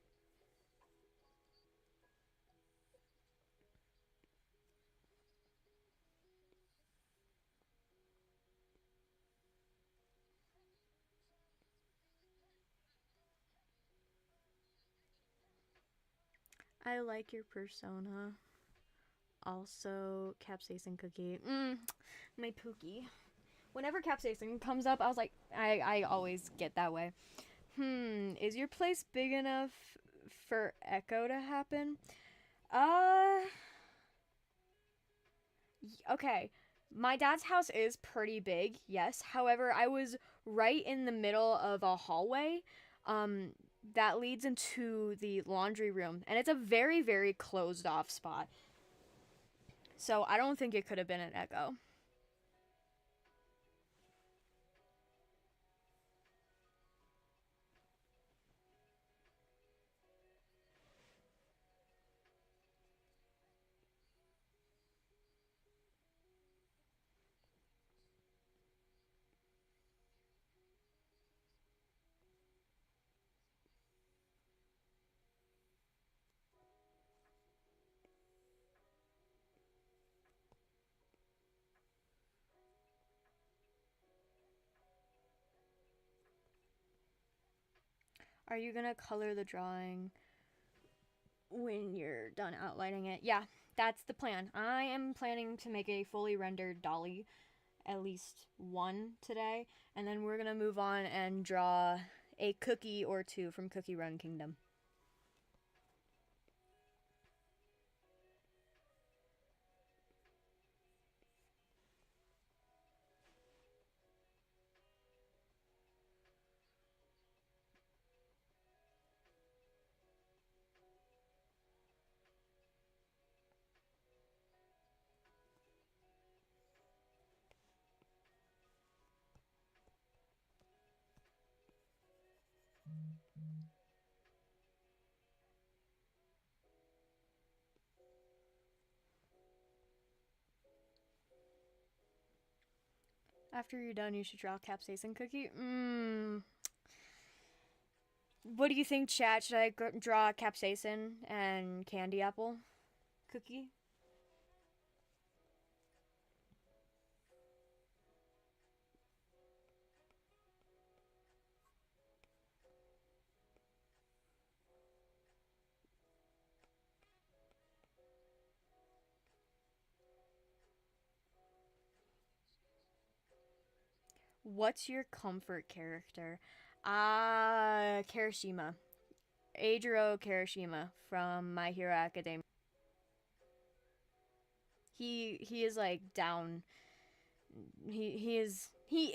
I like your persona. Also, capsaicin cookie. My pookie. Whenever capsaicin comes up, I was like, I always get that way. Is your place big enough for echo to happen? Uh, okay. My dad's house is pretty big, yes. However, I was right in the middle of a hallway um, that leads into the laundry room, and it's a very, very closed off spot. So I don't think it could have been an echo. Are you gonna color the drawing when you're done outlining it? Yeah, that's the plan. I am planning to make a fully rendered Dolly, at least one today, and then we're gonna move on and draw a cookie or two from Cookie Run Kingdom. After you're done, you should draw a capsaicin cookie. What do you think, chat? Should I draw a capsaicin and candy apple cookie? What's your comfort character? Kirishima. Eijiro Kirishima from My Hero Academia. He is like down. He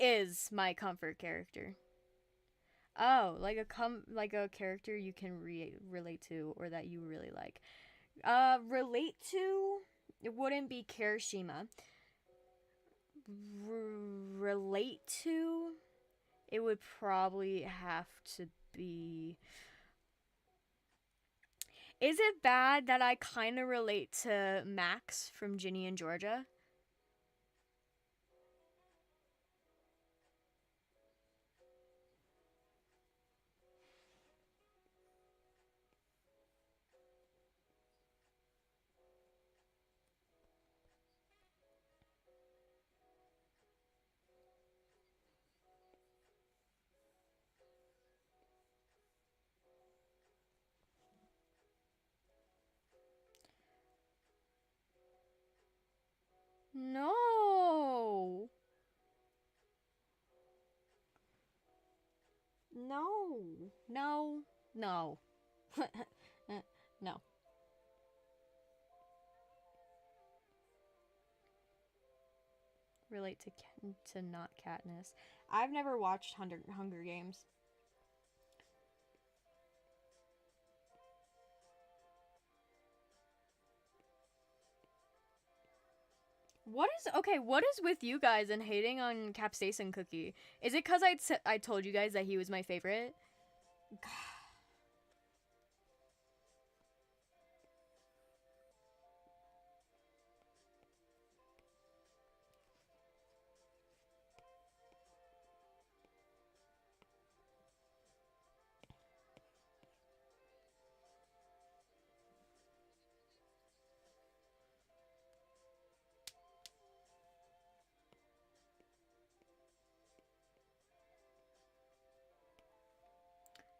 is my comfort character. Oh, like a character you can relate to or that you really like. Relate to, it wouldn't be Kirishima. Relate to, it would probably have to be. Is it bad that I kind of relate to Max from Ginny and Georgia? No. No. No. No. No. Relate to not Katniss. I've never watched Hunger Games. What is okay? What is with you guys and hating on Capsaicin Cookie? Is it because I told you guys that he was my favorite?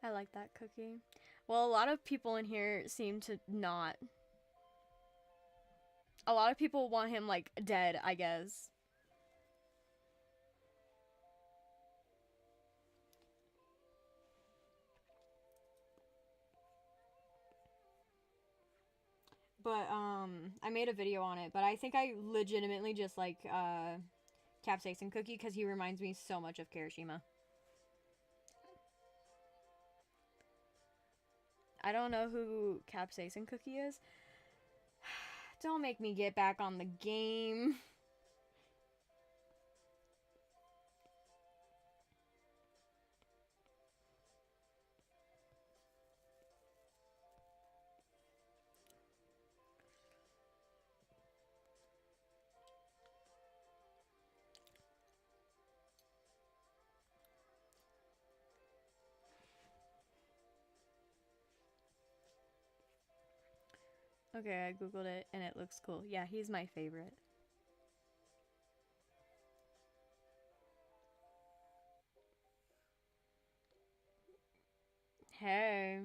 I like that cookie. Well, a lot of people in here seem to not. A lot of people want him like dead, I guess. But I made a video on it, but I think I legitimately just like Capsaicin Cookie because he reminds me so much of Kirishima. I don't know who Capsaicin Cookie is. Don't make me get back on the game. Okay, I googled it and it looks cool. Yeah, he's my favorite. Hey.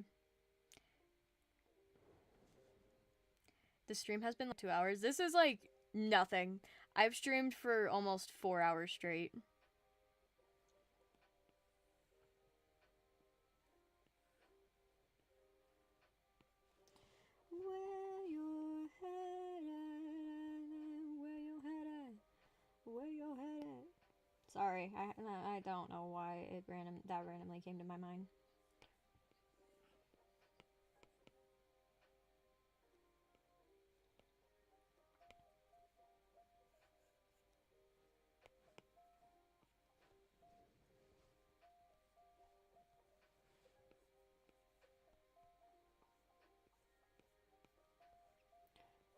The stream has been like 2 hours. This is like nothing. I've streamed for almost 4 hours straight. Where your head at? Where your head at? Where your head at? Sorry, I don't know why that randomly came to my mind.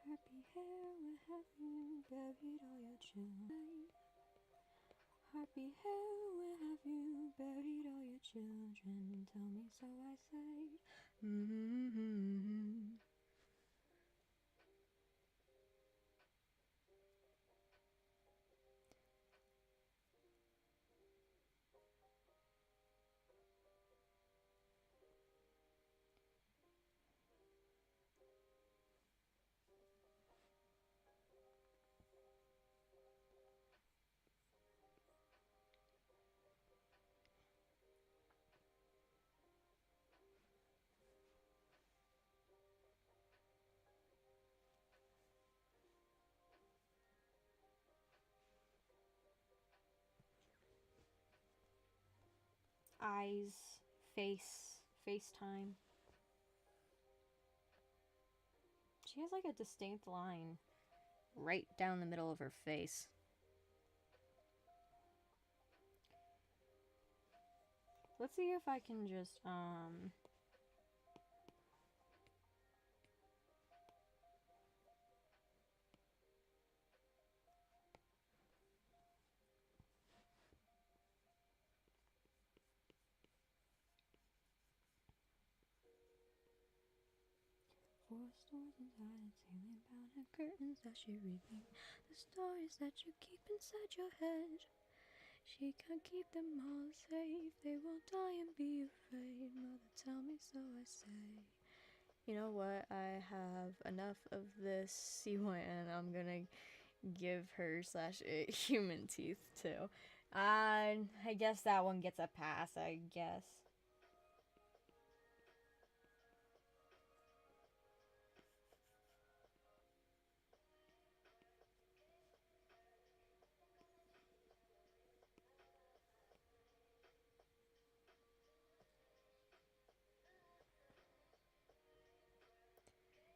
Happy hair, where have you buried all your children? Happy hair, where have you buried all your children? Tell me so I say. Mm-hmm. Eyes. FaceTime. She has like a distinct line right down the middle of her face. Let's see if I can just, four stores inside, ceiling bound and curtains that she repeat. The stories that you keep inside your head. She can't keep them all safe. They will die and be afraid. Mother, tell me so, I say. You know what? I have enough of this CYN. I'm gonna give her / human teeth too. I guess that one gets a pass, I guess.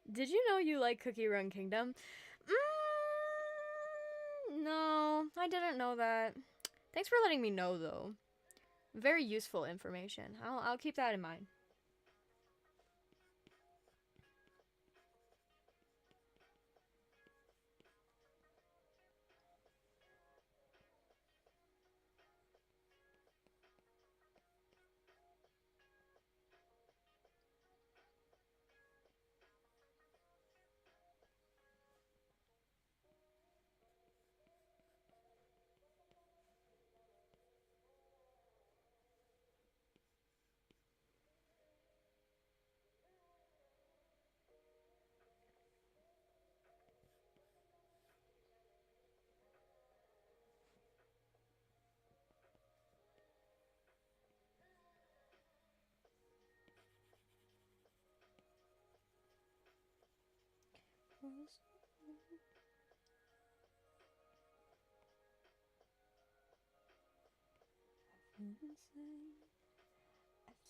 Did you know you like Cookie Run Kingdom? No, I didn't know that. Thanks for letting me know, though. Very useful information. I'll keep that in mind.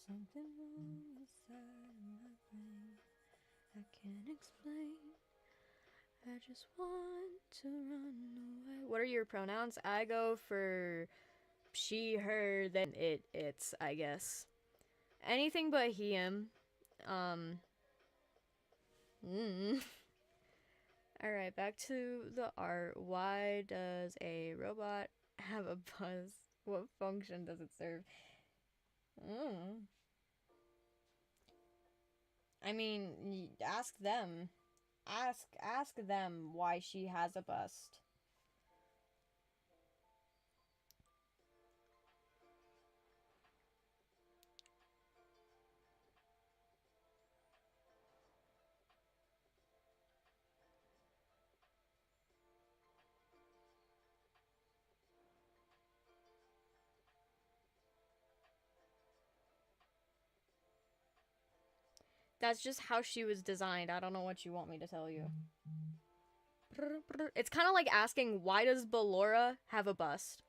Something wrong inside of my brain. I can't explain. I just want to run away. What are your pronouns? I go for she, her, then it's, I guess. Anything but he, him. Alright, back to the art. Why does a robot have a buzz? What function does it serve? I mean, ask them. Ask them why she has a bust. That's just how she was designed. I don't know what you want me to tell you. It's kind of like asking, why does Ballora have a bust?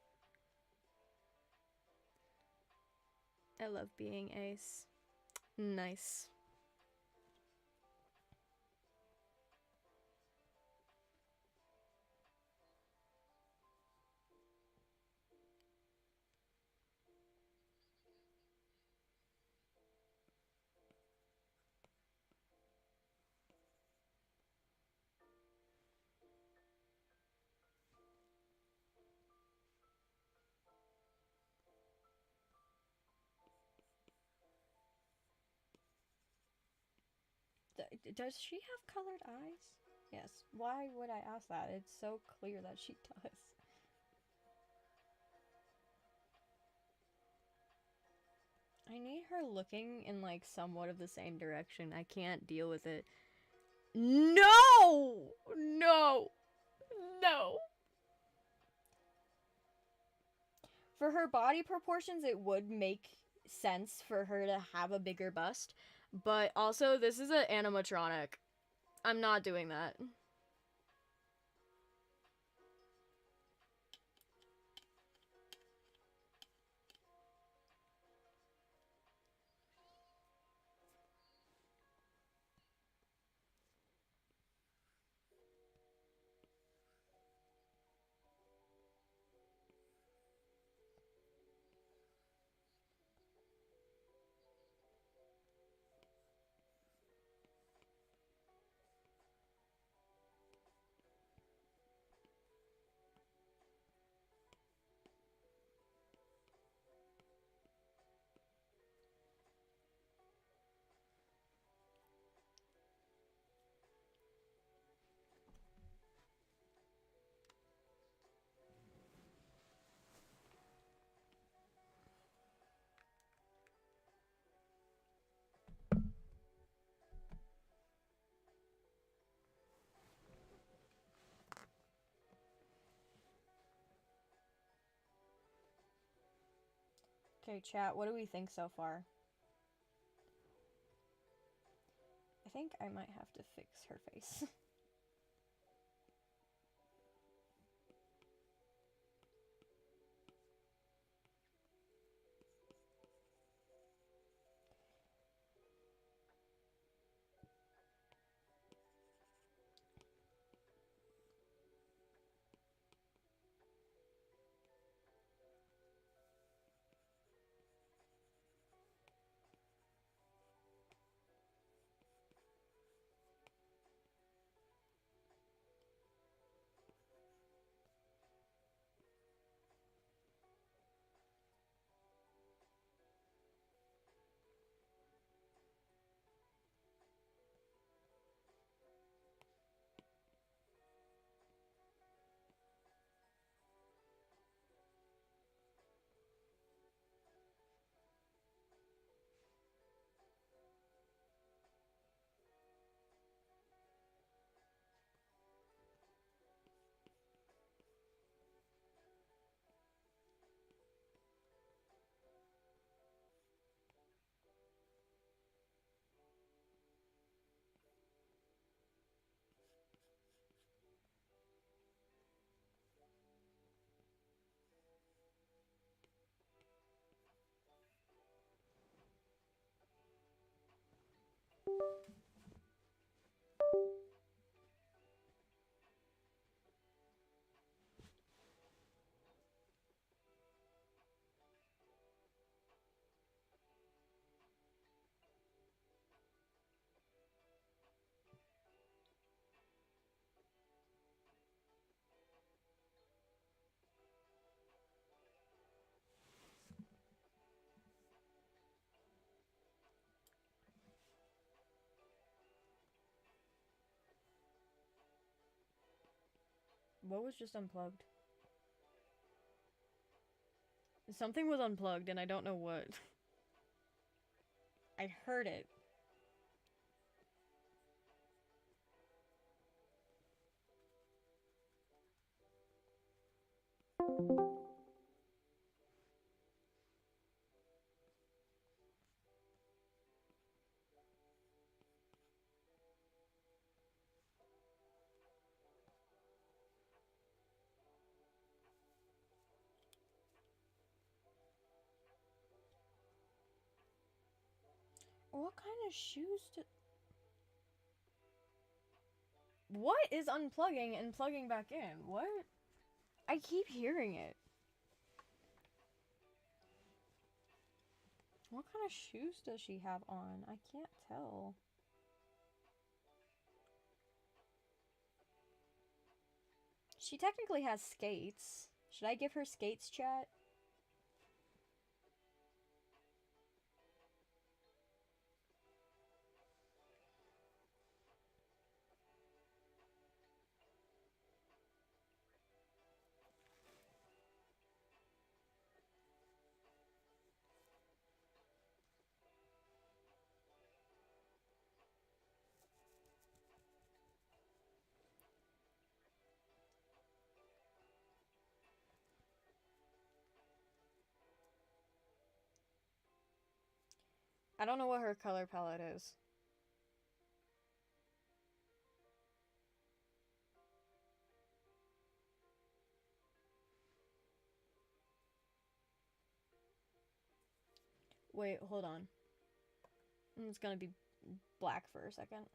I love being Ace. Nice. Does she have colored eyes? Yes. Why would I ask that? It's so clear that she does. I need her looking in like somewhat of the same direction. I can't deal with it. No! No! No! For her body proportions, it would make sense for her to have a bigger bust. But also, this is an animatronic. I'm not doing that. Okay, chat, what do we think so far? I think I might have to fix her face. What was just unplugged? Something was unplugged and I don't know what. I heard it. What kind of shoes do... What is unplugging and plugging back in? What? I keep hearing it. What kind of shoes does she have on? I can't tell. She technically has skates. Should I give her skates, chat? I don't know what her color palette is. Wait, hold on. It's gonna be black for a second.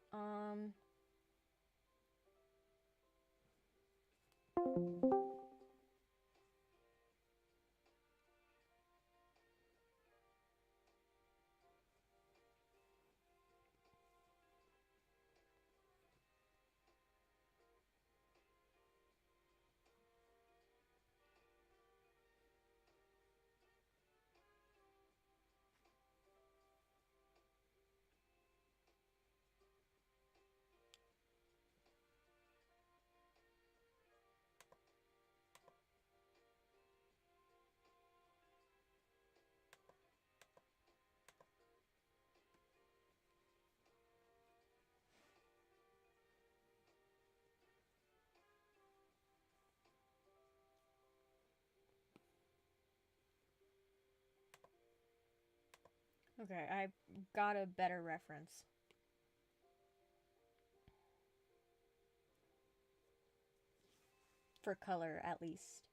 Okay, I got a better reference. For color, at least.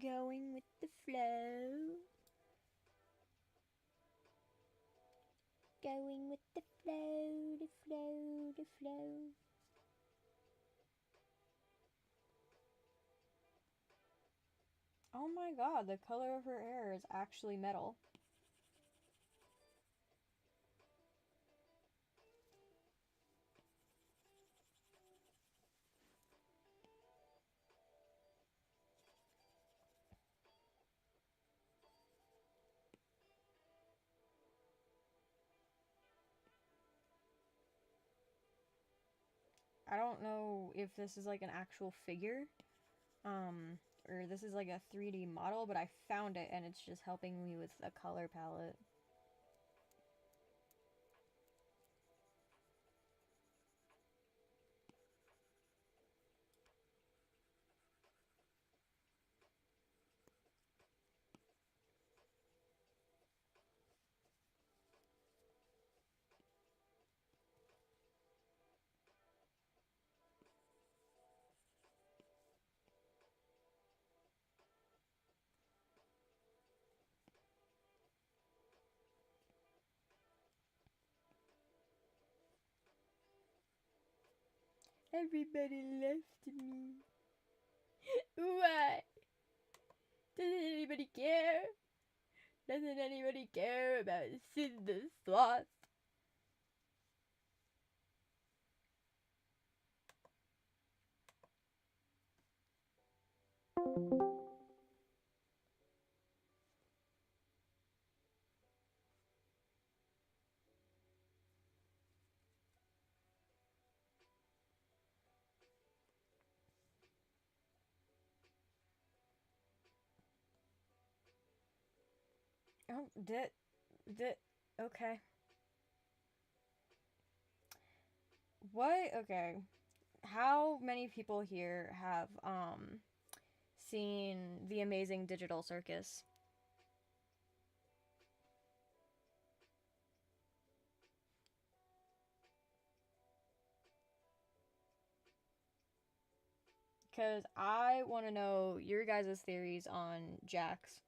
Going with the flow. Going with the flow, the flow, the flow. Oh my god, the color of her hair is actually metal. I don't know if this is like an actual figure, or this is like a 3D model, but I found it and it's just helping me with a color palette. Everybody left me. Why? Doesn't anybody care? Doesn't anybody care about Sid Sloth? Oh, okay. What? Okay. How many people here have, seen The Amazing Digital Circus? Because I want to know your guys' theories on Jax.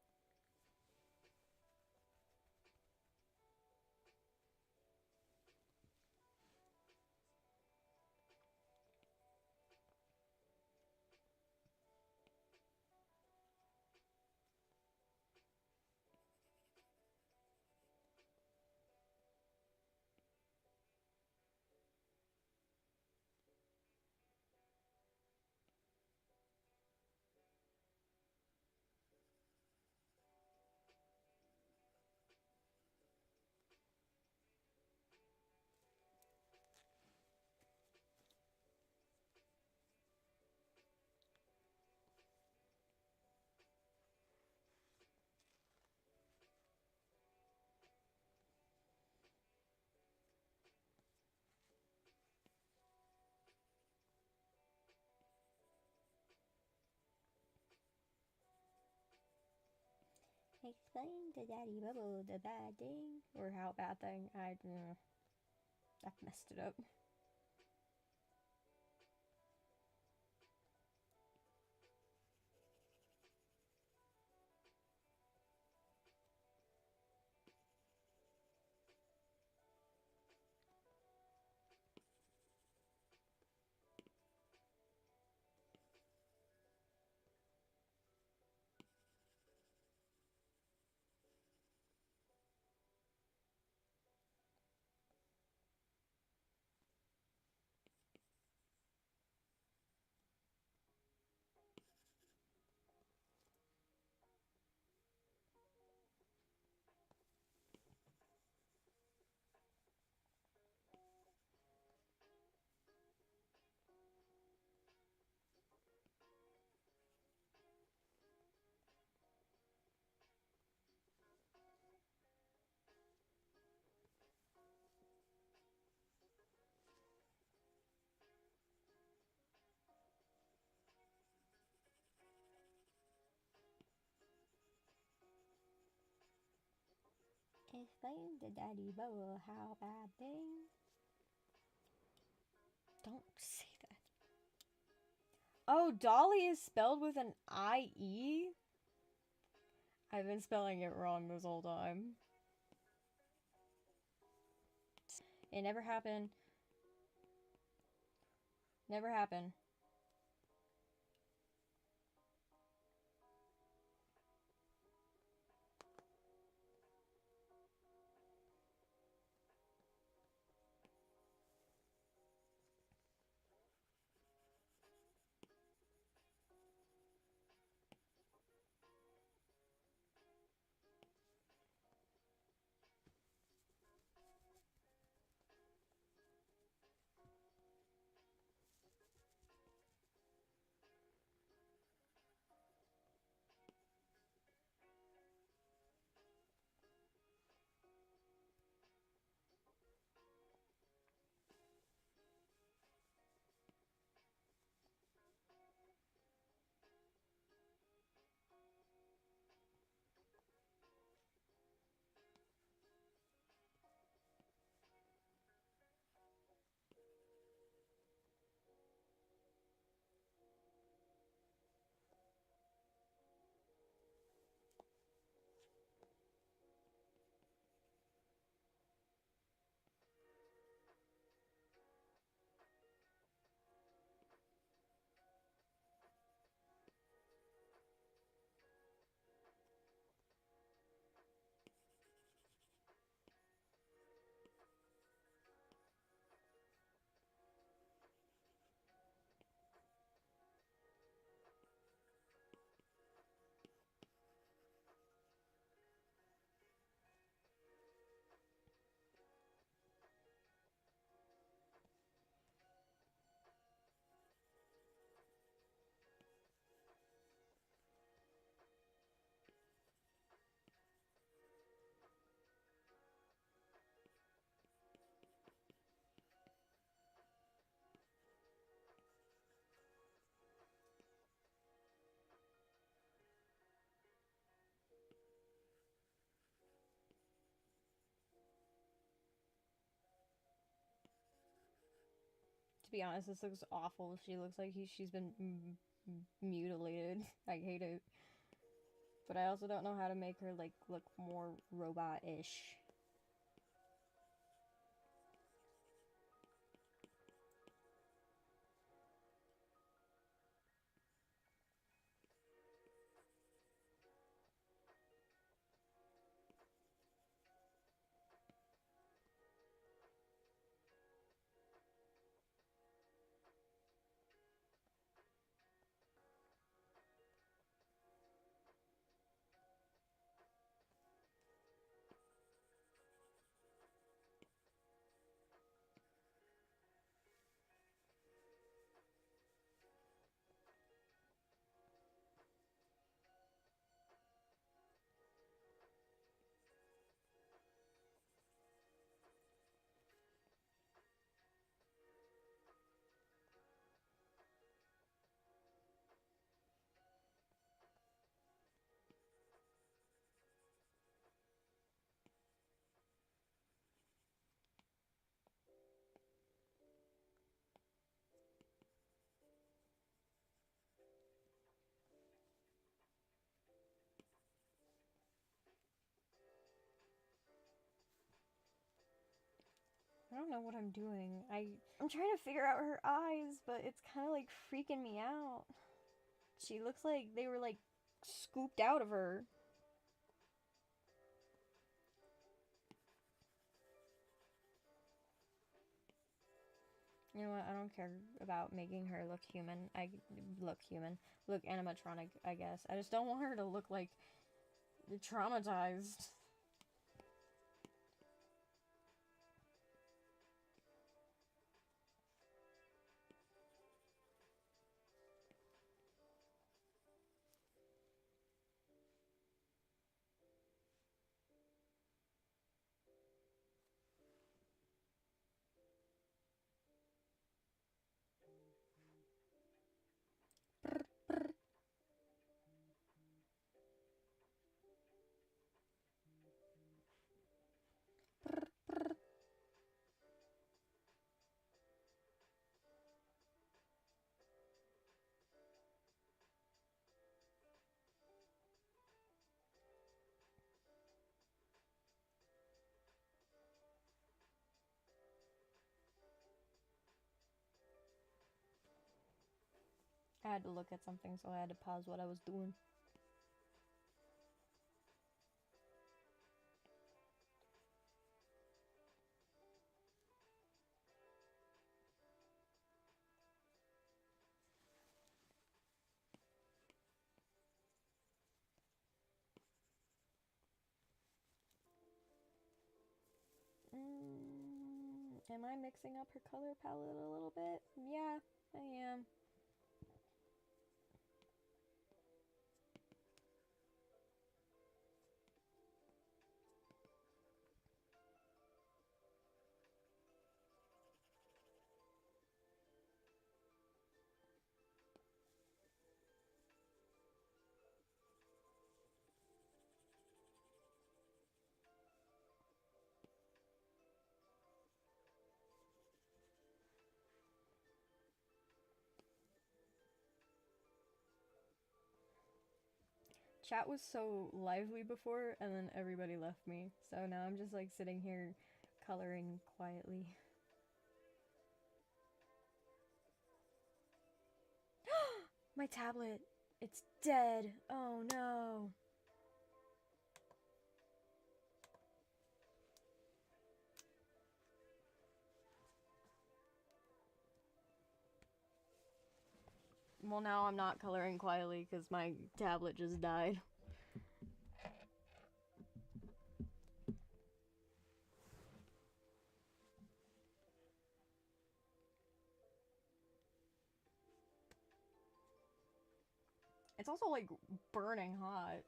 Explain to Daddy Bubble the bad thing. Or how bad thing. I've messed it up. Explain to Daddy Bubble how bad thing. Don't say that. Oh, Dolly is spelled with an I-E? I've been spelling it wrong this whole time. It never happened. Never happened. To be honest, this looks awful. She looks like she's been mutilated. I hate it. But I also don't know how to make her like look more robot-ish. I don't know what I'm doing. I'm trying to figure out her eyes, but it's kind of like freaking me out. She looks like they were like scooped out of her. You know what? I don't care about making her look human. Look animatronic, I guess. I just don't want her to look like traumatized. I had to look at something, so I had to pause what I was doing. Am I mixing up her color palette a little bit? Yeah, I am. Chat was so lively before, and then everybody left me. So now I'm just like sitting here coloring quietly. My tablet! It's dead! Oh no! Well, now I'm not coloring quietly because my tablet just died. It's also like burning hot.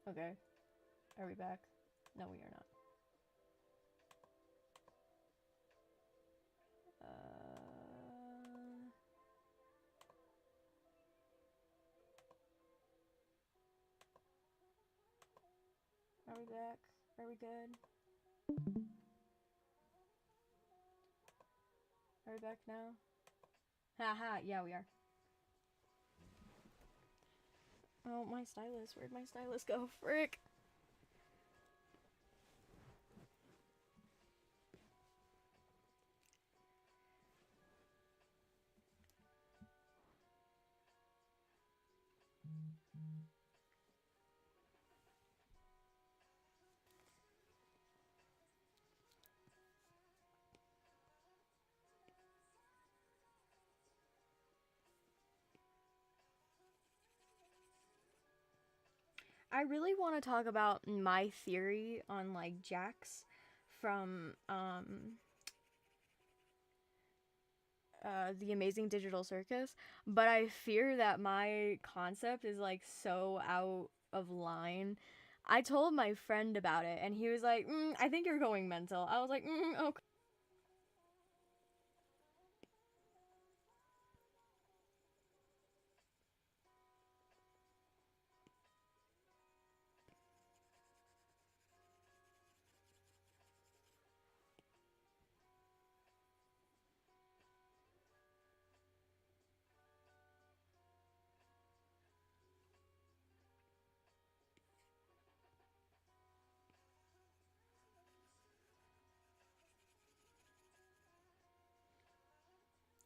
Okay. Are we back? No, we are not. Are we back? Are we good? Are we back now? Haha, yeah, we are. Oh, my stylus. Where'd my stylus go? Frick! I really want to talk about my theory on like Jax from the Amazing Digital Circus, but I fear that my concept is like so out of line I told my friend about it, and he was like, I think you're going mental. I was like, okay.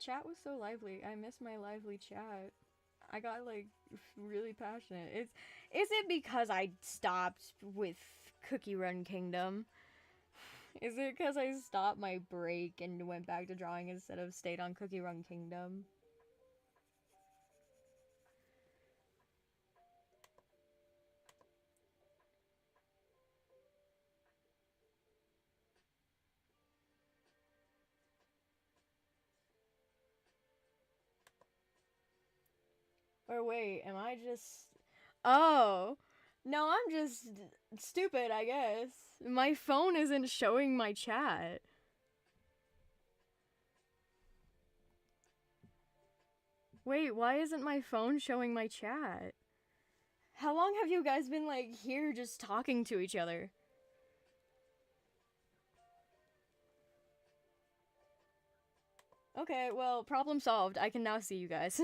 Chat was so lively. I miss my lively chat. I got like really passionate. Is it because I stopped with Cookie Run Kingdom? Is it because I stopped my break and went back to drawing instead of stayed on Cookie Run Kingdom? Or wait, am I just. Oh! No, I'm just stupid, I guess. My phone isn't showing my chat. Wait, why isn't my phone showing my chat? How long have you guys been, like, here just talking to each other? Okay, well, problem solved. I can now see you guys.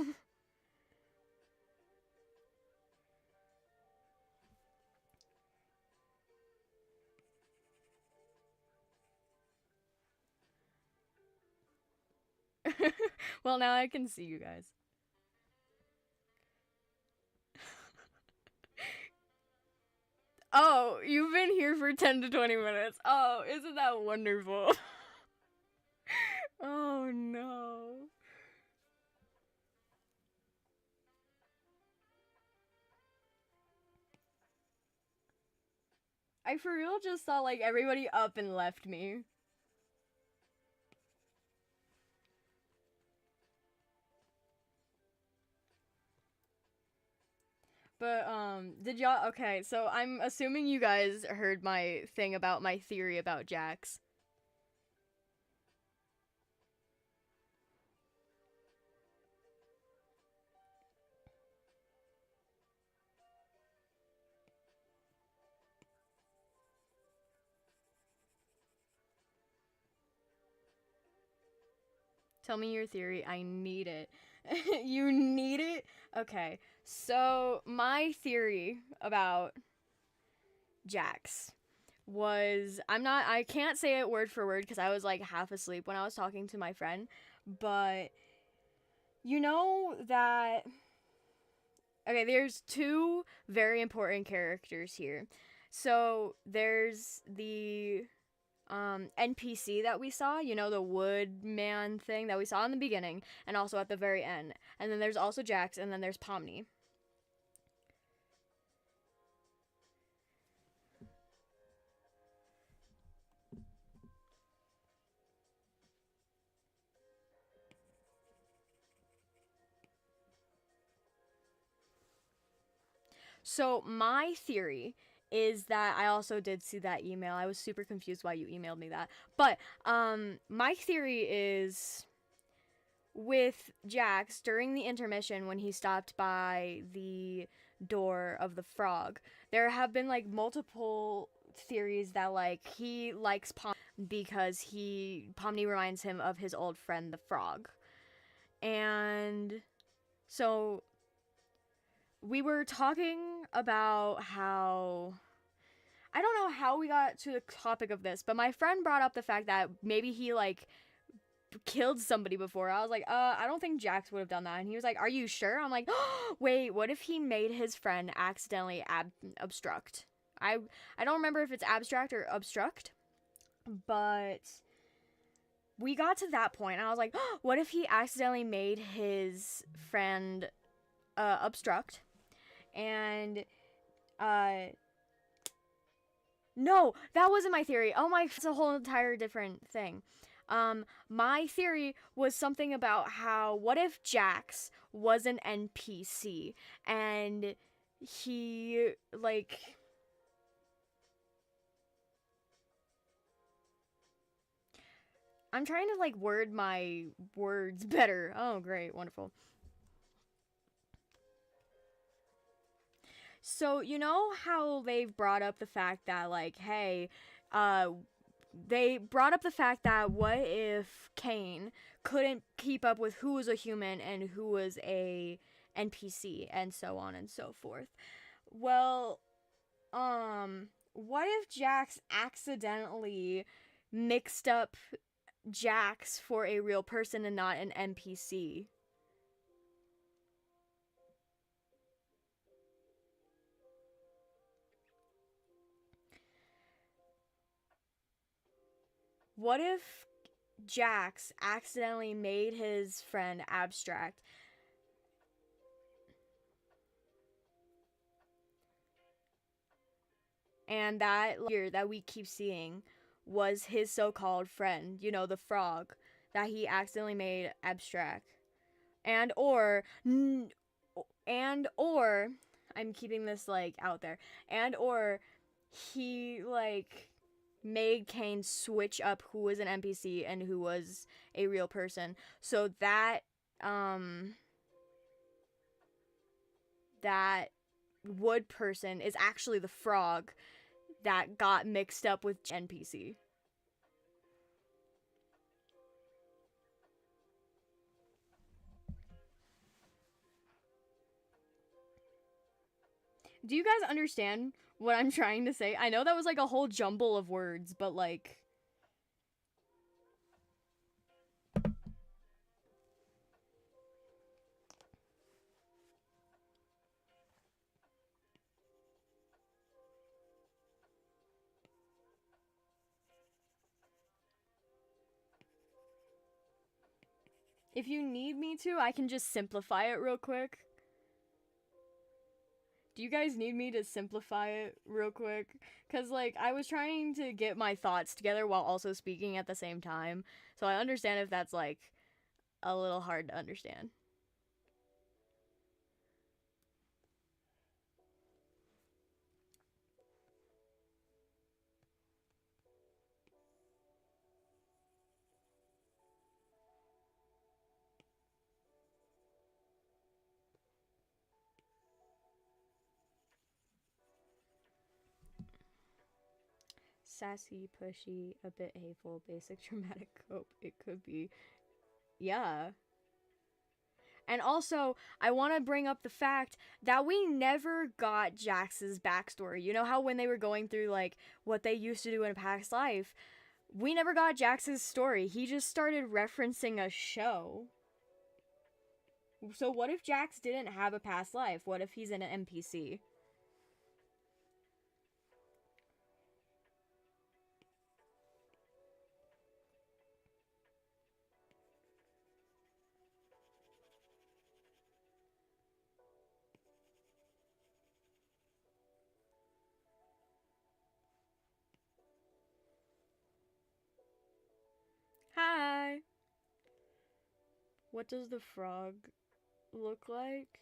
Well, now I can see you guys. Oh, you've been here for 10 to 20 minutes. Oh, isn't that wonderful? Oh, no. I for real just saw, like, everybody up and left me. But, did y'all. Okay, so I'm assuming you guys heard my thing about my theory about Jax. Tell me your theory. I need it. You need it? Okay. So, my theory about Jax was I can't say it word for word because I was like half asleep when I was talking to my friend, but you know that okay, there's two very important characters here. So, there's the NPC that we saw, you know, the woodman thing that we saw in the beginning and also at the very end. And then there's also Jax, and then there's Pomni. So my theory is that I also did see that email. I was super confused why you emailed me that. But my theory is with Jax during the intermission when he stopped by the door of the frog. There have been like multiple theories that like he likes Pomni because Pomni reminds him of his old friend the frog. And so we were talking about how I don't know how we got to the topic of this, but my friend brought up the fact that maybe he like killed somebody before. I was like, I don't think Jax would have done that. And he was like, are you sure? I'm like, oh, wait, what if he made his friend accidentally obstruct? I don't remember if it's abstract or obstruct, but we got to that point and I was like, oh, what if he accidentally made his friend obstruct? And no, that wasn't my theory. Oh my, it's a whole entire different thing. My theory was something about how what if Jax was an NPC and he like I'm trying to like word my words better. Oh, great, wonderful. So, you know how they've brought up the fact that, like, hey, uh, they brought up the fact that what if Kane couldn't keep up with who was a human and who was a NPC and so on and so forth. Well, what if Jax accidentally mixed up Jax for a real person and not an NPC? What if Jax accidentally made his friend Abstract, and that here that we keep seeing was his so-called friend, you know, the frog that he accidentally made Abstract, and or I'm keeping this like out there, and or he like made Kane switch up who was an NPC and who was a real person, so that um that wood person is actually the frog that got mixed up with NPC. Do you guys understand what I'm trying to say? I know that was like a whole jumble of words, but like, if you need me to, I can just simplify it real quick. Do you guys need me to simplify it real quick? Because, like, I was trying to get my thoughts together while also speaking at the same time. So I understand if that's, like, a little hard to understand. Sassy, pushy, a bit hateful, basic, dramatic cope. It could be. Yeah. And also, I want to bring up the fact that we never got Jax's backstory. You know how when they were going through, like, what they used to do in a past life, we never got Jax's story. He just started referencing a show. So what if Jax didn't have a past life? What if he's an NPC? Hi. What does the frog look like?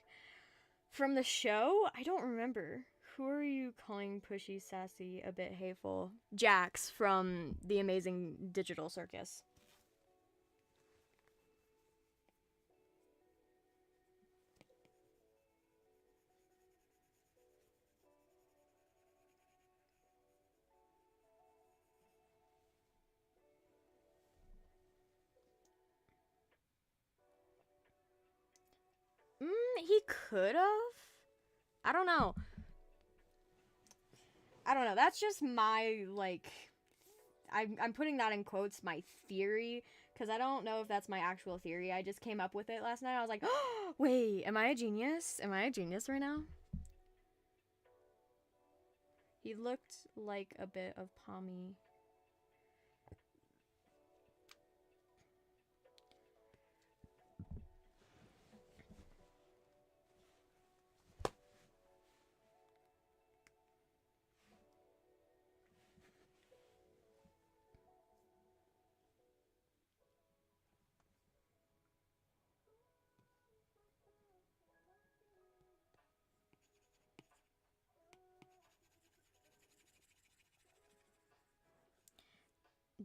From the show? I don't remember. Who are you calling pushy, sassy, a bit hateful? Jax from The Amazing Digital Circus. He could have. I don't know. I don't know. That's just my like. I'm putting that in quotes. My theory, because I don't know if that's my actual theory. I just came up with it last night. I was like, oh, wait, am I a genius? Am I a genius right now? He looked like a bit of Pommy.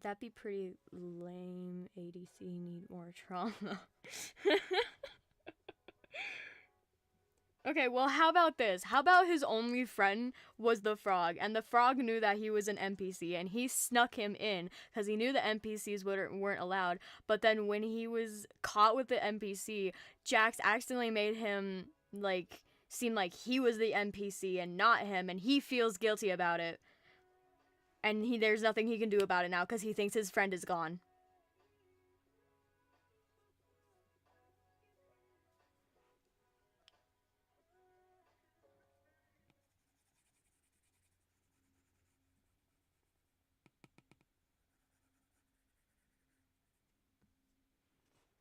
That'd be pretty lame. ADC need more trauma. Okay, well, how about this? How about his only friend was the frog, and the frog knew that he was an NPC, and he snuck him in because he knew the NPCs weren't allowed. But then when he was caught with the NPC, Jax accidentally made him like seem like he was the NPC and not him, and he feels guilty about it. And there's nothing he can do about it now because he thinks his friend is gone.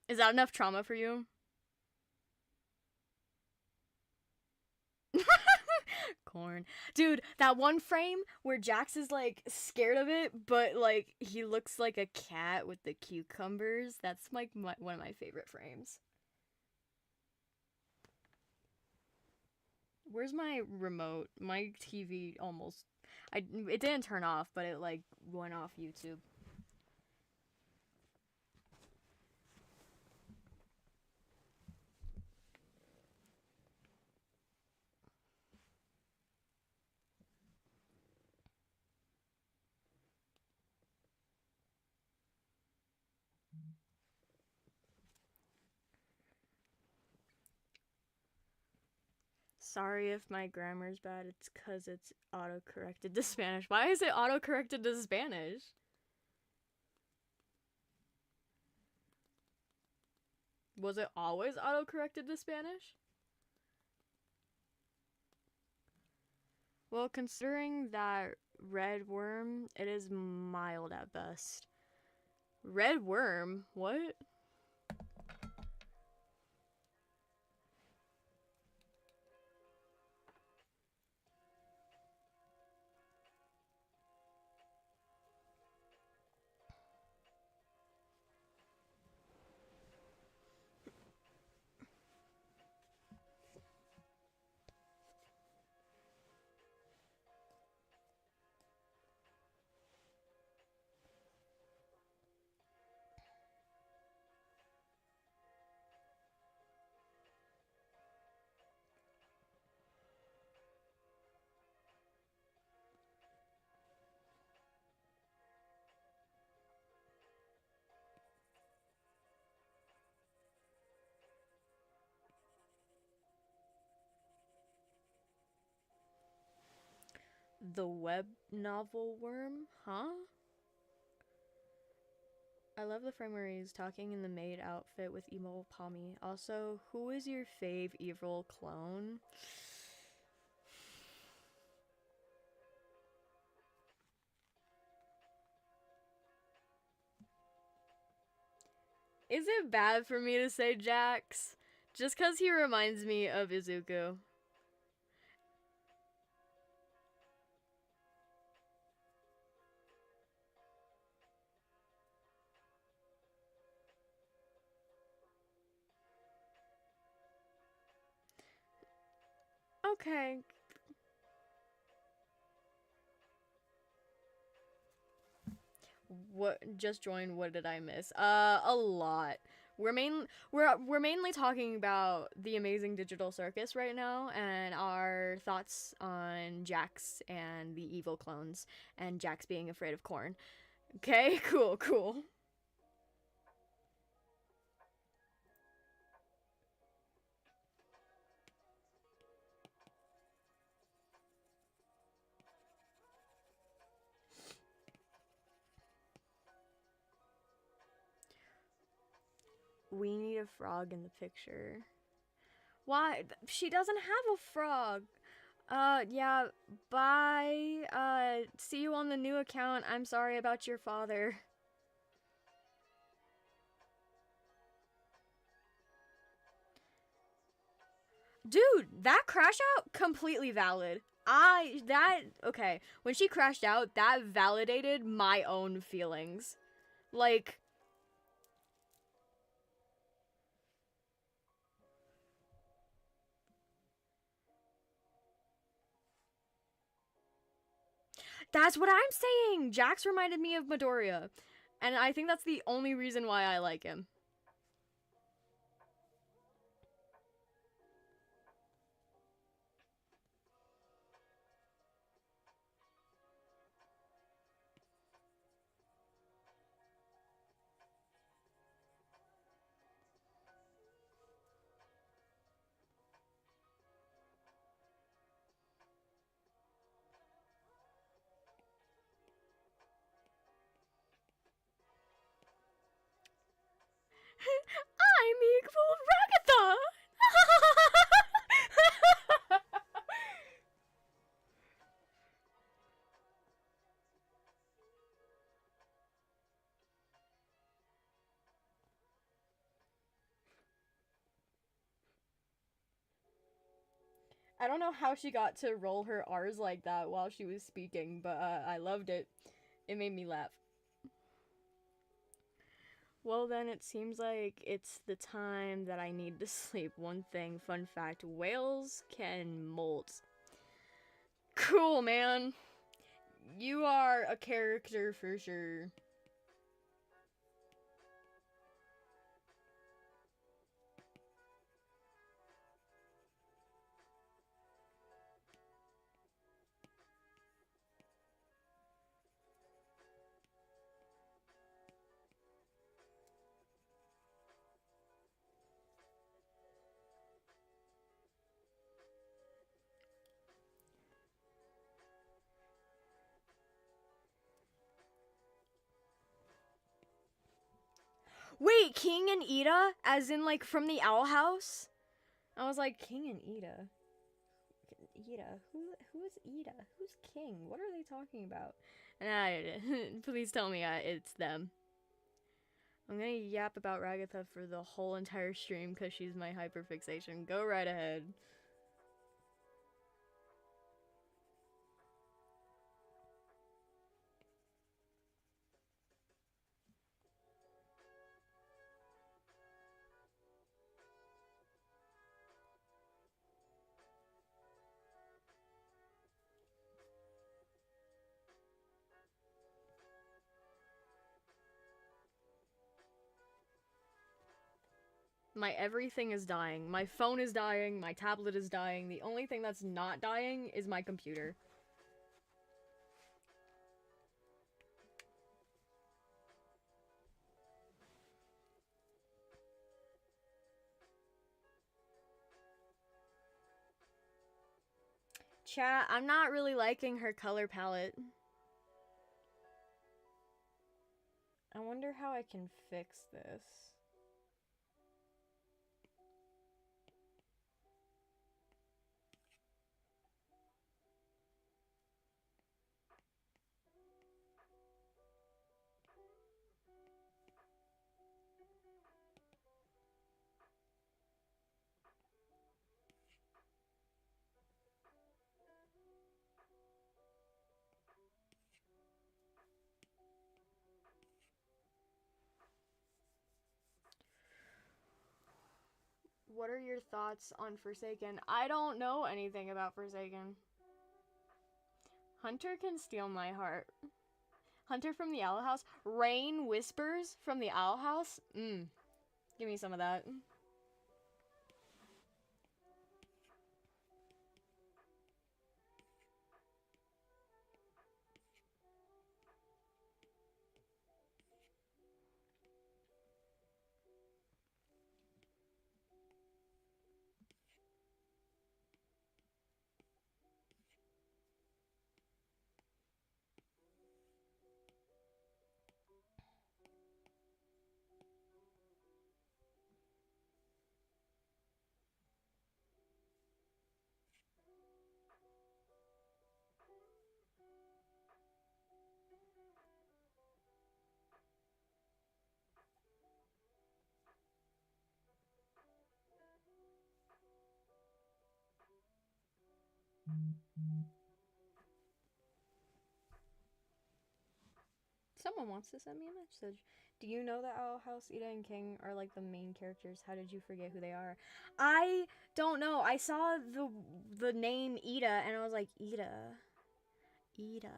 Is that enough trauma for you? Corn. Dude, that one frame where Jax is like scared of it, but like he looks like a cat with the cucumbers. That's like one of my favorite frames. Where's my remote? My TV almost it didn't turn off, but it like went off YouTube. Sorry if my grammar's bad. It's cuz it's auto-corrected to Spanish. Why is it auto-corrected to Spanish? Was it always auto-corrected to Spanish? Well, considering that red worm, it is mild at best. Red worm? What? The web novel worm? Huh? I love the frame where he's talking in the maid outfit with emo Palmy. Also, who is your fave evil clone? Is it bad for me to say Jax? Just because he reminds me of Izuku. Okay. What just joined? What did I miss? A lot. We're mainly talking about the amazing digital circus right now and our thoughts on Jax and the evil clones and Jax being afraid of corn. Okay, cool. We need a frog in the picture. Why? She doesn't have a frog. Yeah, bye. See you on the new account. I'm sorry about your father. Dude, that crash out, completely valid. Okay, when she crashed out, that validated my own feelings. Like, That's what I'm saying. Jax reminded me of Midoriya, and I think that's the only reason why I like him. I'm equal Ragatha! I don't know how she got to roll her R's like that while she was speaking, but I loved it. It made me laugh. Well, then it seems like it's the time that I need to sleep. One thing, fun fact, whales can molt. Cool, man. You are a character for sure. Wait, King and Ida? As in, like, from the Owl House? I was like, King and Ida? Ida? Who is Ida? Who's King? What are they talking about? And please tell me it's them. I'm gonna yap about Ragatha for the whole entire stream because she's my hyperfixation. Go right ahead. My everything is dying. My phone is dying. My tablet is dying. The only thing that's not dying is my computer. Chat, I'm not really liking her color palette. I wonder how I can fix this. What are your thoughts on Forsaken? I don't know anything about Forsaken. Hunter can steal my heart. Hunter from the Owl House? Rain Whispers from the Owl House? Give me some of that. Someone wants to send me a message. Do you know that Owl House, Ida, and King are like the main characters? How did you forget who they are? I don't know. I saw the name Ida and I was like, Ida. Ida.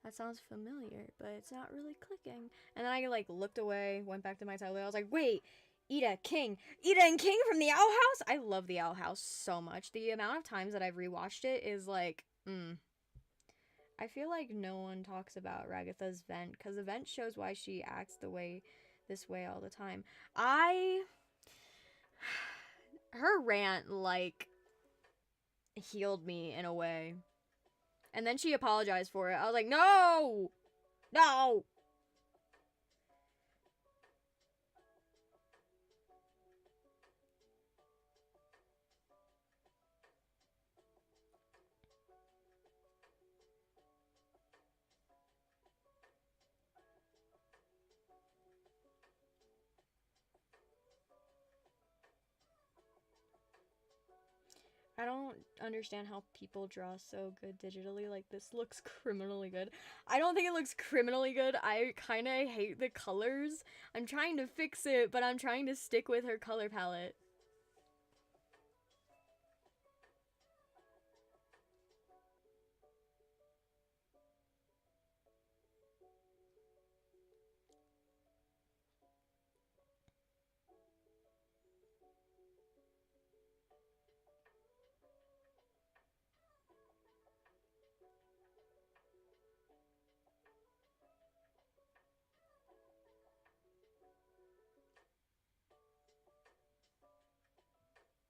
that sounds familiar, but it's not really clicking. And then I like looked away, went back to my tablet. I was like, wait, Ida and King from the Owl House. I love the Owl House so much. The amount of times that I've rewatched it is like, I feel like no one talks about Ragatha's vent because the vent shows why she acts this way all the time. Her rant like healed me in a way. And then she apologized for it. I was like, no! No! I don't understand how people draw so good digitally. Like, this looks criminally good. I don't think it looks criminally good. I kind of hate the colors. I'm trying to fix it, but I'm trying to stick with her color palette.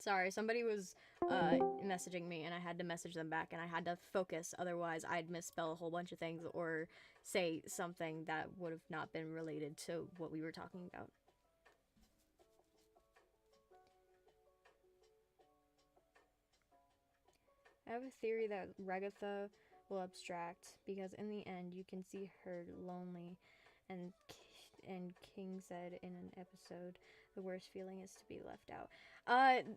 Sorry, somebody was messaging me and I had to message them back and I had to focus. Otherwise, I'd misspell a whole bunch of things or say something that would have not been related to what we were talking about. I have a theory that Ragatha will abstract because in the end you can see her lonely, and King said in an episode, the worst feeling is to be left out.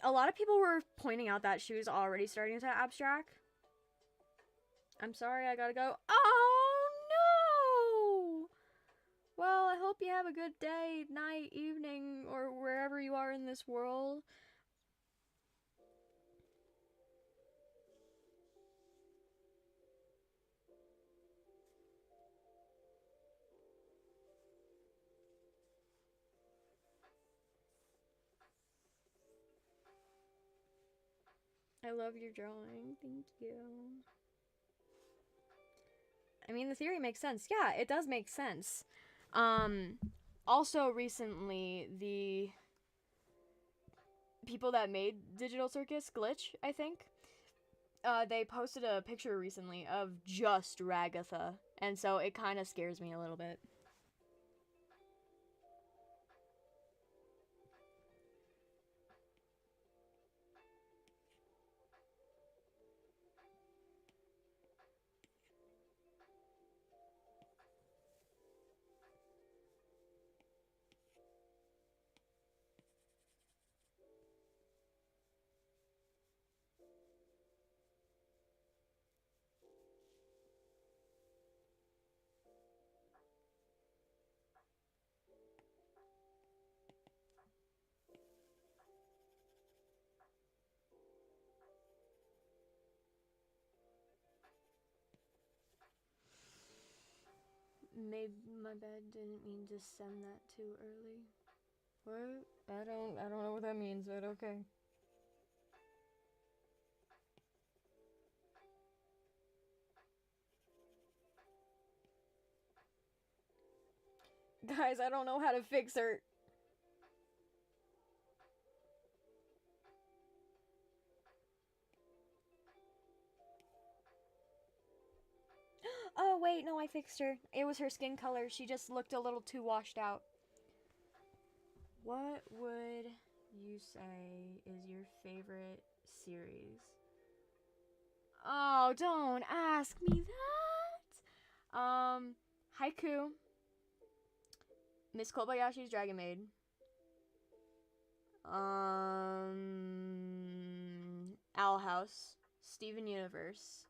A lot of people were pointing out that she was already starting to abstract. I'm sorry, I gotta go. Oh no! Well, I hope you have a good day, night, evening, or wherever you are in this world. I love your drawing. Thank you. I mean, the theory makes sense. Yeah, it does make sense. Also, recently, the people that made Digital Circus Glitch, I think, they posted a picture recently of just Ragatha, and so it kind of scares me a little bit. Maybe my bad, didn't mean to send that too early. What? I don't know what that means, but okay. Guys, I don't know how to fix her. Oh, wait, no, I fixed her. It was her skin color. She just looked a little too washed out. What would you say is your favorite series? Oh, don't ask me that. Haiku, Miss Kobayashi's Dragon Maid. Owl House, Steven Universe.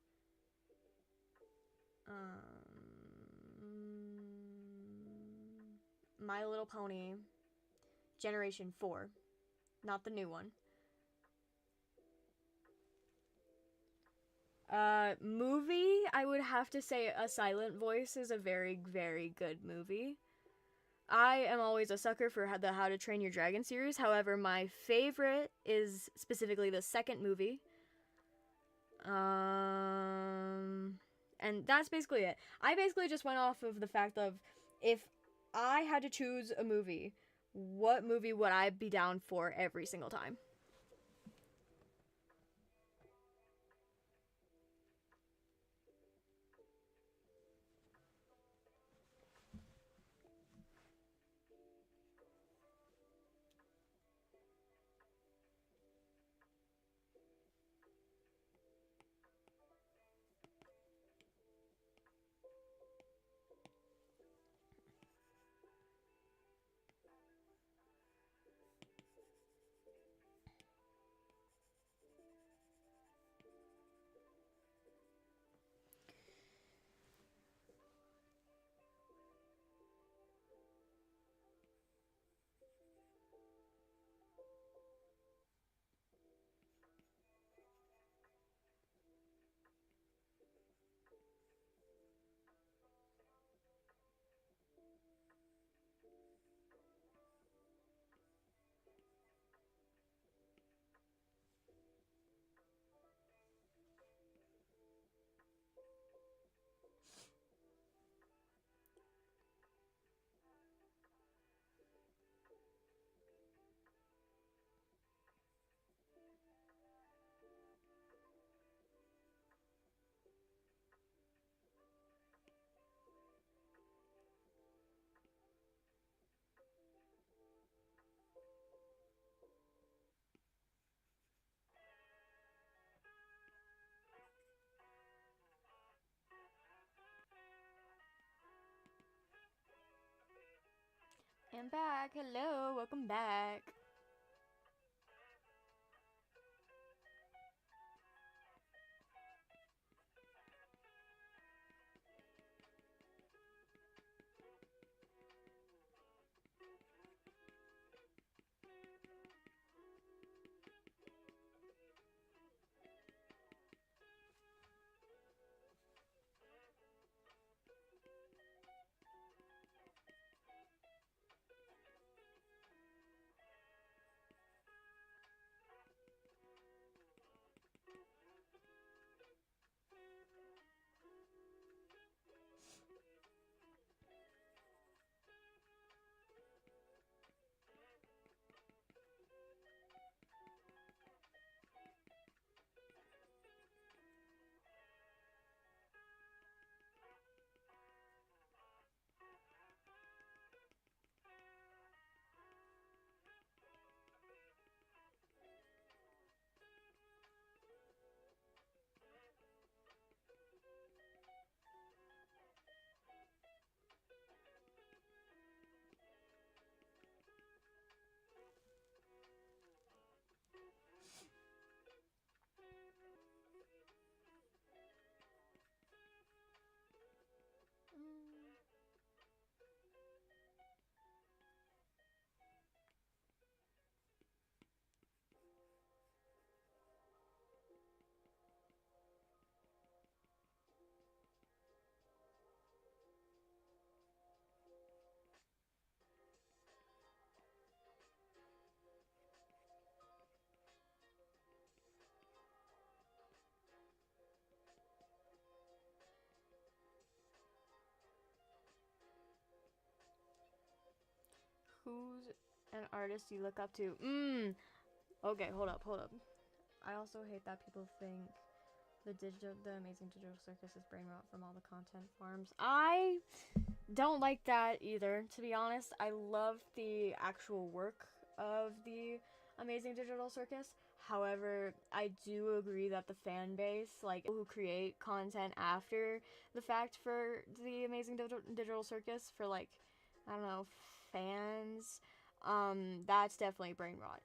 My Little Pony, Generation 4, not the new one. Movie, I would have to say A Silent Voice is a very, very good movie. I am always a sucker for the How to Train Your Dragon series. However, my favorite is specifically the second movie. And that's basically it. I basically just went off of the fact of if I had to choose a movie, what movie would I be down for every single time? I'm back. Hello, welcome back. Who's an artist you look up to? Okay, hold up, hold up. I also hate that people think the amazing digital circus is brain rot from all the content farms. I don't like that either, to be honest. I love the actual work of the amazing digital circus. However, I do agree that the fan base, like who create content after the fact for the amazing digital circus, for like, I don't know, fans, that's definitely brain rot.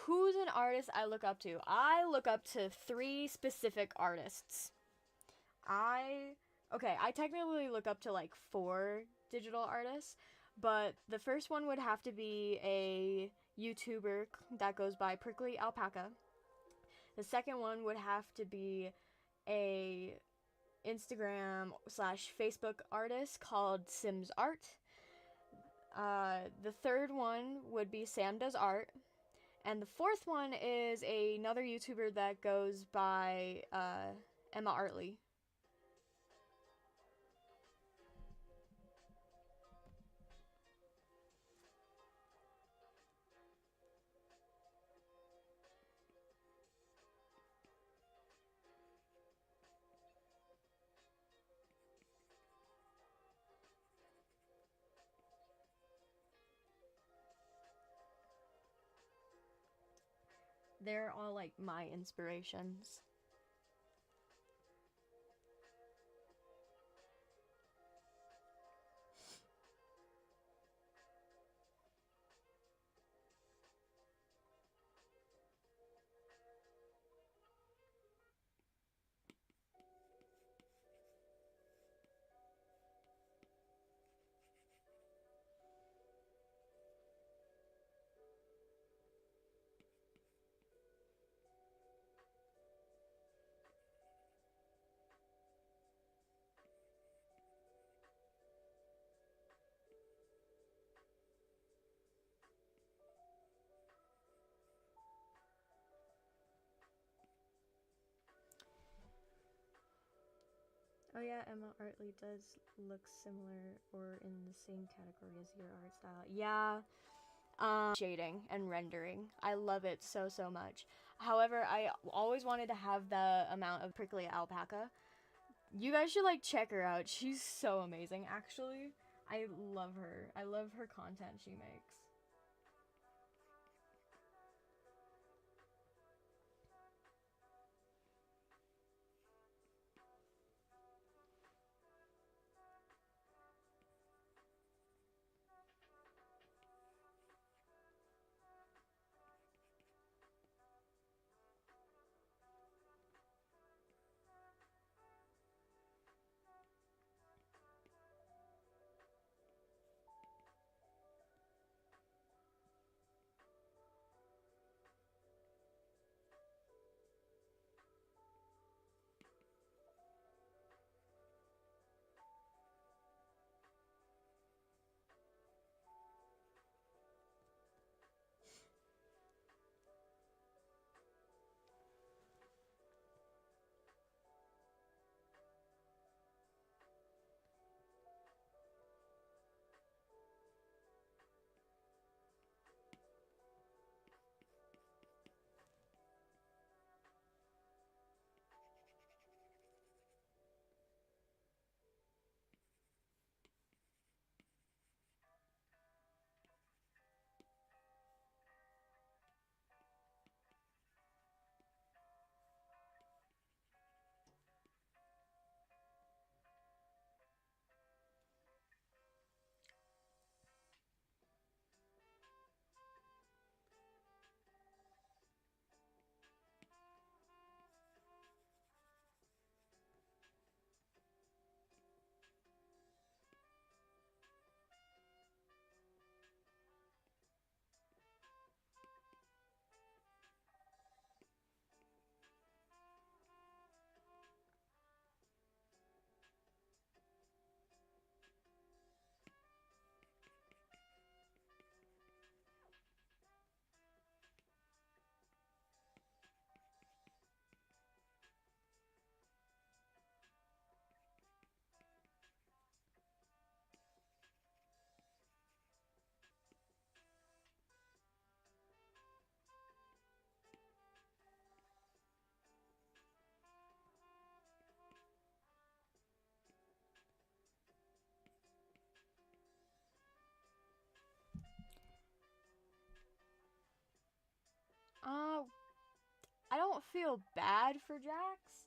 Who's an artist I look up to? I look up to three specific artists. I I technically look up to like four digital artists, but the first one would have to be a YouTuber that goes by Prickly Alpaca. The second one would have to be a Instagram slash Facebook artist called Sims Art. The third one would be Sam Does Art. And the fourth one is another YouTuber that goes by Emma Artley. They're all like my inspirations. Oh yeah, Emma Artley does look similar or in the same category as your art style. Yeah, shading and rendering. I love it so, so much. However, I always wanted to have the amount of prickly alpaca. You guys should like check her out. She's so amazing, actually. I love her. I love her content she makes. Uh, I don't feel bad for Jax.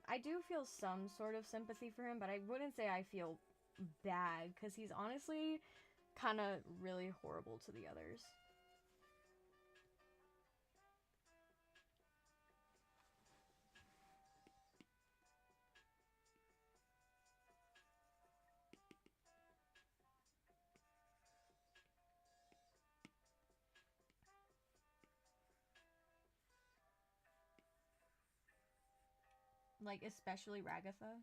I do feel some sort of sympathy for him, but I wouldn't say I feel bad because he's honestly kind of really horrible to the others. Like, especially Ragatha.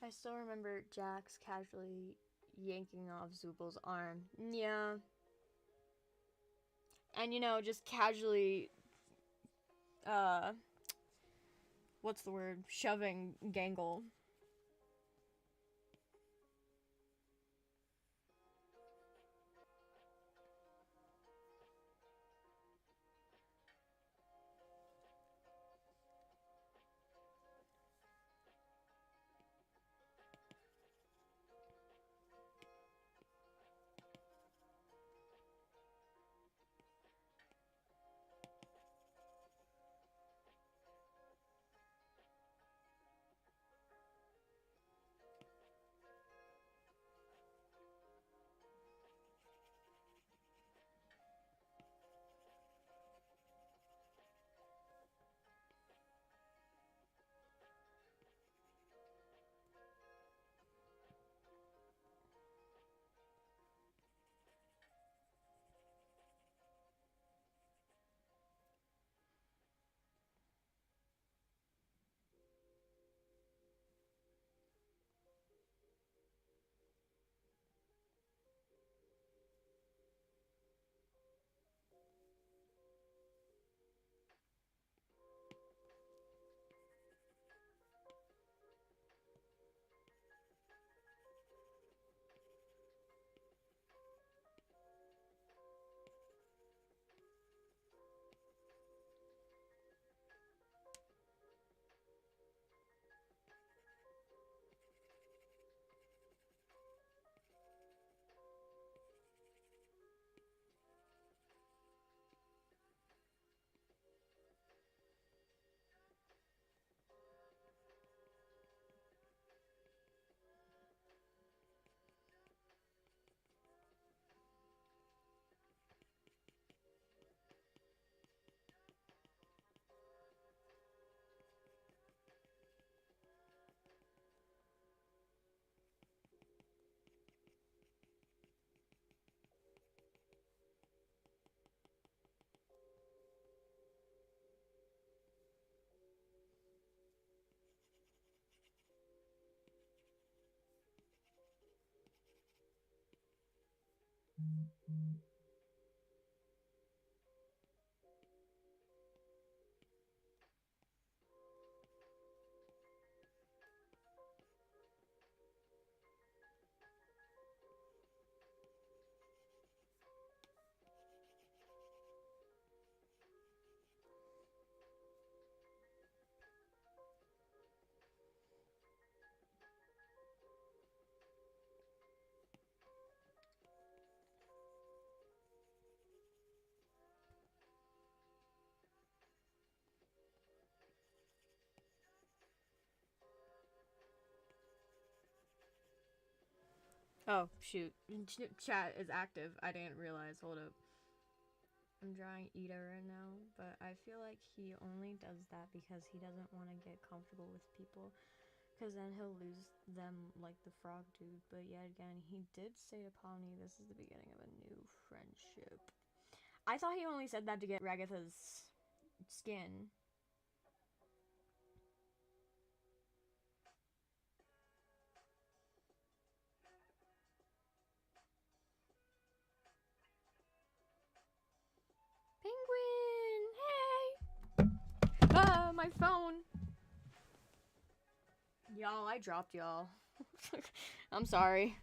I still remember Jax casually yanking off Zubal's arm. Yeah. And, just casually, what's the word? Shoving Gangle. Oh, shoot. Chat is active. I didn't realize. Hold up. I'm drawing Ida right now, but I feel like he only does that because he doesn't want to get comfortable with people. Because then he'll lose them like the frog dude. But yet again, he did say to Pomni, this is the beginning of a new friendship. I thought he only said that to get Ragatha's skin. Penguin! Hey! My phone! Y'all, I dropped y'all. I'm sorry.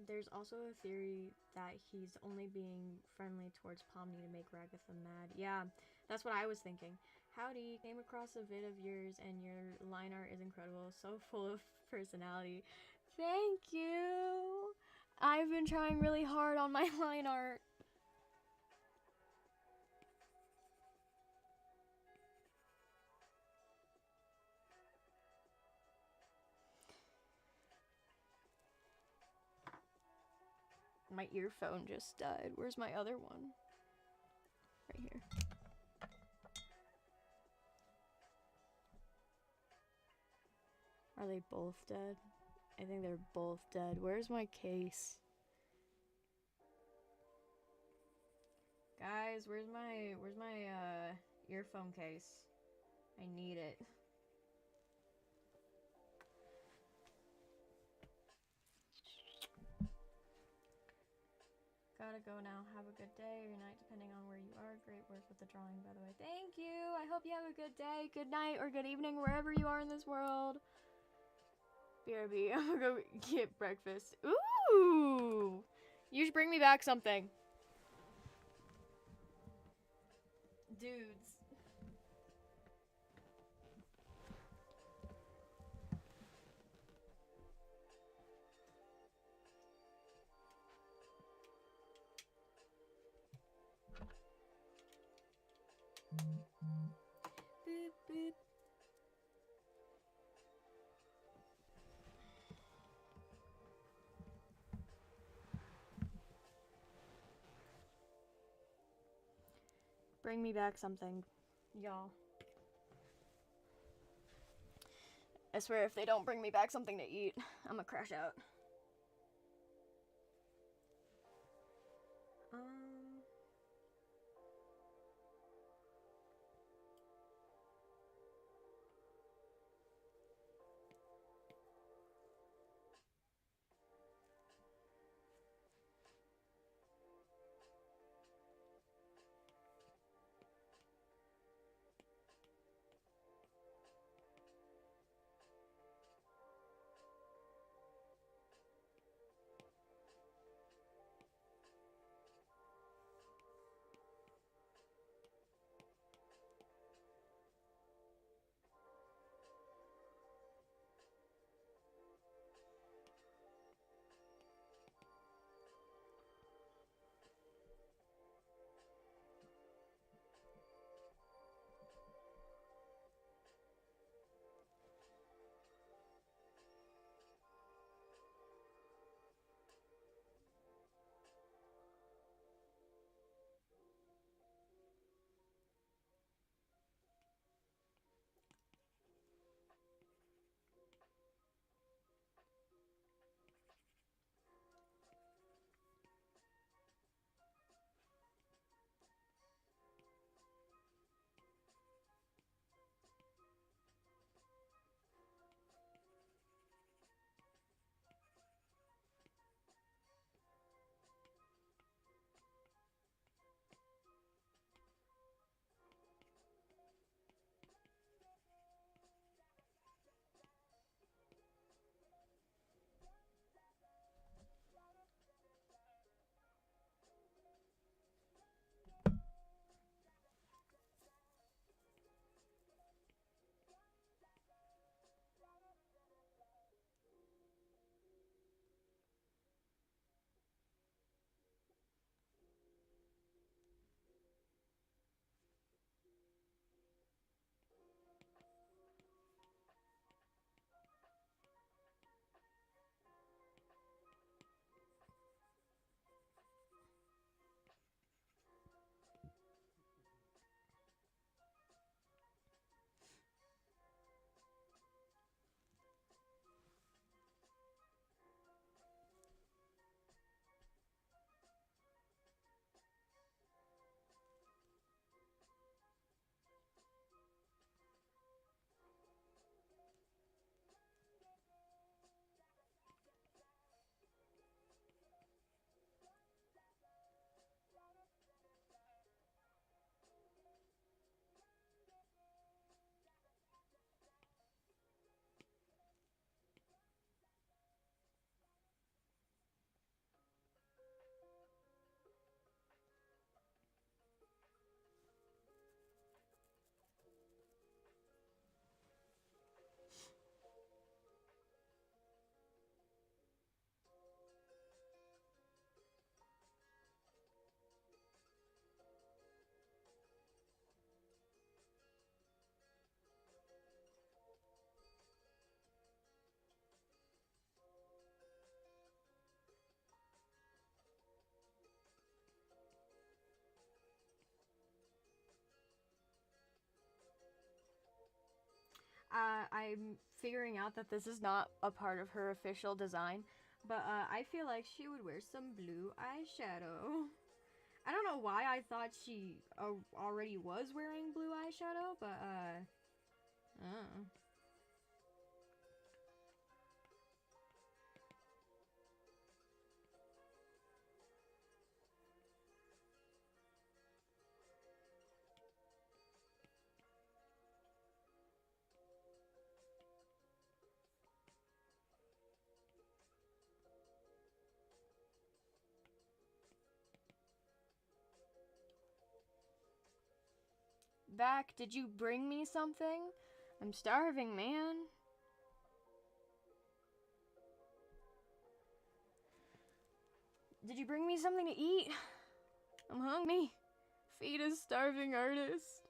There's also a theory that he's only being friendly towards Pomni to make Ragatha mad. Yeah, that's what I was thinking. Howdy, came across a vid of yours and your line art is incredible, so full of personality. Thank you! I've been trying really hard on my line art. My earphone just died. Where's my other one? Right here. Are they both dead? I think they're both dead. Where's my case? Guys, where's my earphone case? I need it. Gotta go now. Have a good day or night, depending on where you are. Great work with the drawing, by the way. Thank you. I hope you have a good day, good night, or good evening, wherever you are in this world. BRB, I'm gonna go get breakfast. Ooh! You should bring me back something. Dudes. Boop, boop. Bring me back something, y'all. I swear if they don't bring me back something to eat, I'm gonna crash out. I'm figuring out that this is not a part of her official design, but I feel like she would wear some blue eyeshadow. I don't know why I thought she already was wearing blue eyeshadow, but oh. Back, did you bring me something? I'm starving, man. Did you bring me something to eat? I'm hungry. Feed a starving artist.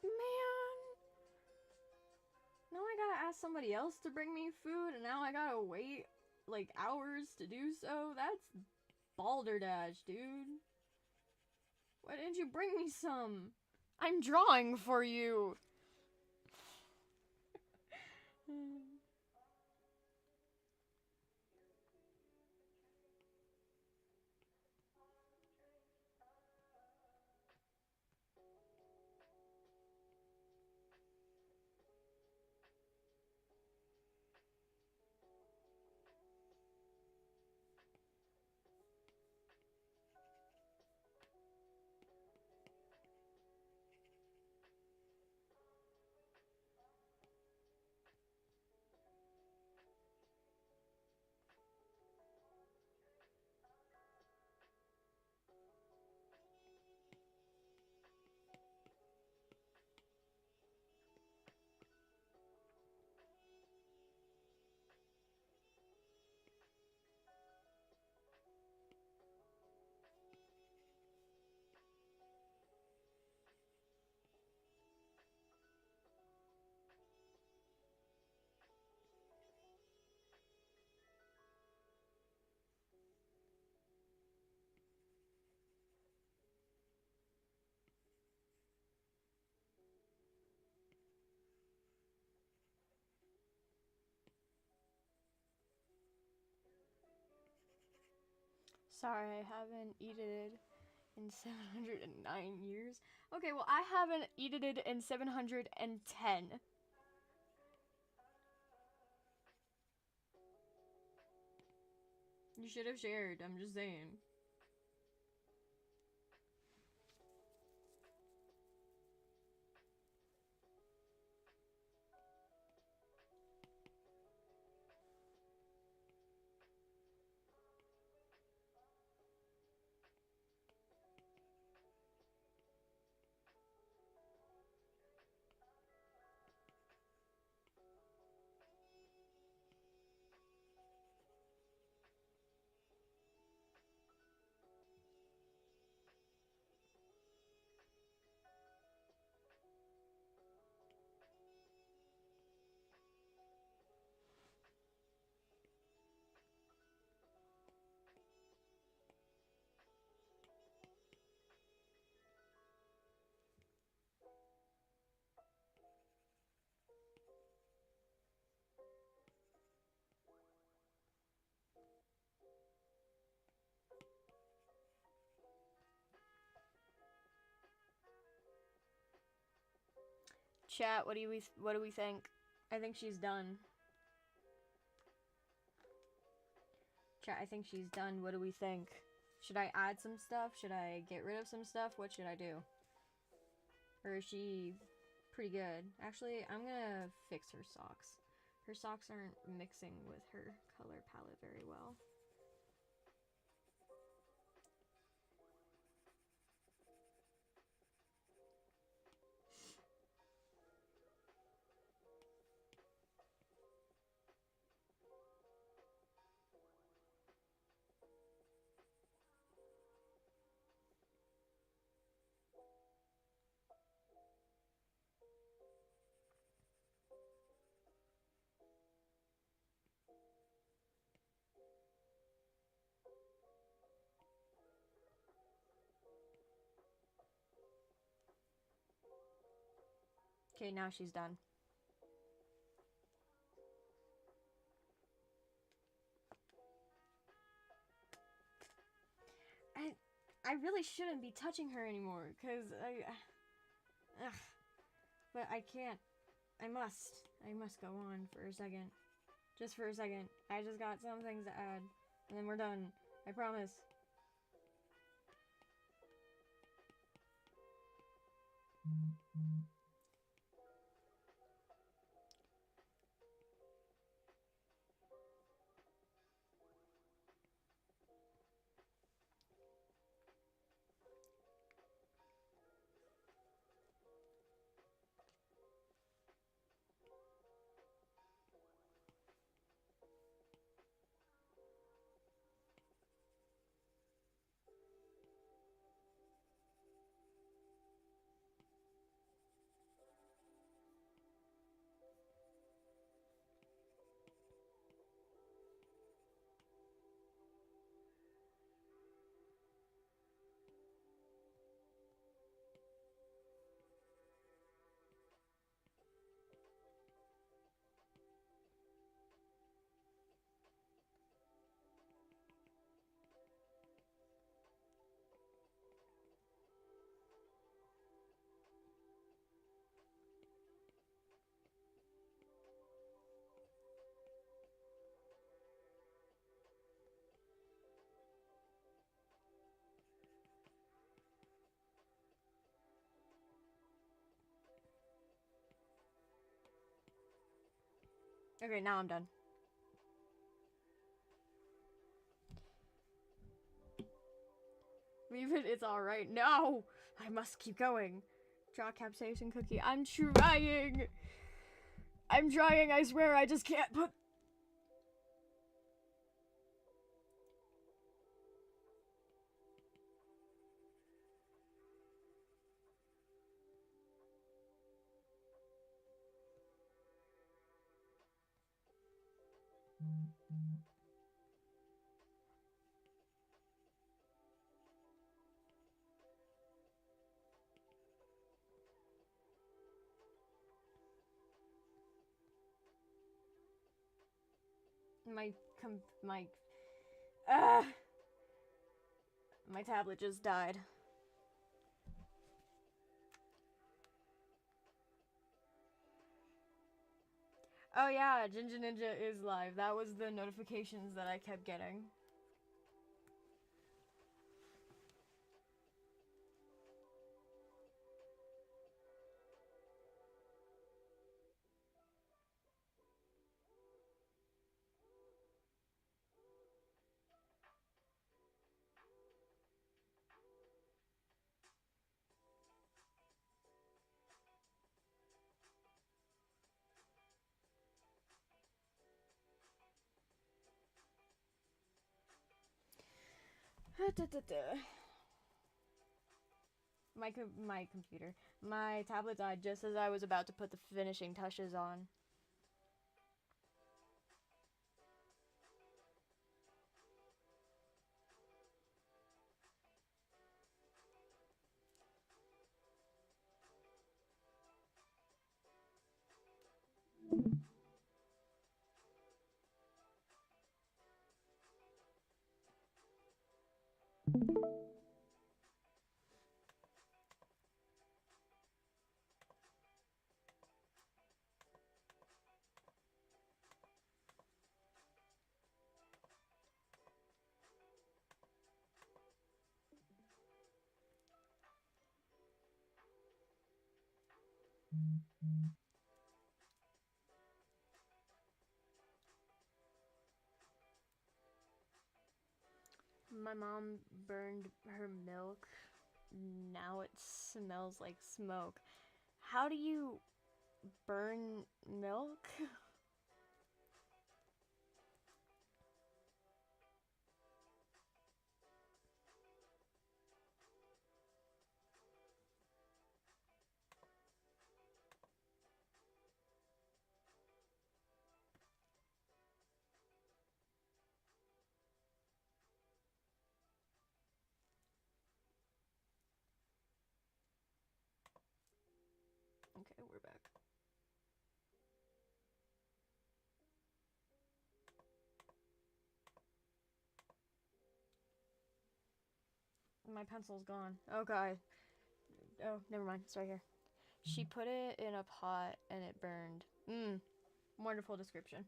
Man. Now I gotta ask somebody else to bring me food, and now I gotta wait, like, hours to do so? That's balderdash, dude. Why didn't you bring me some? I'm drawing for you. Sorry, I haven't eaten it in 709 years. Okay, well, I haven't eaten it in 710. You should have shared, I'm just saying. Chat, what do we think? I think she's done. Chat, I think she's done. What do we think? Should I add some stuff? Should I get rid of some stuff? What should I do? Or is she pretty good? Actually, I'm gonna fix her socks. Her socks aren't mixing with her color palette very well. Okay, now she's done. I really shouldn't be touching her anymore, because ugh. But I can't. I must go on for a second. Just for a second. I just got some things to add. And then we're done. I promise. Okay, now I'm done. Leave it, it's alright. No! I must keep going. Draw capsaicin cookie. I'm trying! I'm trying, I swear, I just can't put... My tablet just died. Oh yeah, Ginger Ninja is live. That was the notifications that I kept getting. My computer. My tablet died just as I was about to put the finishing touches on. My mom burned her milk. Now it smells like smoke. How do you burn milk? Okay, we're back. My pencil's gone. Oh god. Oh, never mind. It's right here. She put it in a pot and it burned. Wonderful description.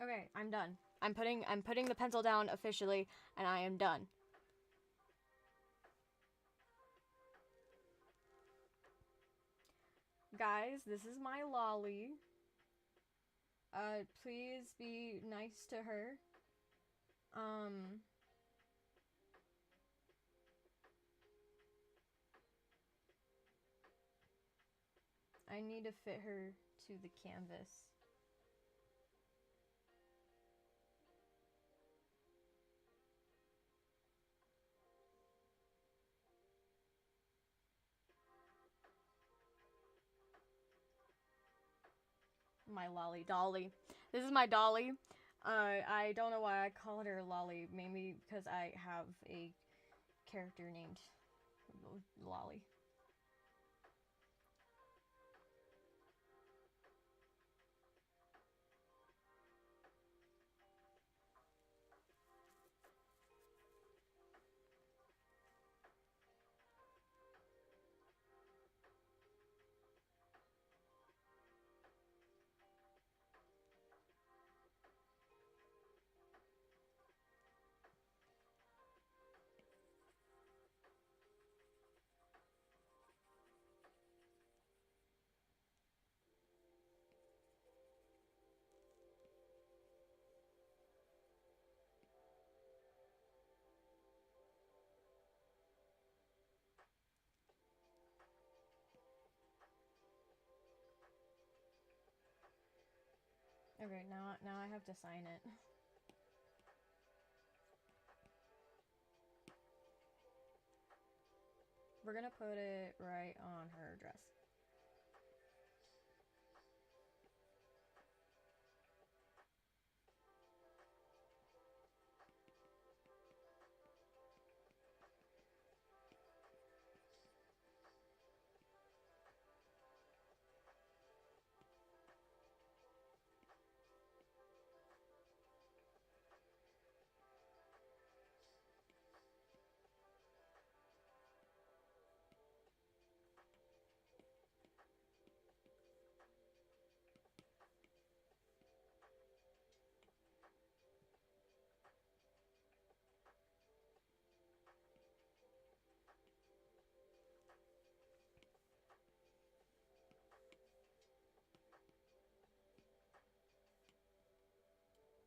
Okay, I'm done. I'm putting the pencil down officially, and I am done. Guys, this is my Lolly. Please be nice to her. I need to fit her to the canvas. My Lolly. Dolly. This is my Dolly. I don't know why I called her Lolly. Maybe because I have a character named Lolly. Okay, now I have to sign it. We're gonna put it right on her dress.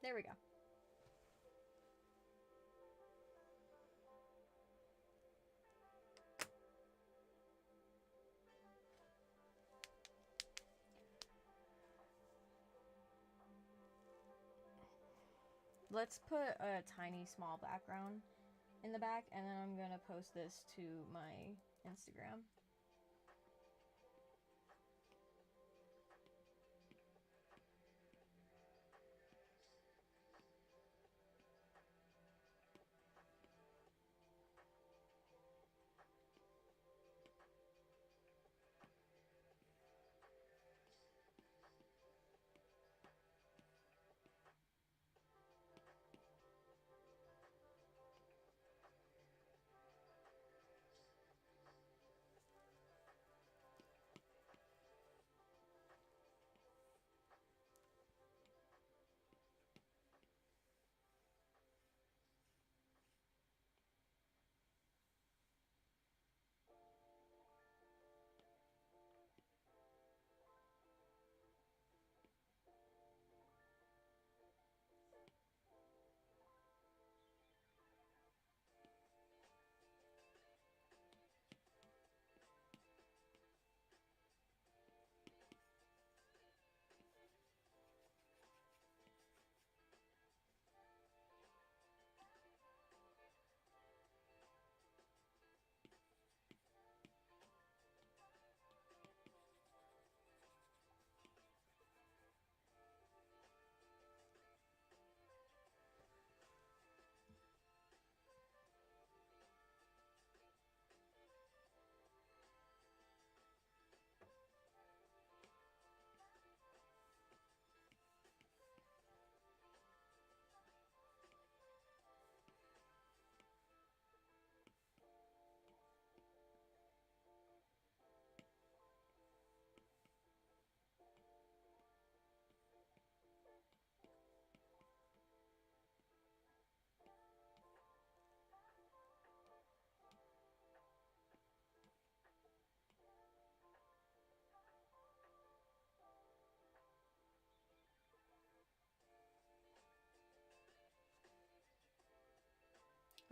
There we go. Let's put a tiny small background in the back, and then I'm gonna post this to my Instagram.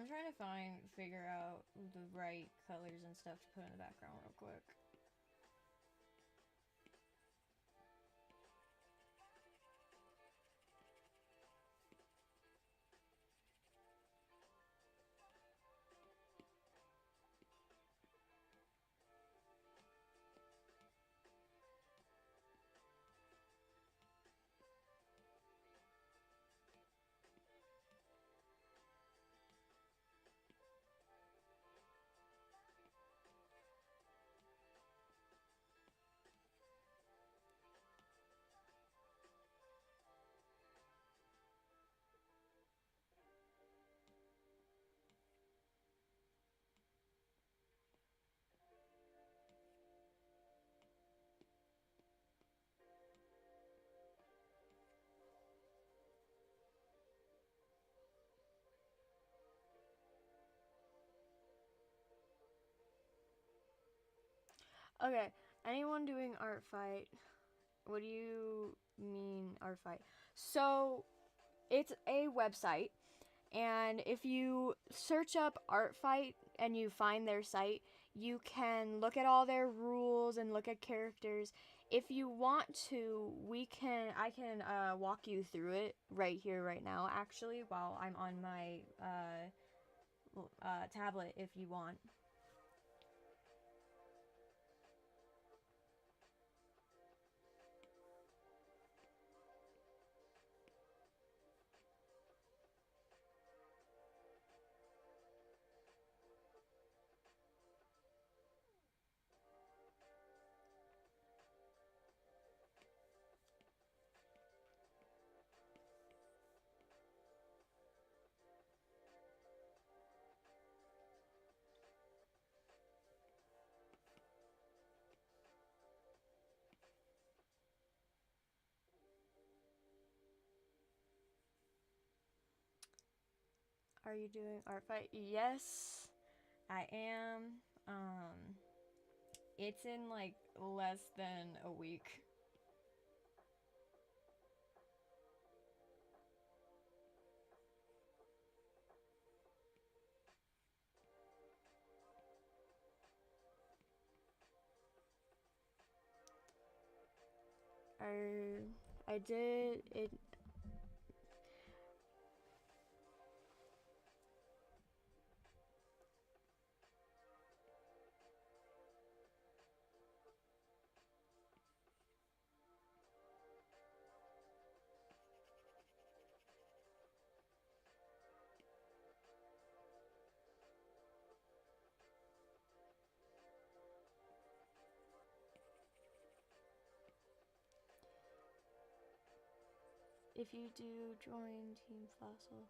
I'm trying to figure out the right colors and stuff to put in the background real quick. Okay, anyone doing art fight? What do you mean art fight? So, it's a website, and if you search up art fight and you find their site, you can look at all their rules and look at characters. If you want to, I can walk you through it right here, right now, actually, while I'm on my tablet if you want. Are you doing art fight? Yes, I am. It's in like less than a week. I did it. If you do join Team Fossil,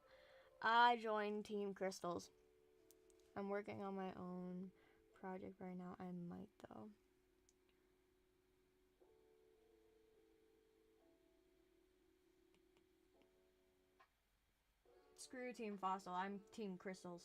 I joined Team Crystals. I'm working on my own project right now. I might though. Screw Team Fossil. I'm Team Crystals.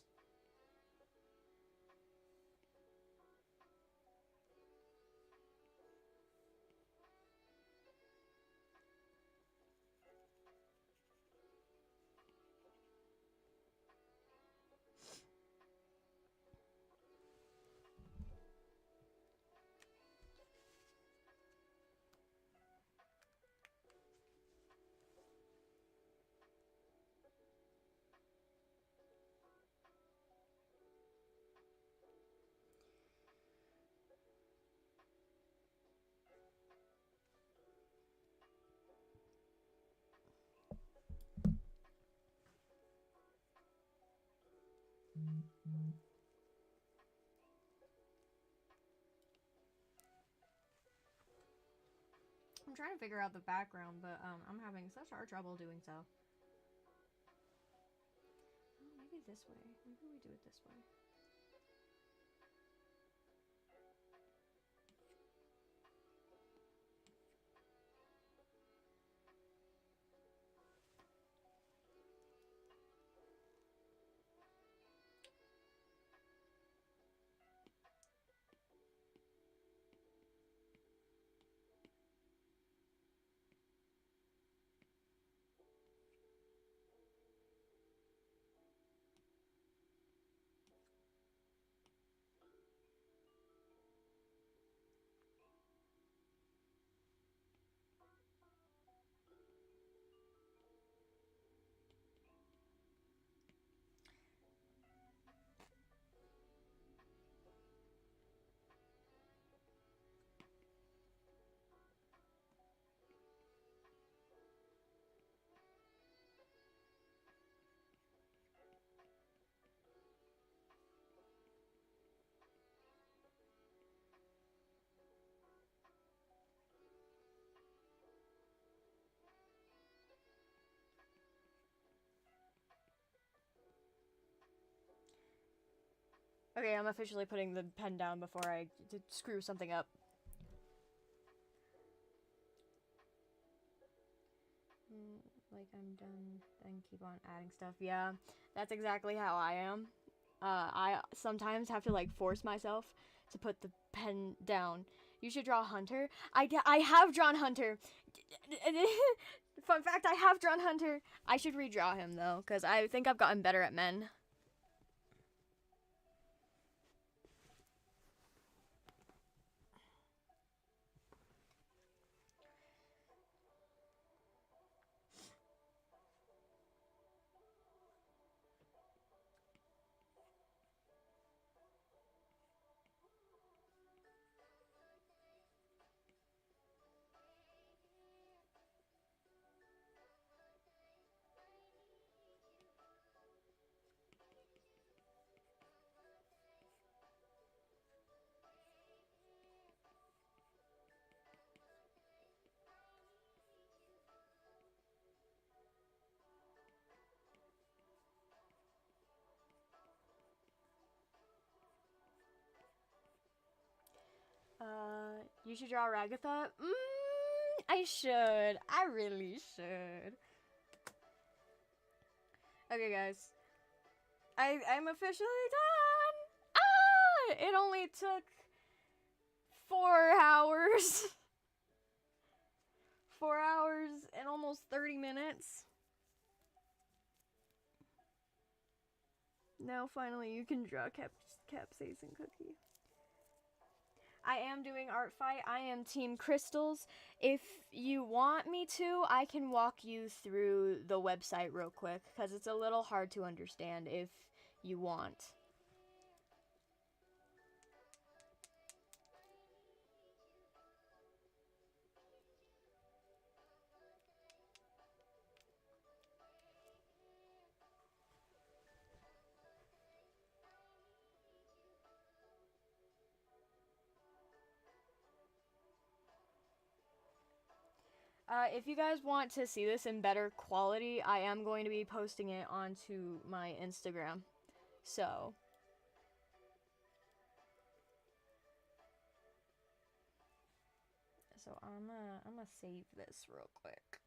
I'm trying to figure out the background, but I'm having such hard trouble doing so. Oh, maybe this way. Maybe we do it this way. Okay, I'm officially putting the pen down before I screw something up. Like I'm done, then keep on adding stuff. Yeah, that's exactly how I am. I sometimes have to like force myself to put the pen down. You should draw Hunter. I have drawn Hunter. Fun fact, I have drawn Hunter. I should redraw him though, because I think I've gotten better at men. You should draw Ragatha. I should. I really should. Okay, guys. I'm officially done. It only took 4 hours. 4 hours and almost 30 minutes. Now finally you can draw Capsaicin Cookie. I am doing art fight. I am Team Crystals. If you want me to, I can walk you through the website real quick, because it's a little hard to understand if you want. If you guys want to see this in better quality, I am going to be posting it onto my Instagram. So I'm gonna save this real quick.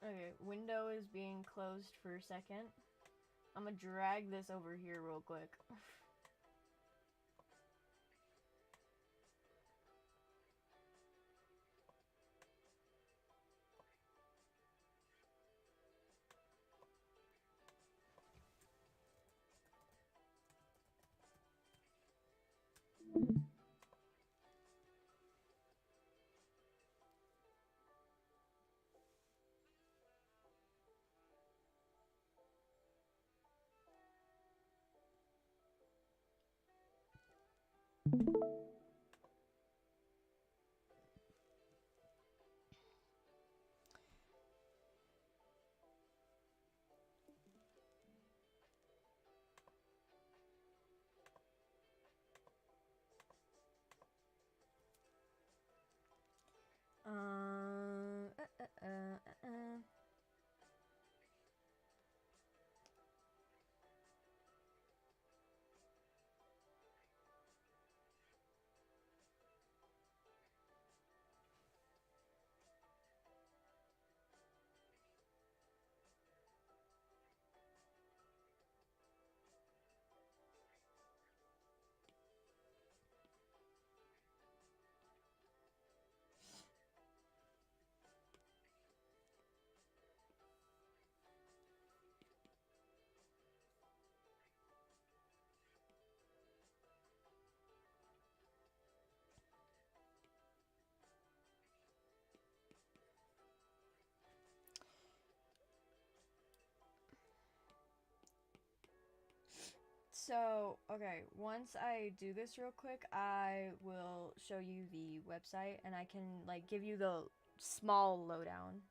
Okay, window is being closed for a second. I'm gonna drag this over here real quick. Uh, uh, uh, uh, uh. So, okay, once I do this real quick, I will show you the website and I can like give you the small lowdown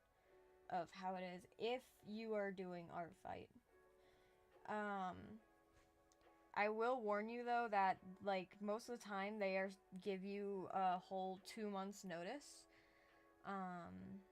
of how it is if you are doing art fight. Um I will warn you though that like most of the time they are give you a whole 2 months notice. Um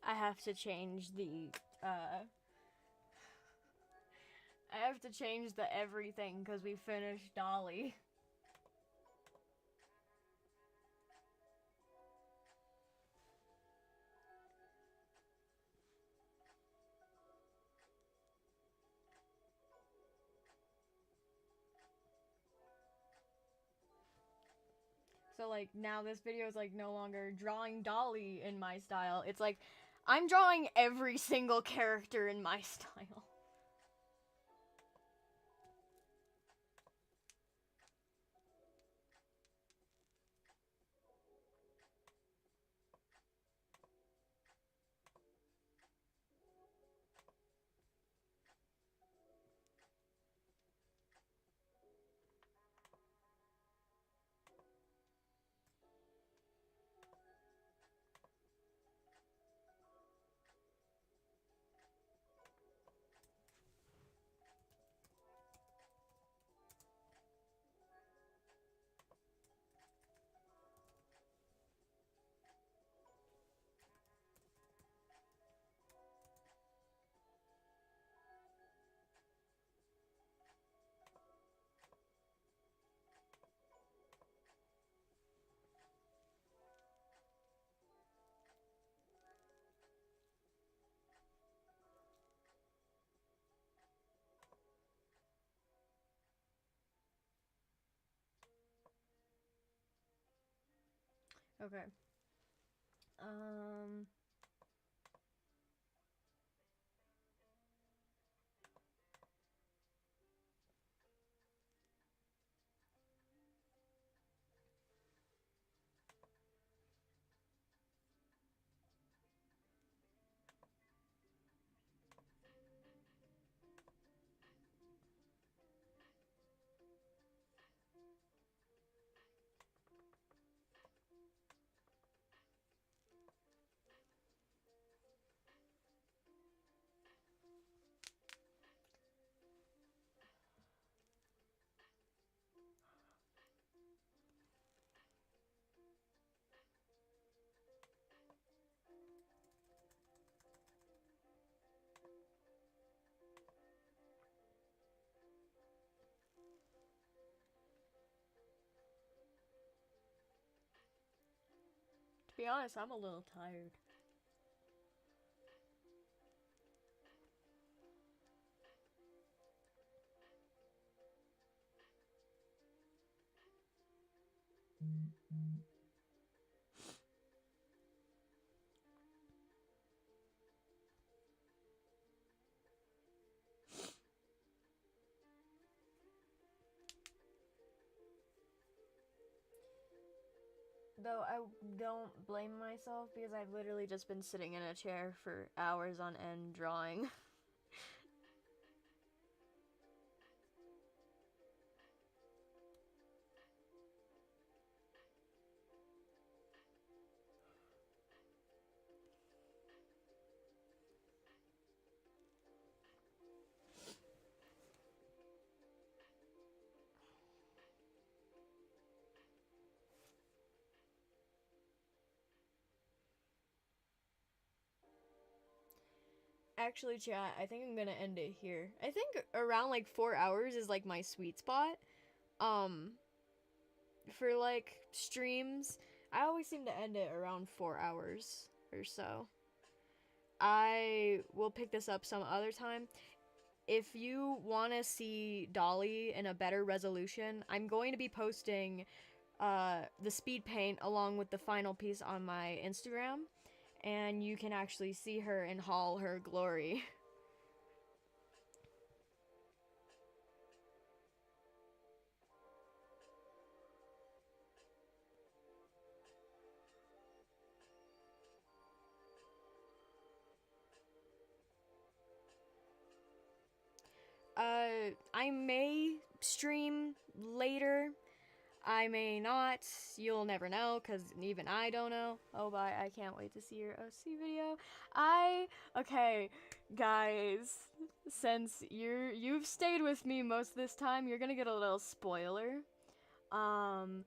I have to change the I have to change the everything cuz we finished Dollie. So like now this video is like no longer drawing Dollie in my style. It's like I'm drawing every single character in my style. Okay. Um be honest, I'm a little tired. Though I don't blame myself because I've literally just been sitting in a chair for hours on end drawing. Actually, chat, I think I'm gonna end it here. I think around like 4 hours is like my sweet spot. Um, for like streams, I always seem to end it around 4 hours or so. I will pick this up some other time. If you want to see Dollie in a better resolution, I'm going to be posting the speed paint along with the final piece on my Instagram, and you can actually see her in all her glory. I may stream later. I may not. You'll never know, because even I don't know. Oh, bye. I can't wait to see your OC video. Okay, guys, since you've stayed with me most of this time, you're gonna get a little spoiler. Some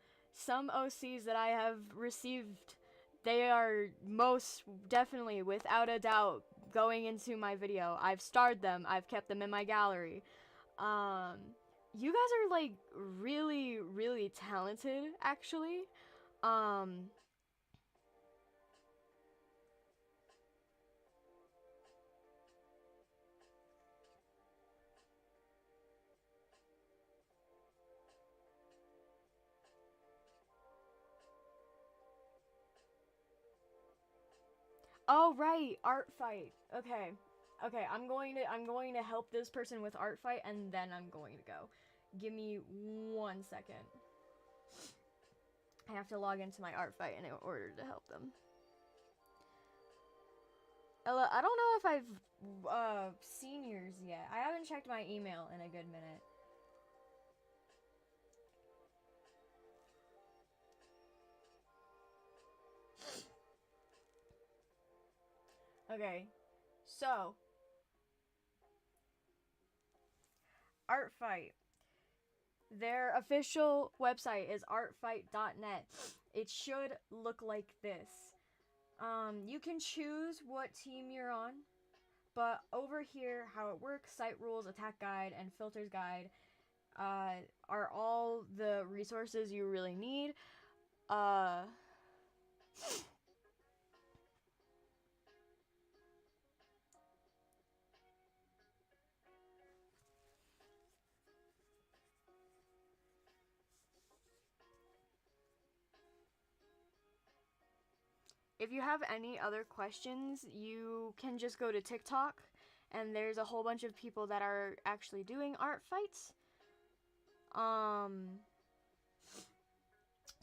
OCs that I have received, they are most definitely, without a doubt, going into my video. I've starred them. I've kept them in my gallery. You guys are like really, really talented, actually. Um, oh right, art fight. Okay. Okay, I'm going to help this person with art fight and then I'm going to go. Give me 1 second. I have to log into my art fight in order to help them. Ella, I don't know if I've seen yours yet. I haven't checked my email in a good minute. Okay. So, art fight. Their official website is artfight.net. It should look like this. You can choose what team you're on, but over here, how it works, site rules, attack guide, and filters guide are all the resources you really need. If you have any other questions, you can just go to TikTok, and there's a whole bunch of people that are actually doing art fights.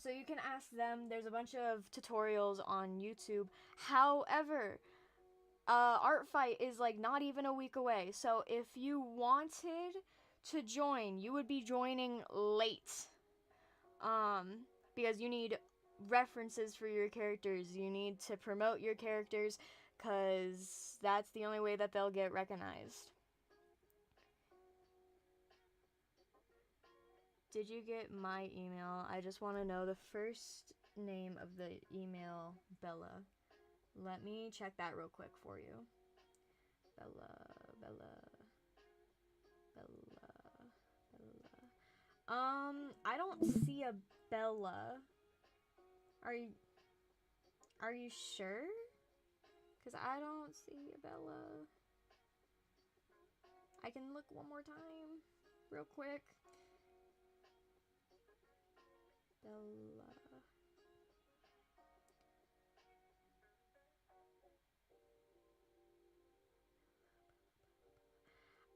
So you can ask them. There's a bunch of tutorials on YouTube. However, art fight is like not even a week away. So if you wanted to join, you would be joining late. Because you need references for your characters. You need to promote your characters because that's the only way that they'll get recognized. Did you get my email? I just want to know the first name of the email, Bella. Let me check that real quick for you. Bella. I don't see a Bella. Are you? Are you sure? Because I don't see a Bella. I can look one more time, real quick. Bella.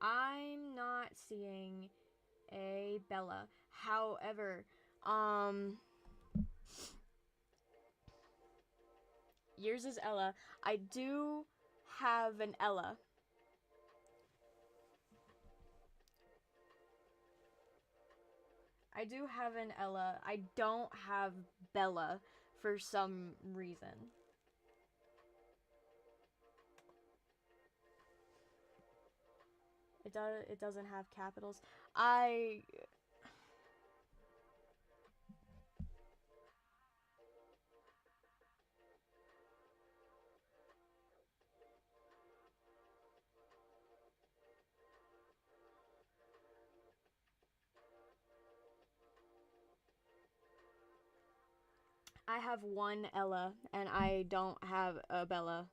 I'm not seeing a Bella. However, yours is Ella. I do have an Ella. I do have an Ella. I don't have Bella for some reason. It doesn't have capitals. I have one Ella and I don't have a Bella.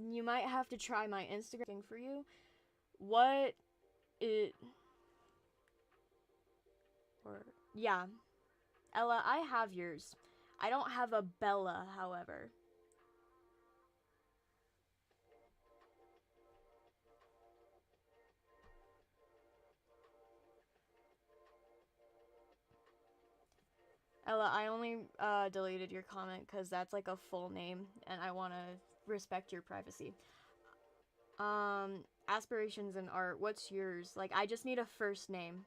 You might have to try my Instagram for you. What it or yeah, Ella, I have yours. I don't have a Bella, however. Ella, I only deleted your comment because that's like a full name, and I want to respect your privacy. Aspirations in art. What's yours? Like, I just need a first name.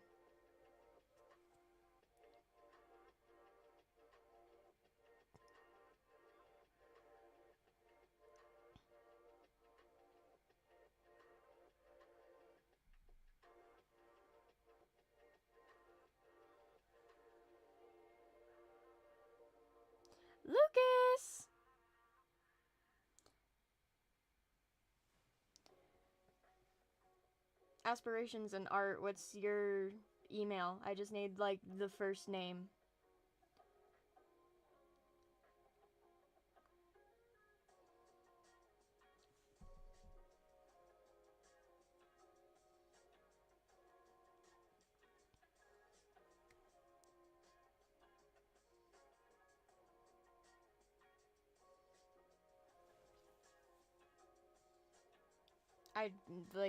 Lucas! Aspirations in art. What's your email? I just need, like, the first name.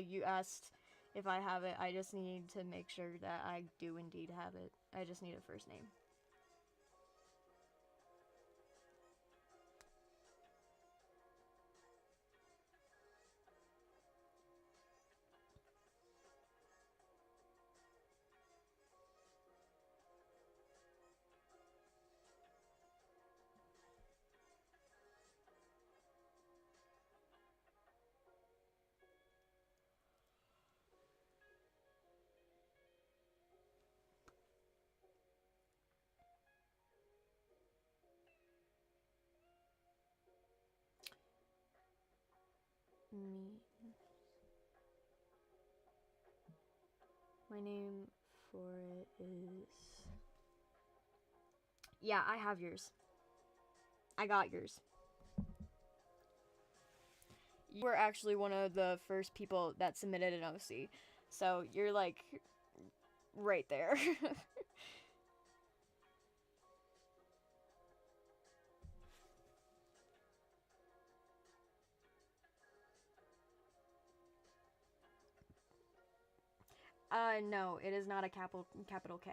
You asked if I have it. I just need to make sure that I do indeed have it. I just need a first name. Me. My name for it is... Yeah, I have yours. I got yours. You were actually one of the first people that submitted an OC. So you're like right there. No, it is not a capital K.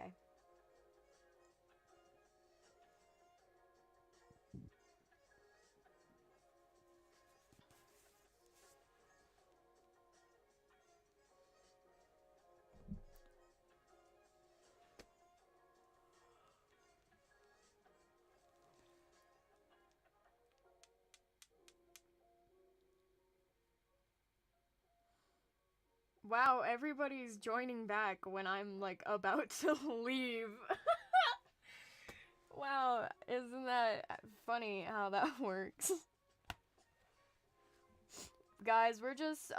Wow, everybody's joining back when I'm like about to leave. Wow, isn't that funny how that works? Guys, we're just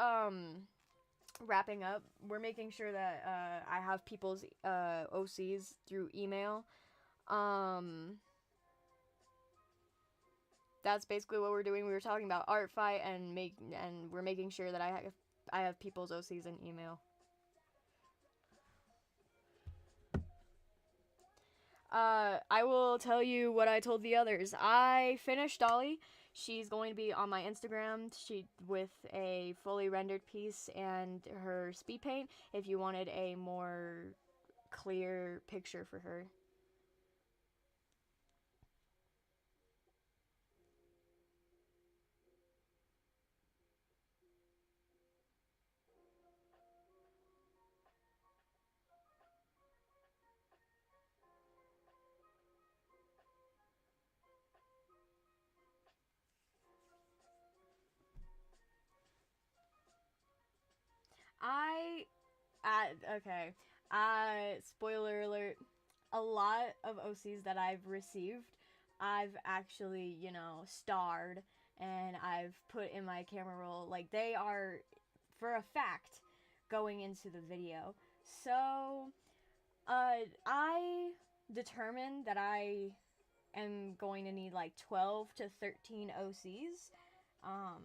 wrapping up. We're making sure that I have people's OCs through email. that's basically what we're doing. We were talking about art fight and we're making sure that I have people's OCs in email. I will tell you what I told the others. I finished Dollie. She's going to be on my Instagram. She with a fully rendered piece and her speed paint. If you wanted a more clear picture for her. Okay. Spoiler alert. A lot of OCs that I've received, I've actually, starred and I've put in my camera roll. Like, they are, for a fact, going into the video. So, I determined that I am going to need like 12 to 13 OCs. Um,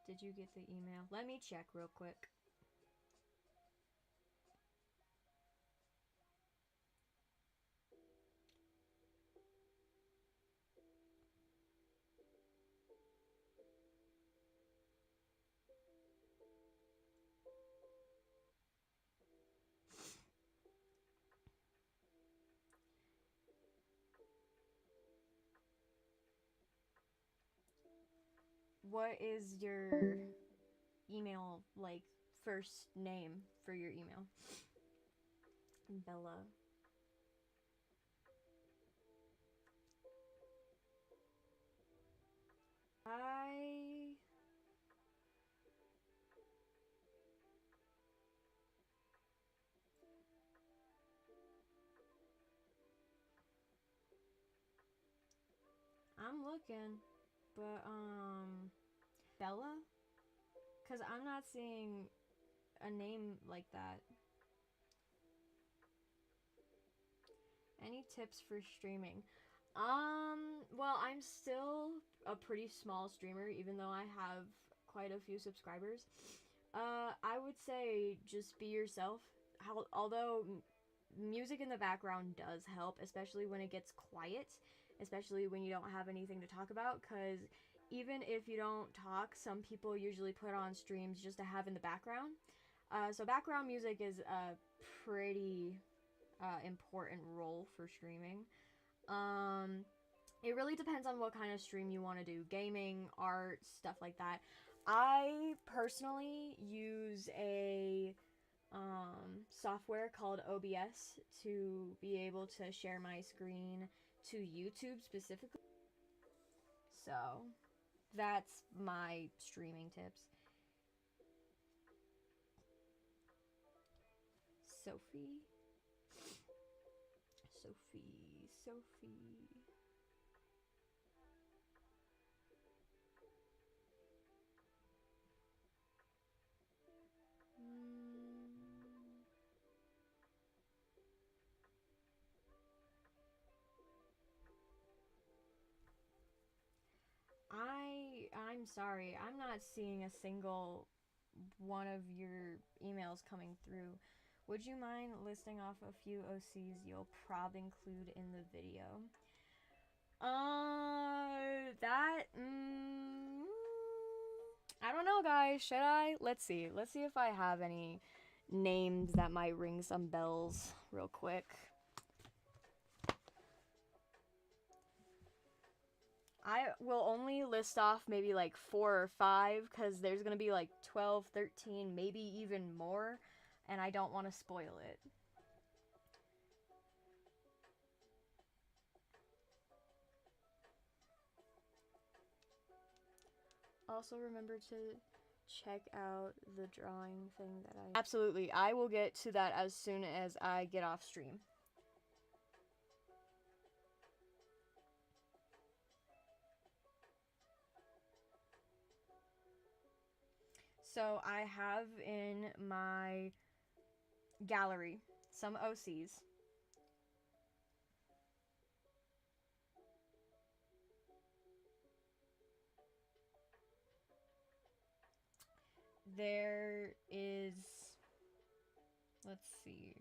did you get the email? Let me check real quick. What is your email, like, first name for your email? Bella. I'm looking, but Bella? Cause I'm not seeing a name like that. Any tips for streaming? Well, I'm still a pretty small streamer, even though I have quite a few subscribers. I would say just be yourself. Although music in the background does help, especially when it gets quiet, especially when you don't have anything to talk about, because even if you don't talk, some people usually put on streams just to have in the background. So background music is a pretty important role for streaming. Um, it really depends on what kind of stream you want to do. Gaming, art, stuff like that. I personally use a software called OBS to be able to share my screen to YouTube specifically. So that's my streaming tips. Sophie. Sophie. I'm sorry. I'm not seeing a single one of your emails coming through. Would you mind listing off a few OCs you'll probably include in the video? That I don't know, guys. Should I? Let's see. Let's see if I have any names that might ring some bells real quick. I will only list off maybe like 4 or 5 because there's going to be like 12, 13, maybe even more, and I don't want to spoil it. Also remember to check out the drawing thing that I... Absolutely, I will get to that as soon as I get off stream. So I have in my gallery some OCs. there is, let's see.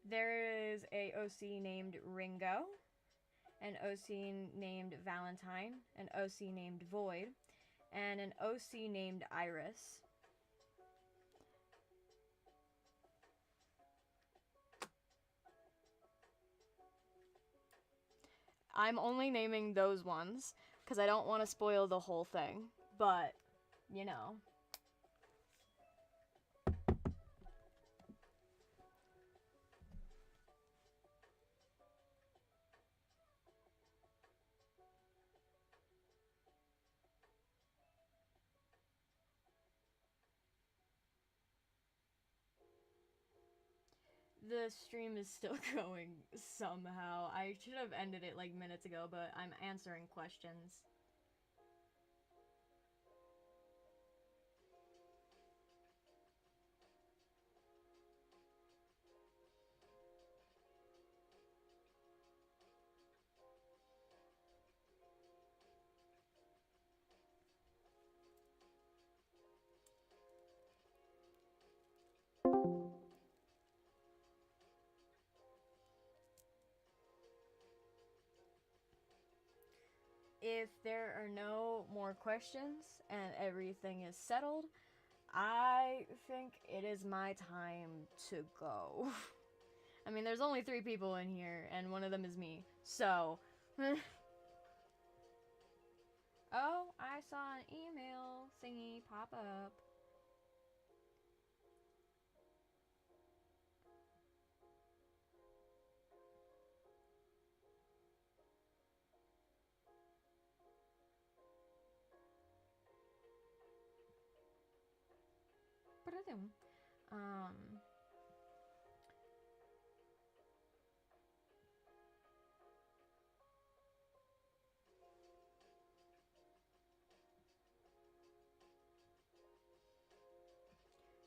There is a OC named Ringo, an OC named Valentine, an OC named Void, and an OC named Iris. I'm only naming those ones because I don't want to spoil the whole thing, but, you know. The stream is still going somehow. I should have ended it like minutes ago, but I'm answering questions. If there are no more questions and everything is settled, I think it is my time to go. I mean, there's only 3 people in here, and one of them is me. So, oh, I saw an email thingy pop up. Um,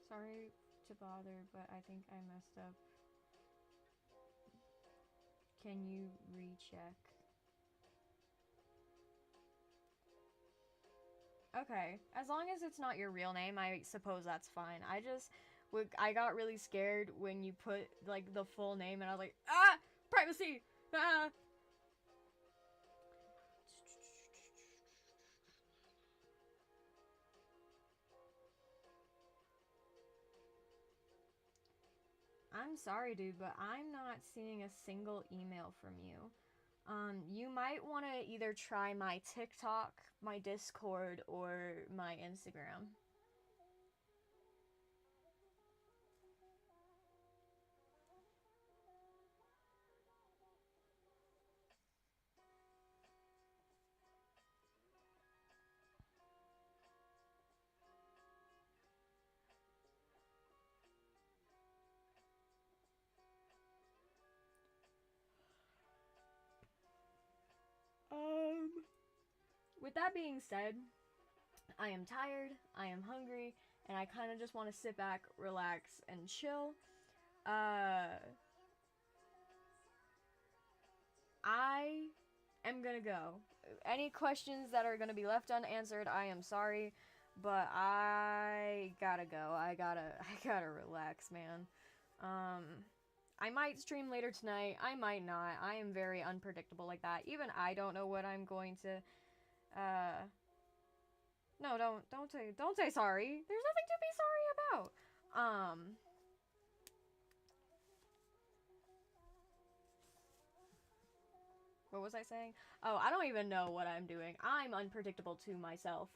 sorry to bother, but I think I messed up. Can you recheck? Okay, as long as it's not your real name, I suppose that's fine. I got really scared when you put, like, the full name, and I was like, ah! Privacy! Ah! I'm sorry, dude, but I'm not seeing a single email from you. You might want to either try my TikTok, my Discord, or my Instagram. With that being said, I am tired, I am hungry, and I kind of just want to sit back, relax, and chill. I am gonna go. Any questions that are gonna be left unanswered, I am sorry, but I gotta go. I gotta relax, man. I might stream later tonight. I might not. I am very unpredictable like that. Even I don't know what I'm going to. No, don't say sorry. There's nothing to be sorry about. What was I saying? Oh, I don't even know what I'm doing. I'm unpredictable to myself.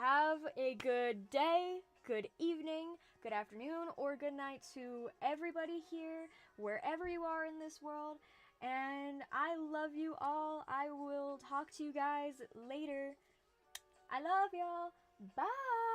Have a good day, good evening, good afternoon, or good night to everybody here, wherever you are in this world. And I love you all. I will talk to you guys later. I love y'all. Bye.